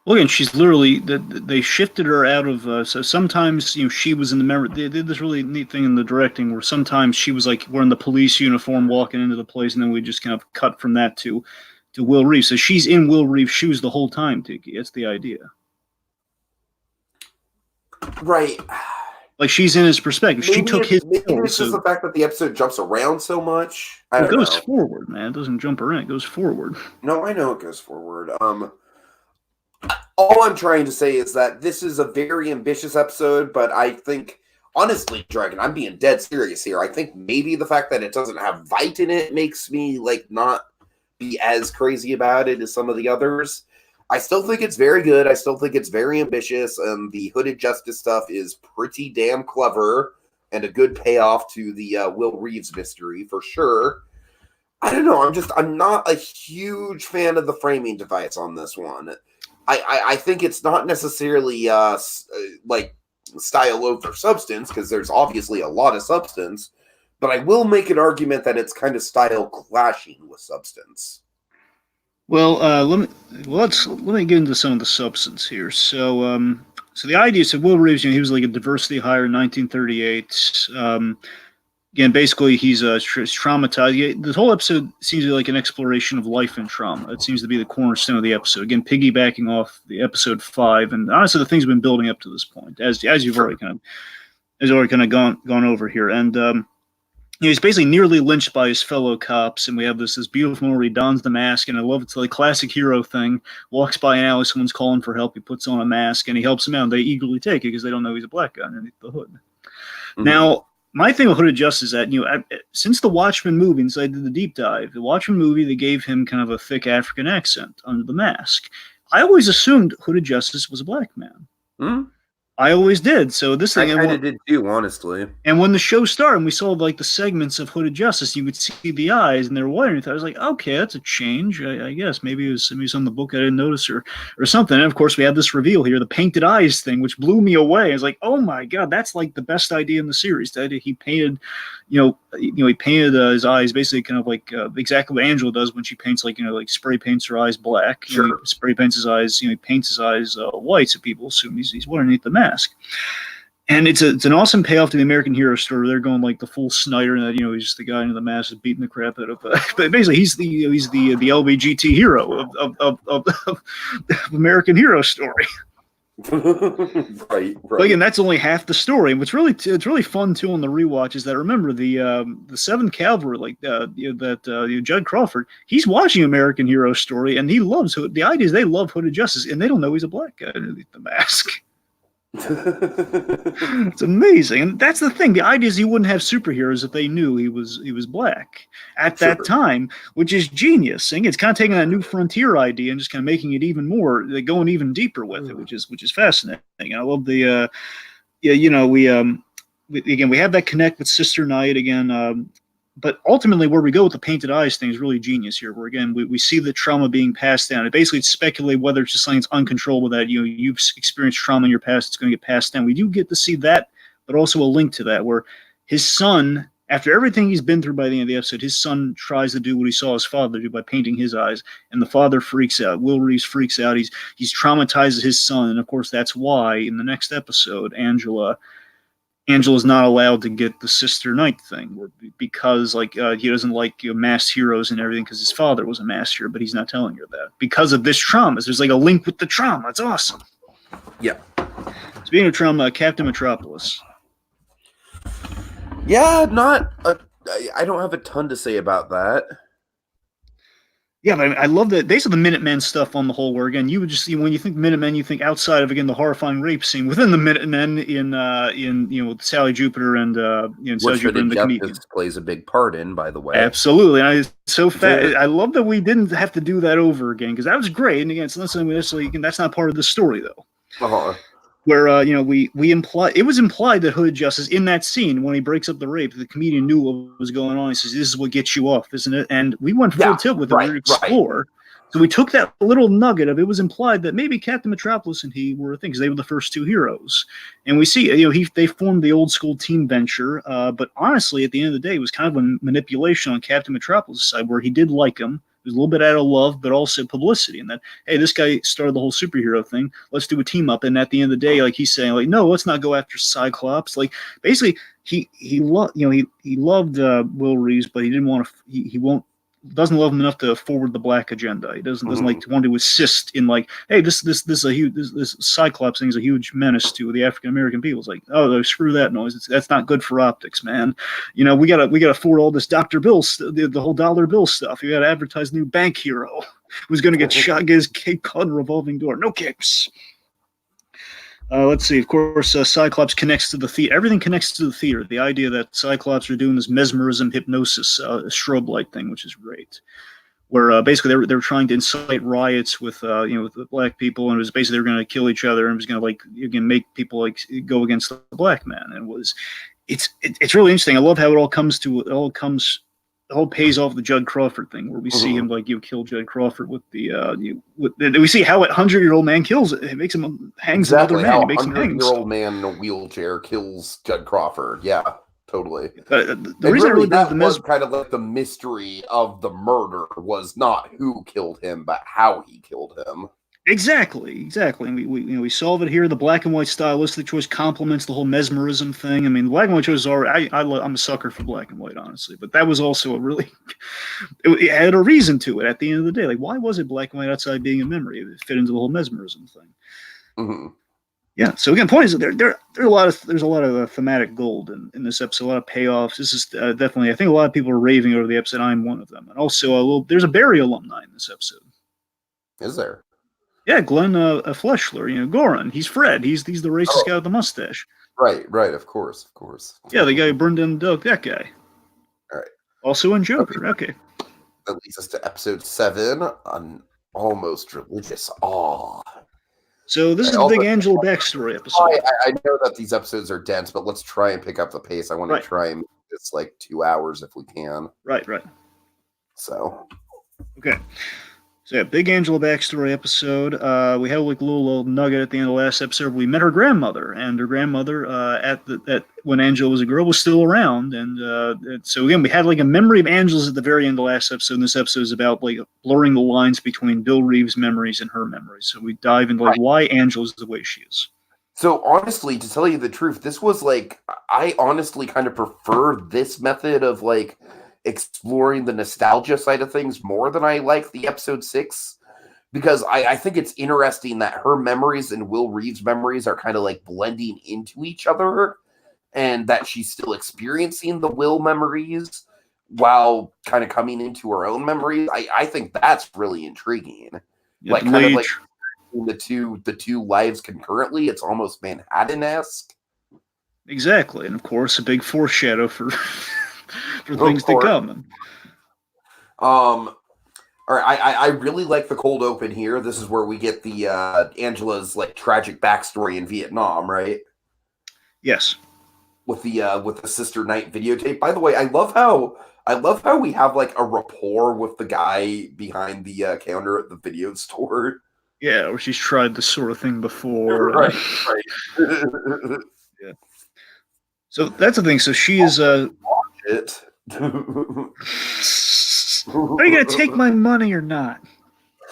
Well, again, she's literally they shifted her out of. So sometimes she was in the memory. They did this really neat thing in the directing where sometimes she was like wearing the police uniform walking into the place, and then we just kind of cut from that to Will Reeves. So she's in Will Reeves' shoes the whole time, Tiki. That's the idea. Right. Like she's in his perspective. She took his. Maybe it's just the fact that the episode jumps around so much. It goes forward, man. It doesn't jump around. It goes forward. No, I know it goes forward. All I'm trying to say is that this is a very ambitious episode, but I think, honestly, Dragon, I'm being dead serious here. I think maybe the fact that it doesn't have Vite in it makes me like not be as crazy about it as some of the others. I still think it's very good. I still think it's very ambitious, and the Hooded Justice stuff is pretty damn clever and a good payoff to the Will Reeves mystery for sure. I don't know. I'm not a huge fan of the framing device on this one. I think it's not necessarily like style over substance because there's obviously a lot of substance, but I will make an argument that it's kind of style clashing with substance. Well, let me get into some of the substance here. So the idea is that Will Reeves, he was like a diversity hire in 1938. Again, basically, he's traumatized. The whole episode seems to be like an exploration of life and trauma. It seems to be the cornerstone of the episode. Again, piggybacking off the episode 5, and honestly, the things have been building up to this point, as you've already kind of gone over here. And he's basically nearly lynched by his fellow cops, and we have this beautiful moment where he dons the mask, and I love it's like classic hero thing. Walks by an alley, someone's calling for help. He puts on a mask, and he helps them out. And they eagerly take it because they don't know he's a black guy underneath the hood. Mm-hmm. Now, my thing with Hooded Justice is that, since the Watchmen movie, and so I did the deep dive, the Watchmen movie, they gave him kind of a thick African accent under the mask. I always assumed Hooded Justice was a black man. Hmm? I always did. So this thing, I kind of did too, honestly. And when the show started, and we saw like the segments of Hooded Justice, you would see the eyes, and they were white. And I was like, okay, that's a change. I guess maybe it was on the book I didn't notice or something. And of course, we have this reveal here, the painted eyes thing, which blew me away. I was like, oh my god, that's like the best idea in the series. That he painted, he painted his eyes basically kind of like exactly what Angela does when she paints, like spray paints her eyes black. Sure. He spray paints his eyes. He paints his eyes white, so people assume he's underneath the mask. And it's an awesome payoff to the American Hero story. They're going like the full Snyder, and that he's just the guy in the mask is beating the crap out of. But basically, he's the LBGT hero of American Hero story. Right. But again, that's only half the story. And it's really fun too on the rewatch is that remember the 7th Cavalry, like Judd Crawford, he's watching American Hero story, and he loves the idea is they love Hooded Justice, and they don't know he's a black guy underneath the mask. It's amazing, and that's the thing. The idea is you wouldn't have superheroes if they knew he was black at that time, which is genius. And it's kind of taking that new frontier idea and just kind of making it even more, going even deeper with it, which is fascinating. And I love the, we have that connect with Sister Night again. But ultimately, where we go with the painted eyes thing is really genius here. Where again, we see the trauma being passed down. It basically speculate whether it's just something that's uncontrollable that you've experienced trauma in your past, it's going to get passed down. We do get to see that, but also a link to that where his son, after everything he's been through by the end of the episode, his son tries to do what he saw his father do by painting his eyes, and the father freaks out. Will Reeves freaks out. He's traumatizes his son, and of course that's why in the next episode, Angela Angela's not allowed to get the Sister Knight thing because he doesn't like masked heroes and everything because his father was a masked hero, but he's not telling her that because of this trauma. There's like a link with the trauma. It's awesome. Yeah. Speaking of trauma, Captain Metropolis. Yeah, I don't have a ton to say about that. Yeah, but I love that. Basically, the Minutemen stuff on the whole. Where again, you would just when you think Minutemen, you think outside of again the horrifying rape scene within the Minutemen in with Sally Jupiter and Sally Jupiter and the comedian plays a big part in, by the way. Absolutely, and I love that we didn't have to do that over again because that was great. And again, it's not something that's not part of the story though. Uh-huh. Where we it was implied that Hooded Justice in that scene when he breaks up the rape, the comedian knew what was going on. He says, "This is what gets you off, isn't it?" And we went full tilt with it to explore. Right. So we took that little nugget of it was implied that maybe Captain Metropolis and he were a thing because they were the first two heroes. And we see they formed the old school team venture. But honestly, at the end of the day, it was kind of a manipulation on Captain Metropolis' side where he did like him. It was a little bit out of love, but also publicity. And that, hey, this guy started the whole superhero thing. Let's do a team up. And at the end of the day, like he's saying, like, no, let's not go after Cyclops. Like basically, he loved Will Reeves, but he didn't want to. Doesn't love him enough to forward the black agenda. He doesn't like to want to assist in like, hey, this Cyclops thing is a huge menace to the African American people. It's like, oh, screw that noise. That's not good for optics, man. We gotta afford all this Dr. Bill, the whole dollar bill stuff. We gotta advertise new bank hero who's gonna get shot, get his cake caught in a revolving door. No kicks. Let's see. Of course, Cyclops connects to the theater. Everything connects to the theater. The idea that Cyclops are doing this mesmerism, hypnosis, strobe light thing, which is great. Where basically they were trying to incite riots with the black people, and it was basically they were going to kill each other, and it was going to make people go against the black man. And it's really interesting. I love how it all pays off the Judd Crawford thing, where we see him kill Judd Crawford with we see how a 100-year-old man kills it. It makes him hangs another man. It makes him hang. 100-year-old man in a wheelchair kills Judd Crawford. Yeah, totally. The reason really that was kind of like the mystery of the murder was not who killed him, but how he killed him. Exactly. And we solve it here. The black and white stylistic choice complements the whole mesmerism thing. I mean, the black and white choice are. I'm a sucker for black and white, honestly, but that was also it had a reason to it. At the end of the day, like why was it black and white outside being a memory? It fit into the whole mesmerism thing. Mm-hmm. Yeah. So again, point is there's a lot of thematic gold in this episode. A lot of payoffs. This is definitely. I think a lot of people are raving over the episode. I'm one of them, and also there's a Barry alumni in this episode. Is there? Yeah, Glenn Fleshler, Goran. He's Fred. He's the racist guy with the mustache. Right, of course. Yeah, the guy who burned down the dog, that guy. All right. Also in Joker, okay. That leads us to episode 7, An Almost Religious Awe. So this is the big Angela backstory episode. I know that these episodes are dense, but let's try and pick up the pace. I want to try and make this 2 hours if we can. Right. So. Okay. So yeah, big Angela backstory episode. We had a little nugget at the end of the last episode. We met her grandmother, and her grandmother when Angela was a girl was still around, and so again we had a memory of Angela's at the very end of the last episode. And this episode is about blurring the lines between Bill Reeves' memories and her memories. So we dive into why Angela's the way she is. So honestly, to tell you the truth, this was I honestly kind of prefer this method of exploring the nostalgia side of things more than I like the episode 6, because I think it's interesting that her memories and Will Reeves' memories are kind of blending into each other, and that she's still experiencing the Will memories while kind of coming into her own memories. I think that's really intriguing. Yeah, the two lives concurrently, it's almost Manhattan-esque. Exactly, and of course a big foreshadow for things to come. All right, I really like the cold open here. This is where we get the Angela's tragic backstory in Vietnam, right? Yes. With the Sister Night videotape. By the way, I love how we have a rapport with the guy behind the counter at the video store. Yeah, or she's tried this sort of thing before. Right. Yeah. So that's the thing. So she is it. Are you gonna take my money or not?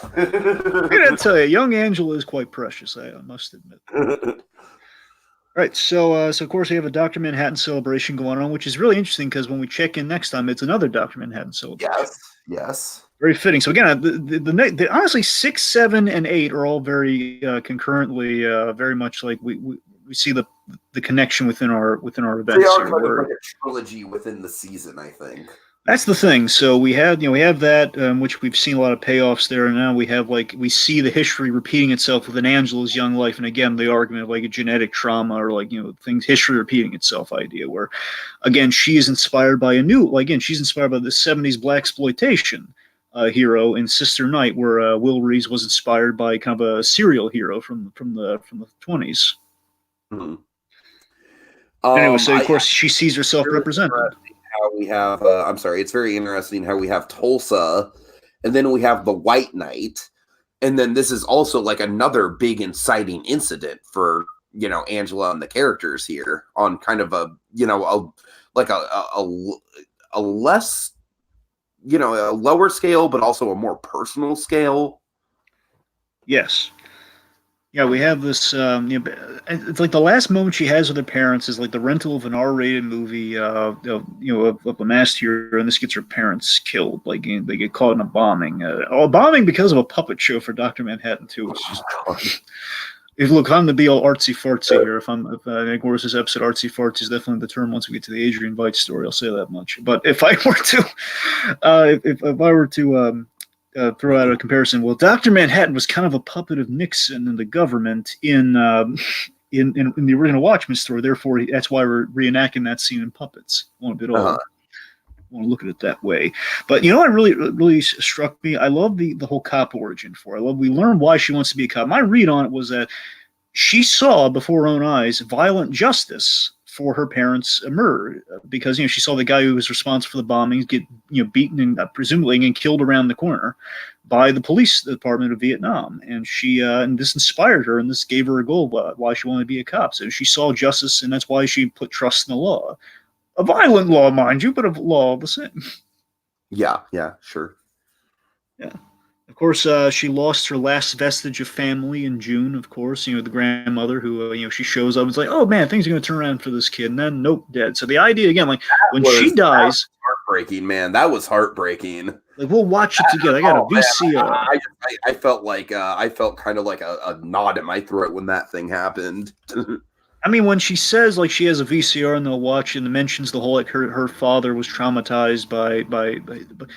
I gotta tell you, young Angela is quite precious. I must admit. Right, so of course we have a Dr. Manhattan celebration going on, which is really interesting because when we check in next time, it's another Dr. Manhattan celebration. Yes, yes. Very fitting. So again, honestly 6, 7, and 8 are all very concurrently, very much like we see the connection within our They events are here. kind of Where like a trilogy within the season, I think. that's the thing. So we have that, which we've seen a lot of payoffs there, and now we have like we see the history repeating itself within Angela's young life, and again the argument of like a genetic trauma or like things history repeating itself idea where again she is inspired by a new like again she's inspired by the '70s black exploitation hero in Sister Night, where Will Reeves was inspired by kind of a serial hero from the '20s. Hmm. Anyway, so of I course she sees herself very represented. interesting how we have. I'm sorry. It's very interesting how we have Tulsa, and then we have the White Knight, and then this is also like another big inciting incident for Angela and the characters here on kind of a like a less a lower scale, but also a more personal scale. Yes. Yeah, we have this. It's like the last moment she has with her parents is like the rental of an R-rated movie, of a mass hero, and this gets her parents killed. Like they get caught in a bombing, a bombing because of a puppet show for Doctor Manhattan too. It's just, look, I'm to be all artsy fartsy here. If I think this episode artsy fartsy is definitely the term once we get to the Adrian Veidt story. I'll say that much. But if I were to, if I were to throw out a comparison. Well, Doctor Manhattan was kind of a puppet of Nixon and the government in the original Watchmen story. Therefore, that's why we're reenacting that scene in puppets. I want to look at it that way. But you know what really struck me? I love the whole cop origin for it. We learned why she wants to be a cop. My read on it was that she saw before her own eyes violent justice for her parents' murder because she saw the guy who was responsible for the bombings get beaten and presumably and killed around the corner by the police department of Vietnam, and she and this inspired her, and this gave her a goal why she wanted to be a cop. So she saw justice, and that's why she put trust in the law, a violent law, mind you, but a law the same. Yeah, sure. Yeah. Of course, she lost her last vestige of family in June. Of course, the grandmother who, she shows up and is like, "Oh man, things are going to turn around for this kid," and then nope, dead. So the idea again, like when she dies, heartbreaking, man. That was heartbreaking. Like we'll watch it together. I got a VCR. I felt like I felt kind of like a knot in my throat when that thing happened. I mean, when she says like she has a VCR and they'll watch and mentions the whole like her father was traumatized by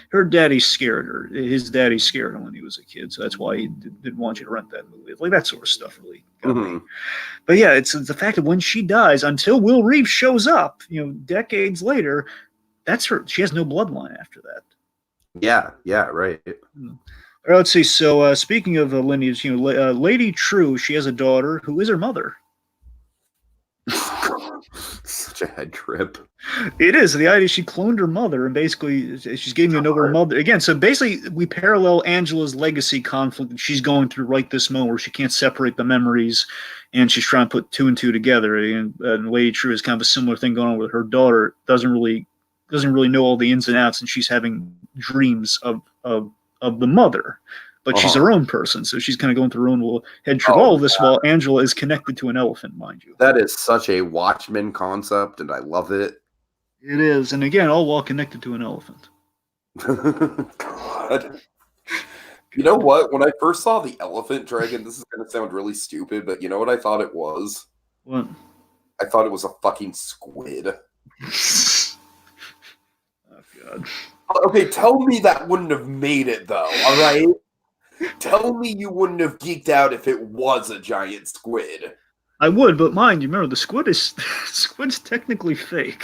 her daddy scared her. His daddy scared him when he was a kid, so that's why he didn't want you to rent that movie. Like that sort of stuff really got me. But yeah, it's the fact that when she dies, until Will Reeves shows up, decades later, that's her. She has no bloodline after that. Yeah, right. All right, let's see. So speaking of lineage, Lady True, she has a daughter who is her mother. Such a head trip. It is. The idea she cloned her mother and basically she's getting to know her mother again. So basically we parallel Angela's legacy conflict that she's going through right this moment where she can't separate the memories and she's trying to put two and two together. And Lady True is kind of a similar thing going on with her daughter. Doesn't really know all the ins and outs, and she's having dreams of the mother. But she's her own person, so she's kind of going through her own little head trip. All of this while Angela is connected to an elephant, mind you. That is such a Watchmen concept, and I love it. It is, and again, all while connected to an elephant. God. You know what? When I first saw the elephant dragon, this is going to sound really stupid, but you know what I thought it was? What? I thought it was a fucking squid. Oh, God. Okay, tell me that wouldn't have made it, though, all right? Tell me you wouldn't have geeked out if it was a giant squid. I would, but mind you, remember the squid's technically fake.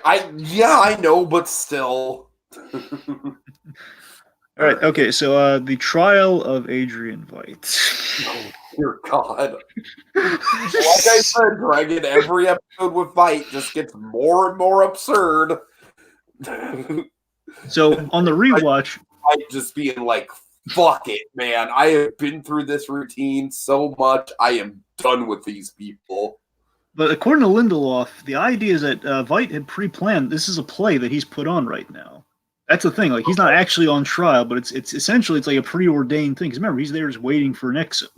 I know, but still. All right. Okay. So the trial of Adrian Veidt. Oh dear God! Like I said, Dragon, every episode with Veidt just gets more and more absurd. So on the rewatch, I just being like, "Fuck it, man! I have been through this routine so much. I am done with these people." But according to Lindeloff, the idea is that Veidt had pre-planned. This is a play that he's put on right now. That's the thing. Like he's not actually on trial, but it's essentially like a preordained thing. Because remember, he's there just waiting for an exit.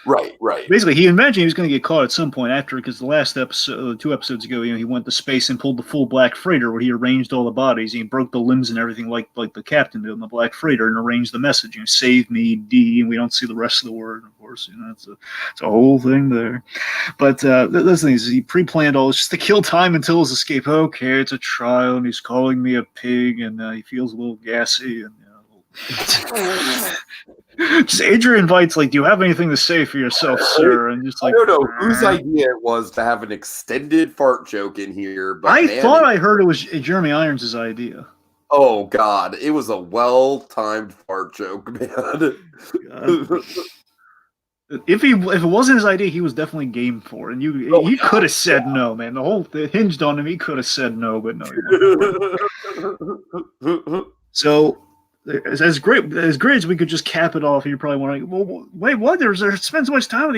Right. Basically, he imagined he was going to get caught at some point after, because the last episode, 2 episodes ago, he went to space and pulled the full black freighter where he arranged all the bodies. He broke the limbs and everything like the captain did on the black freighter and arranged the message. Save me, D, and we don't see the rest of the word, of course. It's a whole thing there. But the thing is, he pre-planned all this just to kill time until his escape. Okay, it's a trial, and he's calling me a pig, and he feels a little gassy, and just Adrian invites, like, do you have anything to say for yourself, sir? And just like, I don't know whose idea it was to have an extended fart joke in here, but I thought I heard it was Jeremy Irons' idea. Oh God, it was a well-timed fart joke, man. If it wasn't his idea, he was definitely game for it. And he could have said no, man. The whole thing hinged on him. He could have said no, but no. He wasn't. So as great as we could just cap it off, you're probably wondering, well, wait, what? There's spend so much time on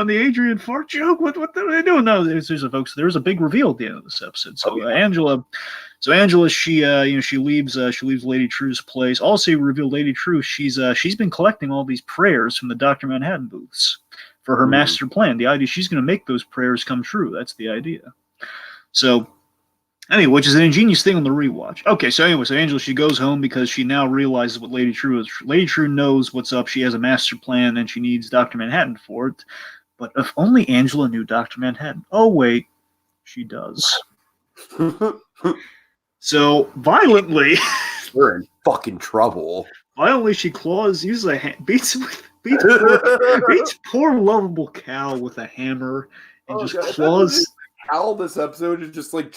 the Adrian fart joke. What are they doing? No, there's a big reveal at the end of this episode. So Angela, she leaves Lady True's place. Also revealed Lady True, she's been collecting all these prayers from the Dr. Manhattan booths for her master plan. The idea, she's going to make those prayers come true. That's the idea. So anyway, which is an ingenious thing on the rewatch. Okay, so Angela, she goes home because she now realizes what Lady True is. Lady True knows what's up. She has a master plan, and she needs Dr. Manhattan for it. But if only Angela knew Dr. Manhattan. Oh, wait, she does. So, violently... We're in fucking trouble. Violently, she uses a beats poor lovable Cal with a hammer and claws... Cal this episode is just like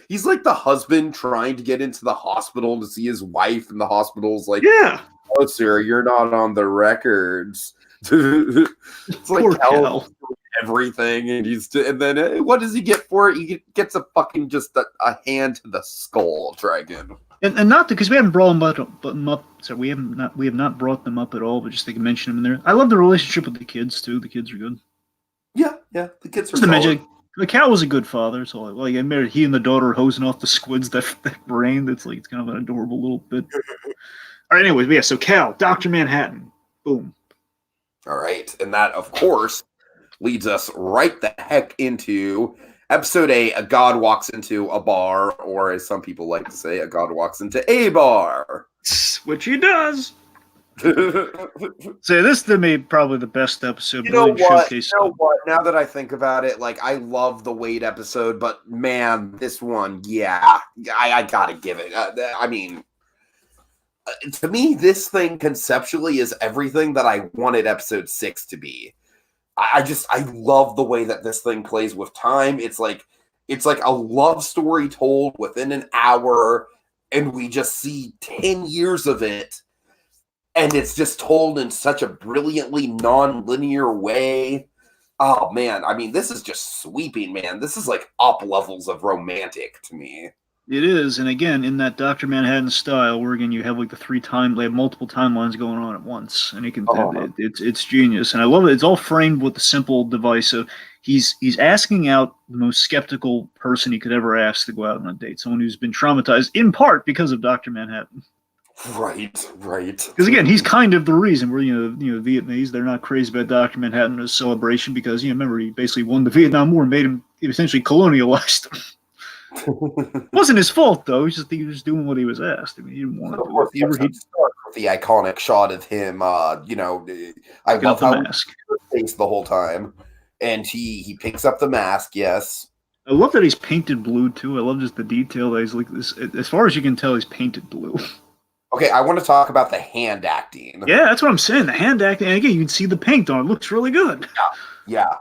he's like the husband trying to get into the hospital to see his wife, and the hospital's like, oh sir, you're not on the records. It's like Cal everything, and then what does he get for it? He gets a fucking just a hand to the skull dragon. And not because we haven't brought them up. So we have not brought them up at all, but just they can mention them in there. I love the relationship with the kids too. The kids are good. Yeah, the kids are solid. The Cal was a good father, so like I admit he and the daughter hosing off the squids that brain. That's like, it's kind of an adorable little bit. All right, anyways, yeah. So Cal, Dr. Manhattan, boom. All right, and that of course leads us right the heck into episode 8. A god walks into a bar, or as some people like to say, a god walks into a bar, which he does. So this to me probably the best episode. You know what? Now that I think about it, like I love the Wade episode, but man, this one, I gotta give it. I mean, to me, this thing conceptually is everything that I wanted episode 6 to be. I love the way that this thing plays with time. It's like a love story told within an hour, and we just see 10 years of it. And it's just told in such a brilliantly non-linear way. Oh, man. I mean, this is just sweeping, man. This is like up levels of romantic to me. It is. And again, in that Dr. Manhattan style, where again, you have like they have multiple timelines going on at once. And it's genius. And I love it. It's all framed with the simple device of he's asking out the most skeptical person he could ever ask to go out on a date. Someone who's been traumatized in part because of Dr. Manhattan. Right. Because again, he's kind of the reason where Vietnamese, they're not crazy about Dr. Manhattan as a celebration because remember he basically won the Vietnam War and made him essentially colonialized them. It wasn't his fault though. He was doing what he was asked. I mean, he didn't want to do it. He started with the iconic shot of him. I love how mask face the whole time, and he picks up the mask. Yes. I love that he's painted blue too. I love just the detail that he's like this. As far as you can tell, he's painted blue. Okay, I want to talk about the hand acting. Yeah, that's what I'm saying. The hand acting, and again, you can see the paint on it. Looks really good. Yeah.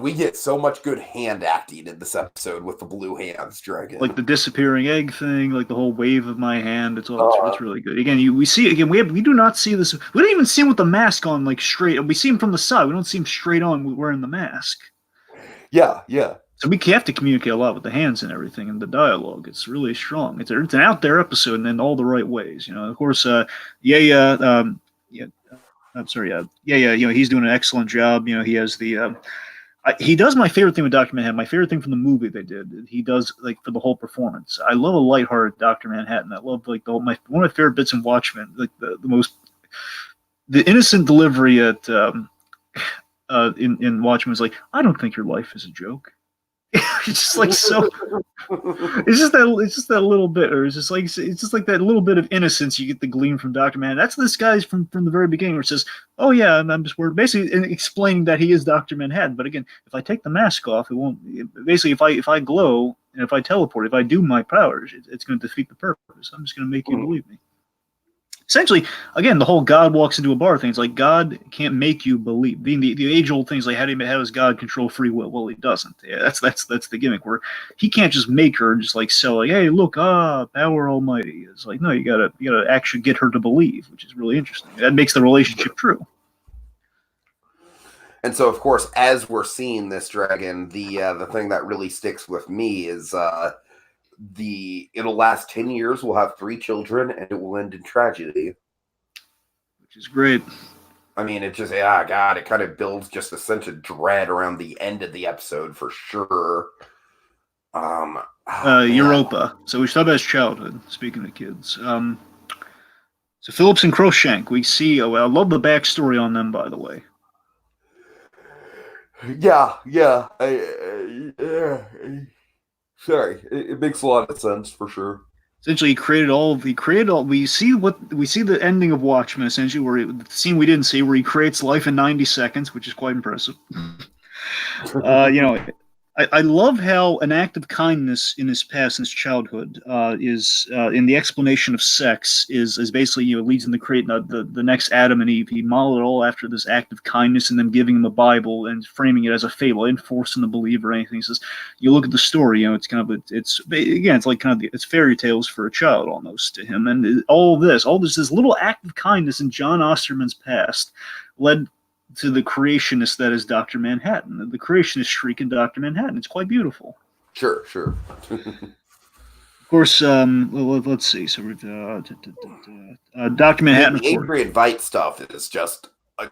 We get so much good hand acting in this episode with the blue hands, Dragon. Like the disappearing egg thing, like the whole wave of my hand. It's really good. Again, we do not see this. We don't even see him with the mask on, like straight. We see him from the side. We don't see him straight on wearing the mask. Yeah. So we have to communicate a lot with the hands and everything, and the dialogue. It's really strong. It's an out there episode, and in all the right ways. Of course, he's doing an excellent job. He has the. He does my favorite thing with Dr. Manhattan. My favorite thing from the movie they did. He does like for the whole performance. I love a lighthearted Dr. Manhattan. I love like one of my favorite bits in Watchmen. Like the most. the innocent delivery at in Watchmen was like, I don't think your life is a joke. It's just like so. It's just that little bit, or it's just like that little bit of innocence you get the gleam from Doctor Manhattan. That's this guy's from the very beginning, where it says, "Oh yeah, I'm just worried." Basically, explaining that he is Doctor Manhattan. But again, if I take the mask off, it won't. Basically, if I glow and if I teleport, if I do my powers, it's going to defeat the purpose. I'm just going to make you believe me. Essentially, again, the whole God walks into a bar thing. It's like God can't make you believe. Being the age-old things like how does God control free will? Well, he doesn't. Yeah, that's the gimmick where he can't just make her and just like sell like, hey, look, power almighty. It's like, no, you gotta actually get her to believe, which is really interesting. That makes the relationship true. And so, of course, as we're seeing this dragon, the thing that really sticks with me is it'll last 10 years, we'll have 3 children, and it will end in tragedy. Which is great. I mean, it just, God, it kind of builds just a sense of dread around the end of the episode for sure. Europa. So we should talk about his childhood, speaking of kids. So Phillips and Crookshank, we see, I love the backstory on them, by the way. Yeah. Sorry, it makes a lot of sense for sure. Essentially, we see the ending of Watchmen, essentially, where the scene we didn't see, where he creates life in 90 seconds, which is quite impressive. I love how an act of kindness in his past, in his childhood, is in the explanation of sex is basically leads him to create the next Adam and Eve. He modeled it all after this act of kindness and them giving him a Bible and framing it as a fable. I didn't force him to believe or anything. He says, you look at the story, it's kind of it's like kind of it's fairy tales for a child almost to him, and all this little act of kindness in John Osterman's past led to the creationist that is Dr. Manhattan, the creationist streak in Dr. Manhattan. It's quite beautiful. Sure. Of course, let's see. So we've Dr. Manhattan. The Adrian Veidt stuff is just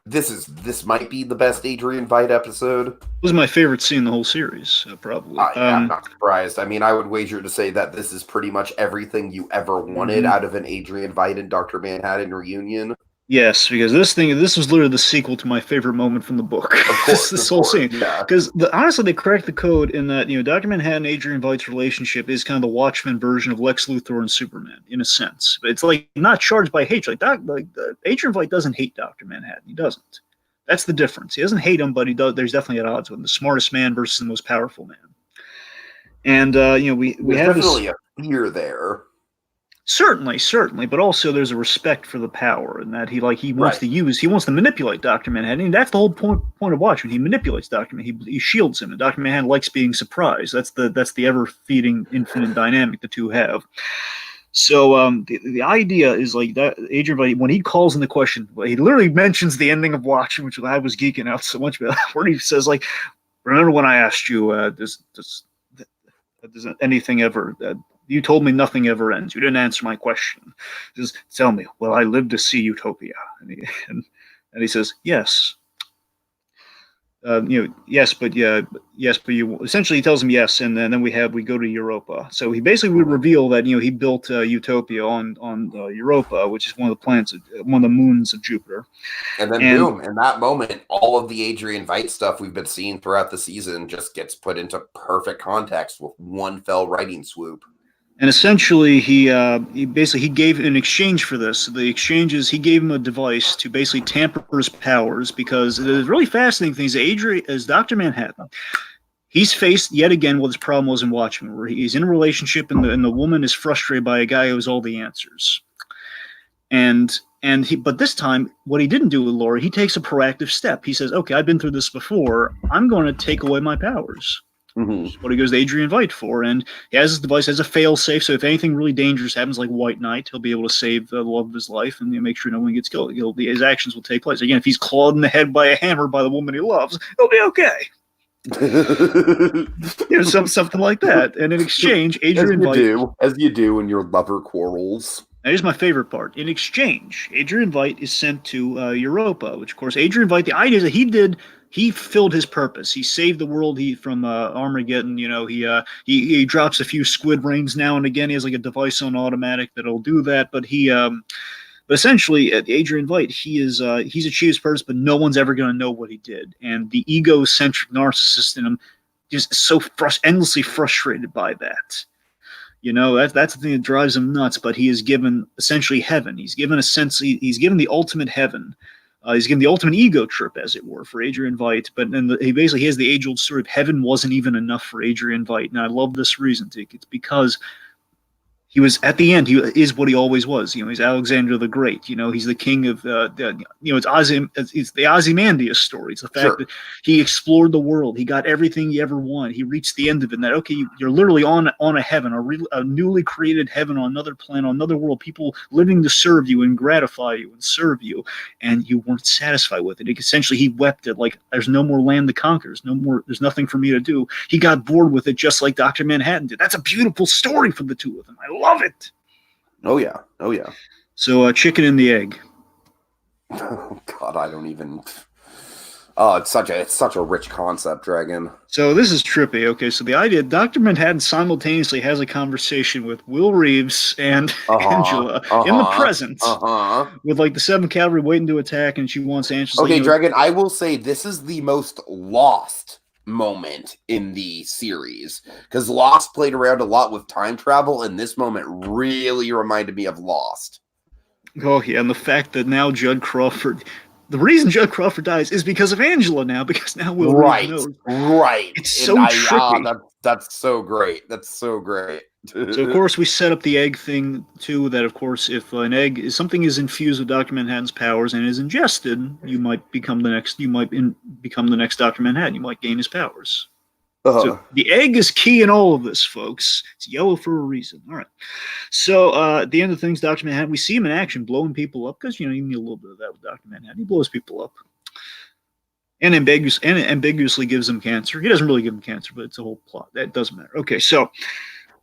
this might be the best Adrian Veidt episode. This was my favorite scene in the whole series, probably. I'm not surprised. I mean, I would wager to say that this is pretty much everything you ever wanted out of an Adrian Veidt and Dr. Manhattan reunion. Yes, because this was literally the sequel to my favorite moment from the book. Of course, this whole scene. Yeah. Because honestly, they cracked the code in that Dr. Manhattan and Adrian Veidt's relationship is kind of the Watchmen version of Lex Luthor and Superman, in a sense. But it's like not charged by hate. Adrian Veidt doesn't hate Dr. Manhattan. He doesn't. That's the difference. He doesn't hate him, but he does. There's definitely at odds with him. The smartest man versus the most powerful man. And we have definitely a fear there. Certainly, but also there's a respect for the power, and that he wants to manipulate Dr. Manhattan. And that's the whole point of Watchmen. He manipulates Dr. Manhattan. He shields him, and Dr. Manhattan likes being surprised. That's the ever-feeding infinite dynamic the two have. So the idea is like that Adrian Veidt, when he calls in the question, he literally mentions the ending of Watchmen, which I was geeking out so much about, where he says like, remember when I asked you, does anything ever you told me nothing ever ends. You didn't answer my question. Just tell me, will I live to see Utopia? And he says, yes. Yes, but you essentially he tells him yes, and then we go to Europa. So he basically would reveal that he built Utopia on Europa, which is one of the moons of Jupiter. And then boom, in that moment, all of the Adrian Veidt stuff we've been seeing throughout the season just gets put into perfect context with one fell writing swoop. And essentially, he gave in exchange for this. The exchange is he gave him a device to basically tamper his powers, because the really fascinating thing is Dr. Manhattan. He's faced yet again what his problem was in Watchmen, where he's in a relationship and the woman is frustrated by a guy who has all the answers. But this time, what he didn't do with Laura, he takes a proactive step. He says, "Okay, I've been through this before. I'm going to take away my powers." Mm-hmm. What he goes to Adrian Veidt for, and he has his device as a fail-safe. So if anything really dangerous happens, like White Knight, he'll be able to save the love of his life and make sure no one gets killed. His actions will take place. Again, if he's clawed in the head by a hammer by the woman he loves, he'll be okay. Something like that. And in exchange, Adrian Veidt, as you do in your lover quarrels. Now, here's my favorite part. In exchange, Adrian Veidt is sent to Europa, which, of course, Adrian Veidt, the idea is that he filled his purpose. He saved the world from Armageddon. He drops a few squid rings now and again. He has like a device on automatic that'll do that. But But essentially, Adrian Veidt, he's achieved his purpose, but no one's ever going to know what he did. And the egocentric narcissist in him is so endlessly frustrated by that. That's the thing that drives him nuts. But he is given essentially heaven. He's given he's given the ultimate heaven. He's given the ultimate ego trip, as it were, for Adrian Veidt. But then he basically has the age-old story of heaven wasn't even enough for Adrian Veidt. And I love this reason, Dick. It's because he was, at the end, he is what he always was. He's Alexander the Great. He's the king of, it's the Ozymandias story. It's the fact that he explored the world. He got everything he ever wanted. He reached the end of it. And that, okay, you're literally on a heaven, a newly created heaven on another planet, on another world, people living to serve you and gratify you and serve you. And you weren't satisfied with it. Essentially, he wept it like, there's no more land to conquer. There's nothing for me to do. He got bored with it just like Dr. Manhattan did. That's a beautiful story for the two of them. I love it. Oh yeah. So chicken and the egg. Oh God, I don't even. Oh, it's such a rich concept, Dragon. So this is trippy. Okay, so the idea Dr. Manhattan simultaneously has a conversation with Will Reeves and Angela in the present, with like the 7th Cavalry waiting to attack, and she wants Angela. Okay, Dragon, I will say this is the most Lost moment in the series, because Lost played around a lot with time travel, and this moment really reminded me of Lost. Oh yeah, and the fact that now Judd Crawford, the reason Judd Crawford dies is because of Angela now, because now Will Reeves knows. Right. It's so tricky. That's so great. That's so great. So of course we set up the egg thing too. That of course, if something is infused with Dr. Manhattan's powers and is ingested, you might become the next. You might become the next Dr. Manhattan. You might gain his powers. So the egg is key in all of this, folks. It's yellow for a reason. All right. So at the end of things, Dr. Manhattan, we see him in action, blowing people up, because you need a little bit of that with Dr. Manhattan. He blows people up. And ambiguously gives them cancer. He doesn't really give them cancer, but it's a whole plot. That doesn't matter. Okay, so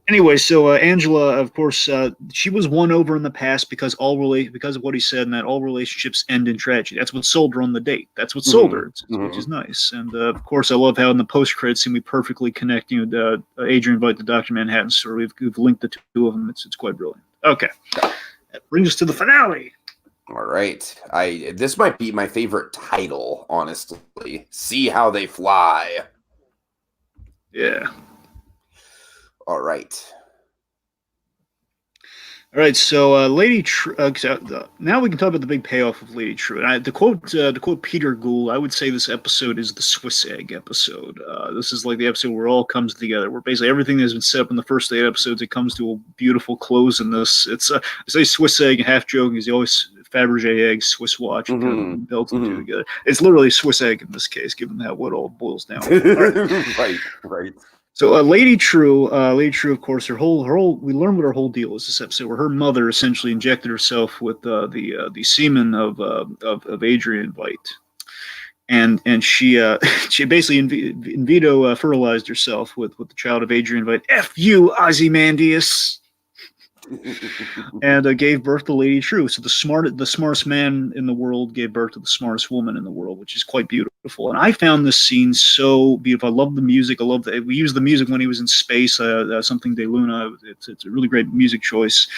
anyway, so Angela, of course, she was won over in the past because of what he said, and that all relationships end in tragedy. That's what sold her on the date. That's what sold her, which is nice. And of course, I love how in the post-credits scene we perfectly connect, Adrian Veidt to Dr. Manhattan story. We've linked the two of them. It's quite brilliant. Okay, that brings us to the finale. All right, this might be my favorite title, honestly. See How They Fly. Yeah. All right. So Lady True. Now we can talk about the big payoff of Lady True. And to quote Peter Gould, I would say this episode is the Swiss egg episode. This is like the episode where it all comes together, where basically everything that has been set up in the first 8 episodes, it comes to a beautiful close in this. It's I say Swiss egg, half joking, is always Fabergé egg, Swiss watch, and kind of built them together. It's literally Swiss egg in this case, given how what all boils down. Right. So Lady True, of course, her whole we learn what her whole deal is this episode, where her mother essentially injected herself with the semen of Adrian Veidt, and she basically in vitro fertilized herself with the child of Adrian Veidt. F you, Ozymandias. And gave birth to Lady True. So the smartest man in the world gave birth to the smartest woman in the world, which is quite beautiful. And I found this scene so beautiful. I love the music. We used the music when he was in space, something de Luna. It's a really great music choice.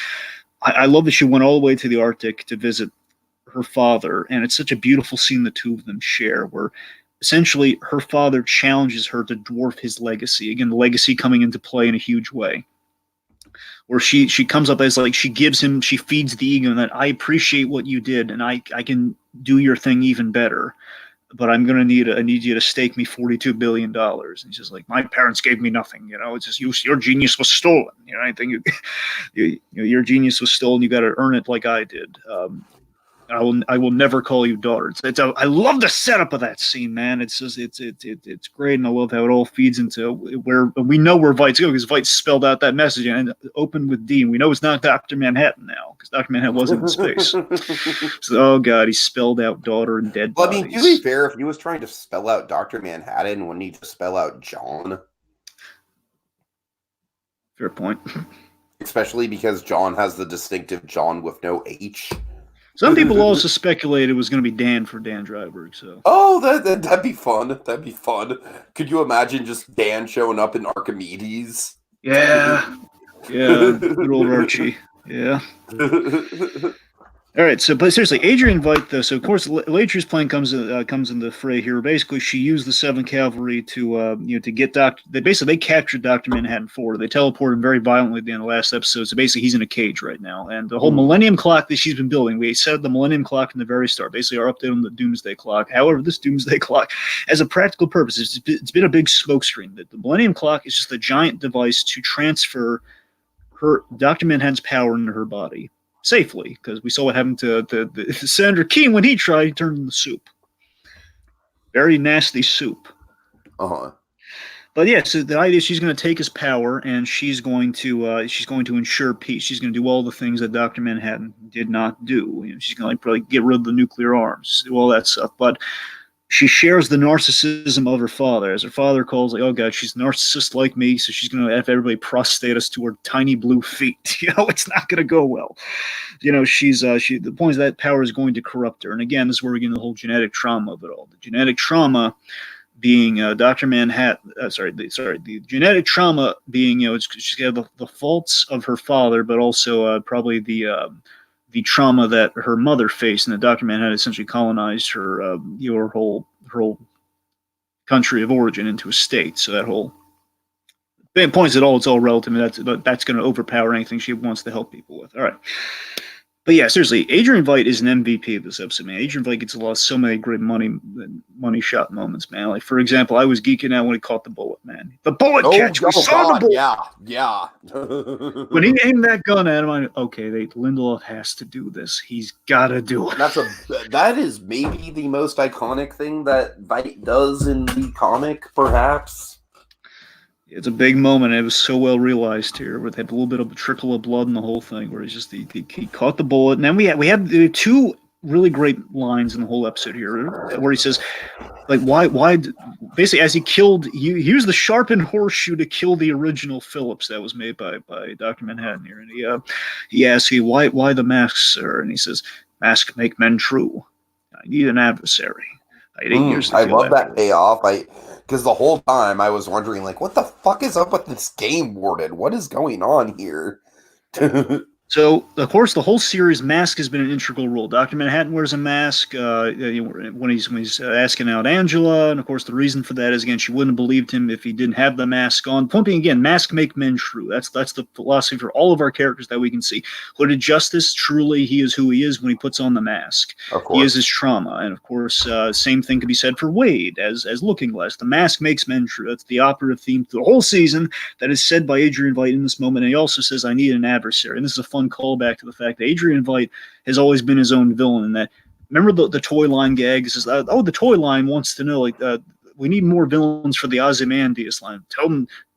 I love that she went all the way to the Arctic to visit her father, and it's such a beautiful scene the two of them share, where essentially her father challenges her to dwarf his legacy. Again, the legacy coming into play in a huge way. Where she comes up as like she feeds the ego that I appreciate what you did and I can do your thing even better, but I need you to stake me $42 billion. And he's just like, my parents gave me nothing, it's just your genius was stolen. Anything your genius was stolen, you got to earn it like I did. I will never call you daughter. I love the setup of that scene, man. It's just it's great, and I love how it all feeds into where we know where Veight's going, because Veidt spelled out that message and opened with D. And we know it's not Dr. Manhattan now, because Dr. Manhattan wasn't in space. So, oh god, he spelled out daughter and dead bodies. I mean, to be fair, if he was trying to spell out Dr. Manhattan, wouldn't he just spell out John? Fair point. Especially because John has the distinctive John with no H. Some people also speculated it was going to be Dan for Dan Dreiberg. So, that'd be fun. That'd be fun. Could you imagine just Dan showing up in Archimedes? Yeah, good old Archie. Yeah. All right, so but seriously, Adrian Veidt, though. So of course, Latry's plan comes in the fray here. Basically, she used the Seventh Cavalry to to get Doctor. They captured Doctor Manhattan 4. They teleported him very violently at the end of the last episode. So basically, he's in a cage right now. And the whole Millennium Clock that she's been building, we said the Millennium Clock from the very start. Basically, our update on the Doomsday Clock. However, this Doomsday Clock has a practical purpose. It's been a big smokescreen. The Millennium Clock is just a giant device to transfer her Doctor Manhattan's power into her body. Safely, because we saw what happened to Senator Keene when he tried. He turned into soup. Very nasty soup. But yeah, so the idea is she's going to take his power and she's going to ensure peace. She's going to do all the things that Dr. Manhattan did not do. She's going to probably get rid of the nuclear arms, do all that stuff. But she shares the narcissism of her father, as her father calls, like, oh God, she's a narcissist like me, so she's going to have everybody prostate us to her tiny blue feet. It's not going to go well. The point is that power is going to corrupt her. And again, this is where we get into the whole genetic trauma of it all. The genetic trauma being Dr. Manhattan, the genetic trauma being, she's got the faults of her father, but also probably the trauma that her mother faced, and that Dr. Manhattan essentially colonized her, her whole country of origin into a state. So that whole points at all, it's all relative. That's going to overpower anything she wants to help people with. All right. But yeah, seriously, Adrian Veidt is an MVP of this episode, man. Adrian Veidt gets so many great money shot moments, man. Like, for example, I was geeking out when he caught the bullet, man. The bullet catch. We saw the bullet. Yeah. When he aimed that gun at him, I went, okay, Lindelof has to do this. He's got to do it. That is maybe the most iconic thing that Veidt does in the comic, perhaps. It's a big moment. It was so well realized here, with a little bit of a trickle of blood in the whole thing, where he caught the bullet. And then we had two really great lines in the whole episode here, where he says, like, why basically, as he used the sharpened horseshoe to kill the original Phillips that was made by Dr. Manhattan here. And he asks, why the masks, sir? And he says, masks make men true. I need an adversary. I had 8 years to I love that payoff. Because the whole time I was wondering, like, what the fuck is up with this game warden? What is going on here? So, of course, the whole series, mask has been an integral role. Dr. Manhattan wears a mask when he's asking out Angela, and of course, the reason for that is, again, she wouldn't have believed him if he didn't have the mask on. Point being, again, masks make men true. That's the philosophy for all of our characters that we can see. Hooded Justice, truly, he is who he is when he puts on the mask. Of course. He is his trauma, and of course, same thing can be said for Wade as Looking Glass. The mask makes men true. That's the operative theme through the whole season that is said by Adrian Veidt in this moment, and he also says, I need an adversary. And this is a fun callback to the fact that Adrian Veidt has always been his own villain. And that, remember the toy line gag says, the toy line wants to know, like, we need more villains for the Ozymandias line.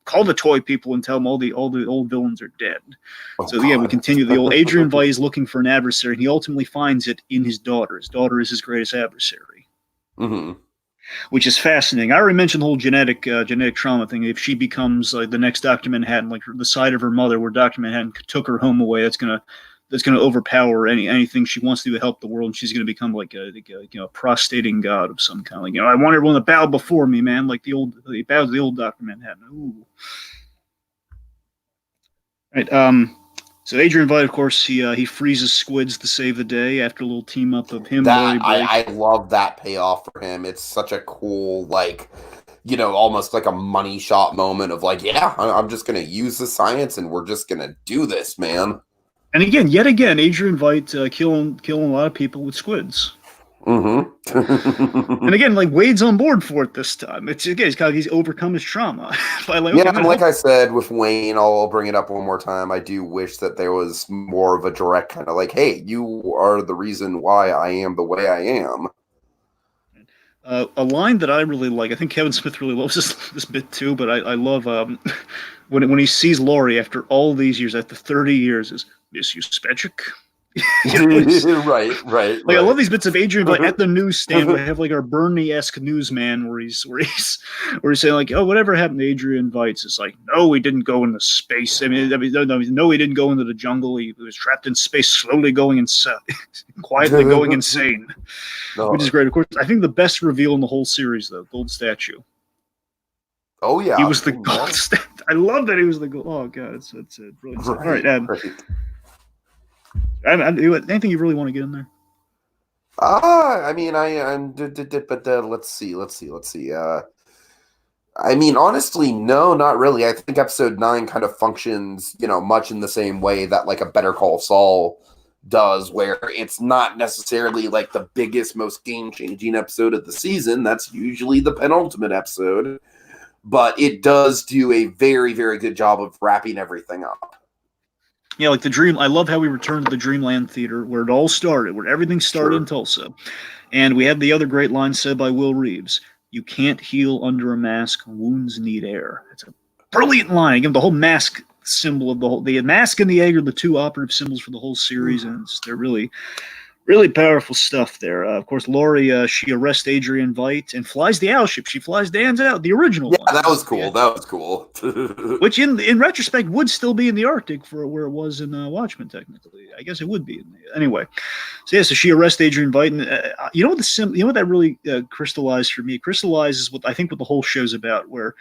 Call the toy people and tell them all the old villains are dead. We continue the old Adrian Veidt is looking for an adversary, and he ultimately finds it in his daughter. His daughter is his greatest adversary. Mm-hmm. Which is fascinating. I already mentioned the whole genetic trauma thing. If she becomes like the next Dr. Manhattan, like the side of her mother where Dr. Manhattan took her home away, that's gonna overpower anything she wants to do to help the world. And she's gonna become like a prostrating god of some kind. Like, I want everyone to bow before me, man. Like they bow to the old Dr. Manhattan. Ooh. Right. So Adrian Veidt, of course, he freezes squids to save the day after a little team up of him. I love that payoff for him. It's such a cool, like, almost like a money shot moment of like, yeah, I'm just going to use the science and we're just going to do this, man. And yet again, Adrian Veidt killing a lot of people with squids. Mm-hmm. And again, like, Wade's on board for it this time. He's overcome his trauma. Like I said with Wayne, I'll bring it up one more time. I do wish that there was more of a direct kind of like, hey, you are the reason why I am the way I am. A line that I really like, I think Kevin Smith really loves this bit too, but I love when he sees Laurie after all these years, after 30 years, is Miss Uspecic? Right. I love these bits of Adrian, like, at the newsstand. We have like our Bernie-esque newsman where he's saying, like, oh, whatever happened to Adrian Veidt? It's like, no, he didn't go into space. No, he didn't go into the jungle. He was trapped in space, slowly going insane, quietly going insane, which is great. Of course, I think the best reveal in the whole series, though, gold statue. Oh yeah, he was the gold statue. I love that he was the gold. Oh god, it's brilliant. All right, Anything you really want to get in there? I mean, but let's see. I mean, honestly, no, not really. I think episode 9 kind of functions, much in the same way that like a Better Call Saul does, where it's not necessarily like the biggest, most game-changing episode of the season. That's usually the penultimate episode, but it does do a very, very good job of wrapping everything up. Yeah, like the Dream. I love how we returned to the Dreamland Theater where it all started, where everything started in Tulsa. And we had the other great line said by Will Reeves: "You can't heal under a mask. Wounds need air." It's a brilliant line. Again, the whole mask symbol of the mask and the egg are the two operative symbols for the whole series, and they're really, really powerful stuff there. Of course, Laurie, she arrests Adrian Veidt and flies the owl ship. She flies Dan's out, the original one. Yeah, that was cool. That was cool. Which, in retrospect, would still be in the Arctic for where it was in Watchmen, technically. I guess it would be. Anyway, so she arrests Adrian Veidt. And, you know what that really crystallized for me? Crystallizes what I think what the whole show's about, where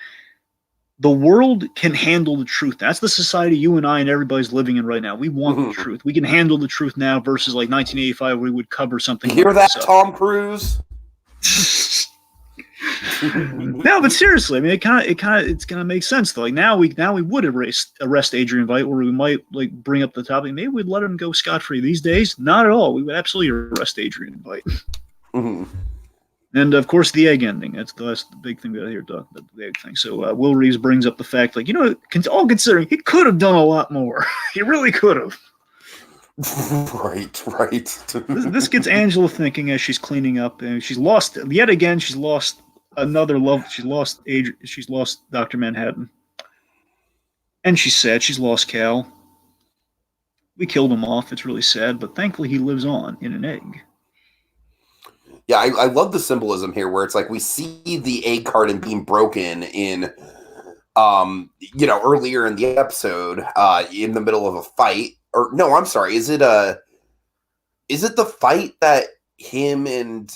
the world can handle the truth. That's the society you and I and everybody's living in right now. We want the truth. We can handle the truth now versus like 1985 where we would cover something. You hear that, Tom Cruise? No, but seriously, I mean, it's gonna make sense though. Like now we would arrest Adrian Veidt, or we might like bring up the topic. Maybe we'd let him go scot-free. These days, not at all. We would absolutely arrest Adrian Veidt. Mm-hmm. And of course, the egg ending. That's the big thing that I hear talking about, the egg thing. So Will Reeves brings up the fact, like, all considering, he could have done a lot more. He really could have. Right. This gets Angela thinking as she's cleaning up, and she's lost yet again. She's lost another love. She's lost Dr. Manhattan, and she's sad. She's lost Cal. We killed him off. It's really sad, but thankfully he lives on in an egg. Yeah, I love the symbolism here where it's like we see the egg carton being broken in, earlier in the episode, in the middle of a fight. Or no, I'm sorry. Is it the fight that him and?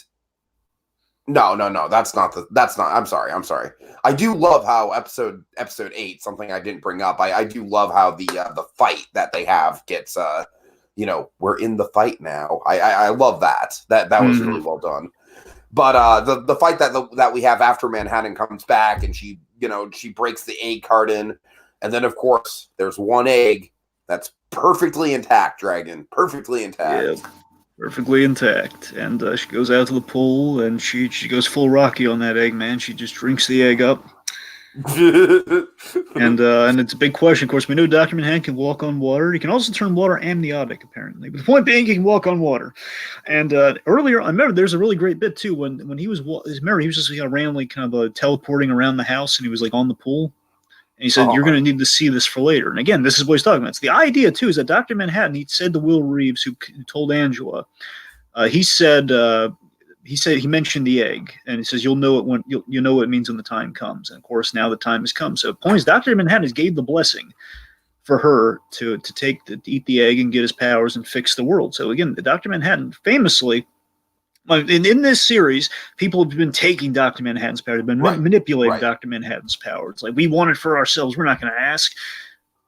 No. That's not. I'm sorry. I do love how episode 8, something I didn't bring up. I do love how the fight that they have gets we're in the fight now. I love that. That was really well done. But the fight that we have after Manhattan comes back and she breaks the egg carton, and then of course there's one egg that's perfectly intact, Dragon. Perfectly intact. Yeah, perfectly intact. And she goes out to the pool and she goes full Rocky on that egg, man. She just drinks the egg up. And it's a big question. Of course, we know Dr. Manhattan can walk on water. He can also turn water amniotic, apparently. But the point being, he can walk on water. And earlier, I remember there's a really great bit too when he was. Remember, he was just randomly kind of teleporting around the house, and he was like on the pool. And he said, "You're going to need to see this for later." And again, this is what he's talking about. So the idea too is that Dr. Manhattan, he said to Will Reeves, who told Angela, he mentioned the egg, and he says, "You'll know it when you know what it means when the time comes." And of course, now the time has come. So the point is, Dr. Manhattan has gave the blessing for her to eat the egg and get his powers and fix the world. So again, Dr. Manhattan famously, in this series, people have been taking Dr. Manhattan's power, they've been manipulating Dr. Manhattan's power. It's like, we want it for ourselves. We're not going to ask.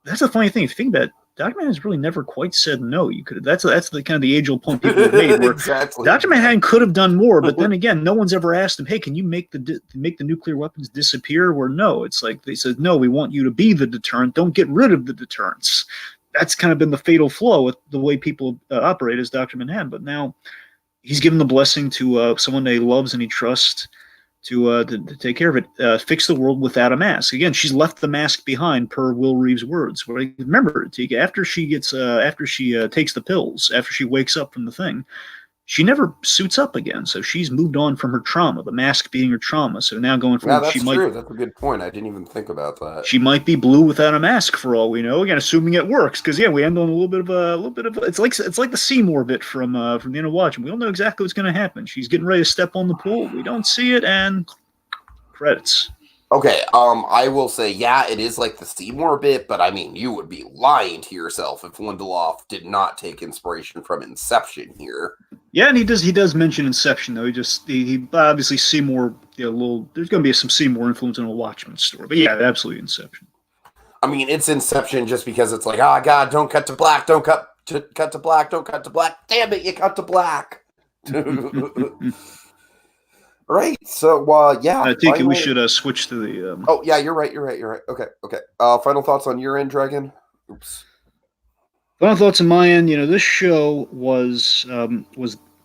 That's the funny thing. If you think about it, Dr. Manhattan's really never quite said no. You could. That's the kind of the age-old point people have made. Where exactly. Dr. Manhattan could have done more, but then again, no one's ever asked him, "Hey, can you make the nuclear weapons disappear?" Where no, it's like they said, "No, we want you to be the deterrent. Don't get rid of the deterrents." That's kind of been the fatal flaw with the way people operate as Dr. Manhattan. But now he's given the blessing to someone that he loves and he trusts to take care of it, fix the world without a mask. Again, she's left the mask behind, per Will Reeves' words. Remember, Tika, after she takes the pills, after she wakes up from the thing, she never suits up again. So she's moved on from her trauma, the mask being her trauma. So now going forward, that's true. That's a good point. I didn't even think about that. She might be blue without a mask for all we know. Again, assuming it works, because we end on a little bit of it's like the Seymour bit from the end of Watchmen. We don't know exactly what's going to happen. She's getting ready to step on the pool. We don't see it, and credits. Okay, I will say, it is like the Seymour bit, but I mean, you would be lying to yourself if Lindelof did not take inspiration from Inception here. Yeah, and he does mention Inception, though. He obviously Seymour, there's going to be some Seymour influence in a Watchmen story, but absolutely Inception. I mean, it's Inception just because it's like, oh God, don't cut to black, don't cut Cut to black. Don't cut to black. Damn it, you cut to black. Right. So, yeah. I think we should switch to the. Oh, yeah, you're right. Okay. Final thoughts on your end, Dragon? Oops. Final thoughts on my end. This show was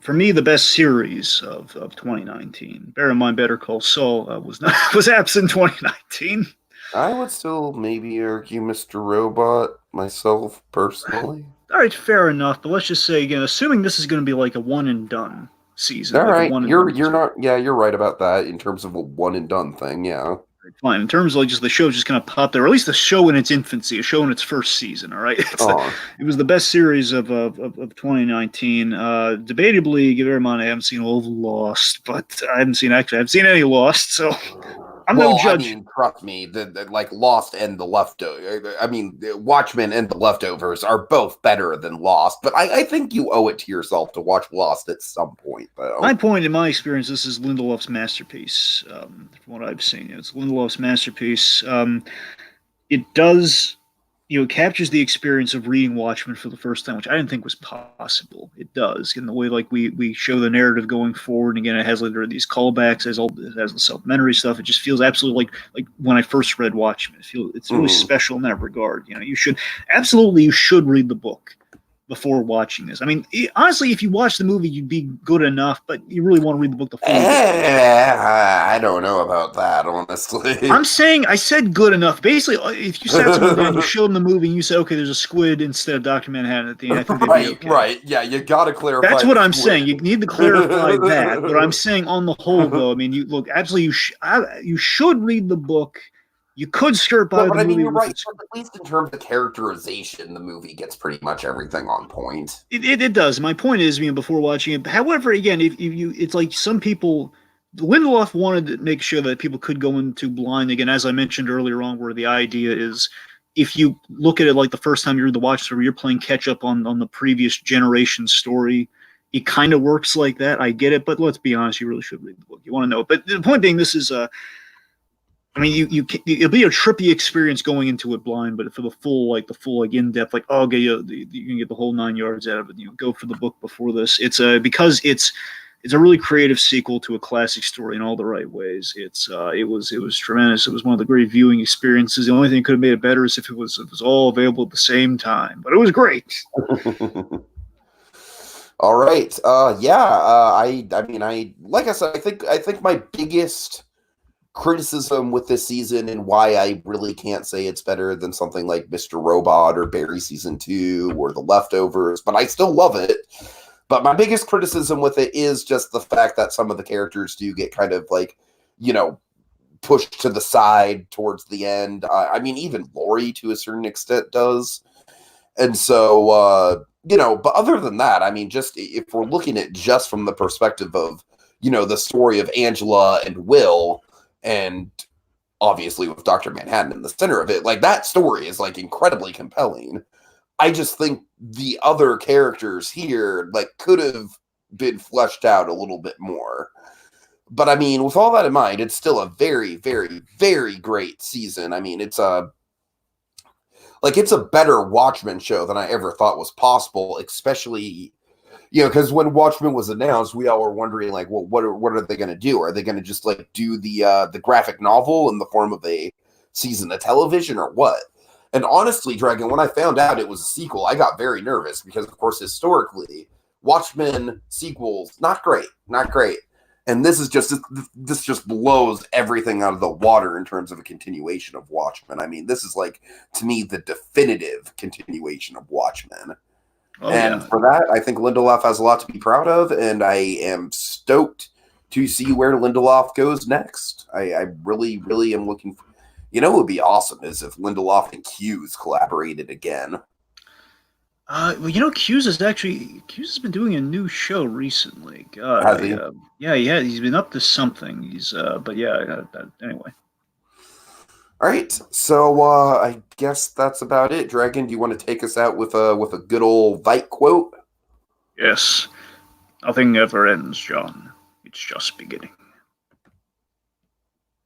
for me the best series of 2019. Bear in mind, Better Call Saul was absent 2019. I would still maybe argue Mr. Robot myself personally. All right, fair enough. But let's just say again, assuming this is going to be like a one and done season. All right, you're not. Yeah, you're right about that in terms of a one and done thing. Yeah. Fine. In terms of just the show just kind of popped there, or at least the show in its infancy, a show in its first season. All right, it was the best series of 2019. Debatably, give in mind I haven't seen all of Lost, but I haven't seen any Lost, so I'm no judge. I mean, trust me, the like Lost and the Leftovers. I mean, Watchmen and the Leftovers are both better than Lost, but I think you owe it to yourself to watch Lost at some point, though. My point, in my experience, this is Lindelof's masterpiece. From what I've seen, it's Lindelof's masterpiece. It does, it captures the experience of reading Watchmen for the first time, which I didn't think was possible. It does, in the way like we show the narrative going forward. And again, it has like these callbacks, it has the supplementary stuff. It just feels absolutely like when I first read Watchmen. It's really special in that regard. You should read the book before watching this. I mean, honestly, if you watch the movie, you'd be good enough, but you really want to read the book I don't know about that, honestly. I said good enough. Basically, if you sat someone down, you showed them the movie, and you said, okay, there's a squid instead of Dr. Manhattan at the end, I think they'd be okay. Right, yeah, you gotta clarify. That's what I'm saying. You need to clarify that. But I'm saying on the whole, though, I mean, you should read the book. You could skirt by the movie. I mean, you're right. At least in terms of characterization, the movie gets pretty much everything on point. It does. My point is, before watching it. However, again, if it's like some people, Lindelof wanted to make sure that people could go into blind. Again, as I mentioned earlier on, where the idea is, if you look at it like the first time you read the Watch story, you're playing catch up on the previous generation story. It kind of works like that. I get it, but let's be honest, you really should read the book. You want to know it. But the point being, this is I mean, it'll be a trippy experience going into it blind, but for the full in depth, like, oh, okay, you can get the whole 9 yards out of it. Go for the book before this. It's because it's a really creative sequel to a classic story in all the right ways. It was tremendous. It was one of the great viewing experiences. The only thing that could have made it better is if it was all available at the same time, but it was great. All right. I mean, like I said, I think my biggest criticism with this season, and why I really can't say it's better than something like Mr. Robot or Barry Season 2 or The Leftovers, but I still love it. But my biggest criticism with it is just the fact that some of the characters do get kind of like, pushed to the side towards the end. I mean, even Lori to a certain extent does. And so, but other than that, I mean, just if we're looking at just from the perspective of, the story of Angela and Will, and obviously with Dr. Manhattan in the center of it, like that story is like incredibly compelling. I just think the other characters here like could have been fleshed out a little bit more. But I mean, with all that in mind, it's still a very, very, very great season. I mean, it's a better Watchmen show than I ever thought was possible, especially because when Watchmen was announced, we all were wondering, like, well, what are they going to do? Are they going to just like do the graphic novel in the form of a season of television, or what? And honestly, Dragon, when I found out it was a sequel, I got very nervous because, of course, historically, Watchmen sequels not great. And this just blows everything out of the water in terms of a continuation of Watchmen. I mean, this is like, to me, the definitive continuation of Watchmen. For that, I think Lindelof has a lot to be proud of, and I am stoked to see where Lindelof goes next. I really, really am looking for... what would be awesome is if Lindelof and Hughes collaborated again. Hughes has been doing a new show recently. Has he? He's been up to something. Anyway. All right, so I guess that's about it. Dragon, do you want to take us out with a good old Vite quote? Yes. Nothing ever ends, John. It's just beginning.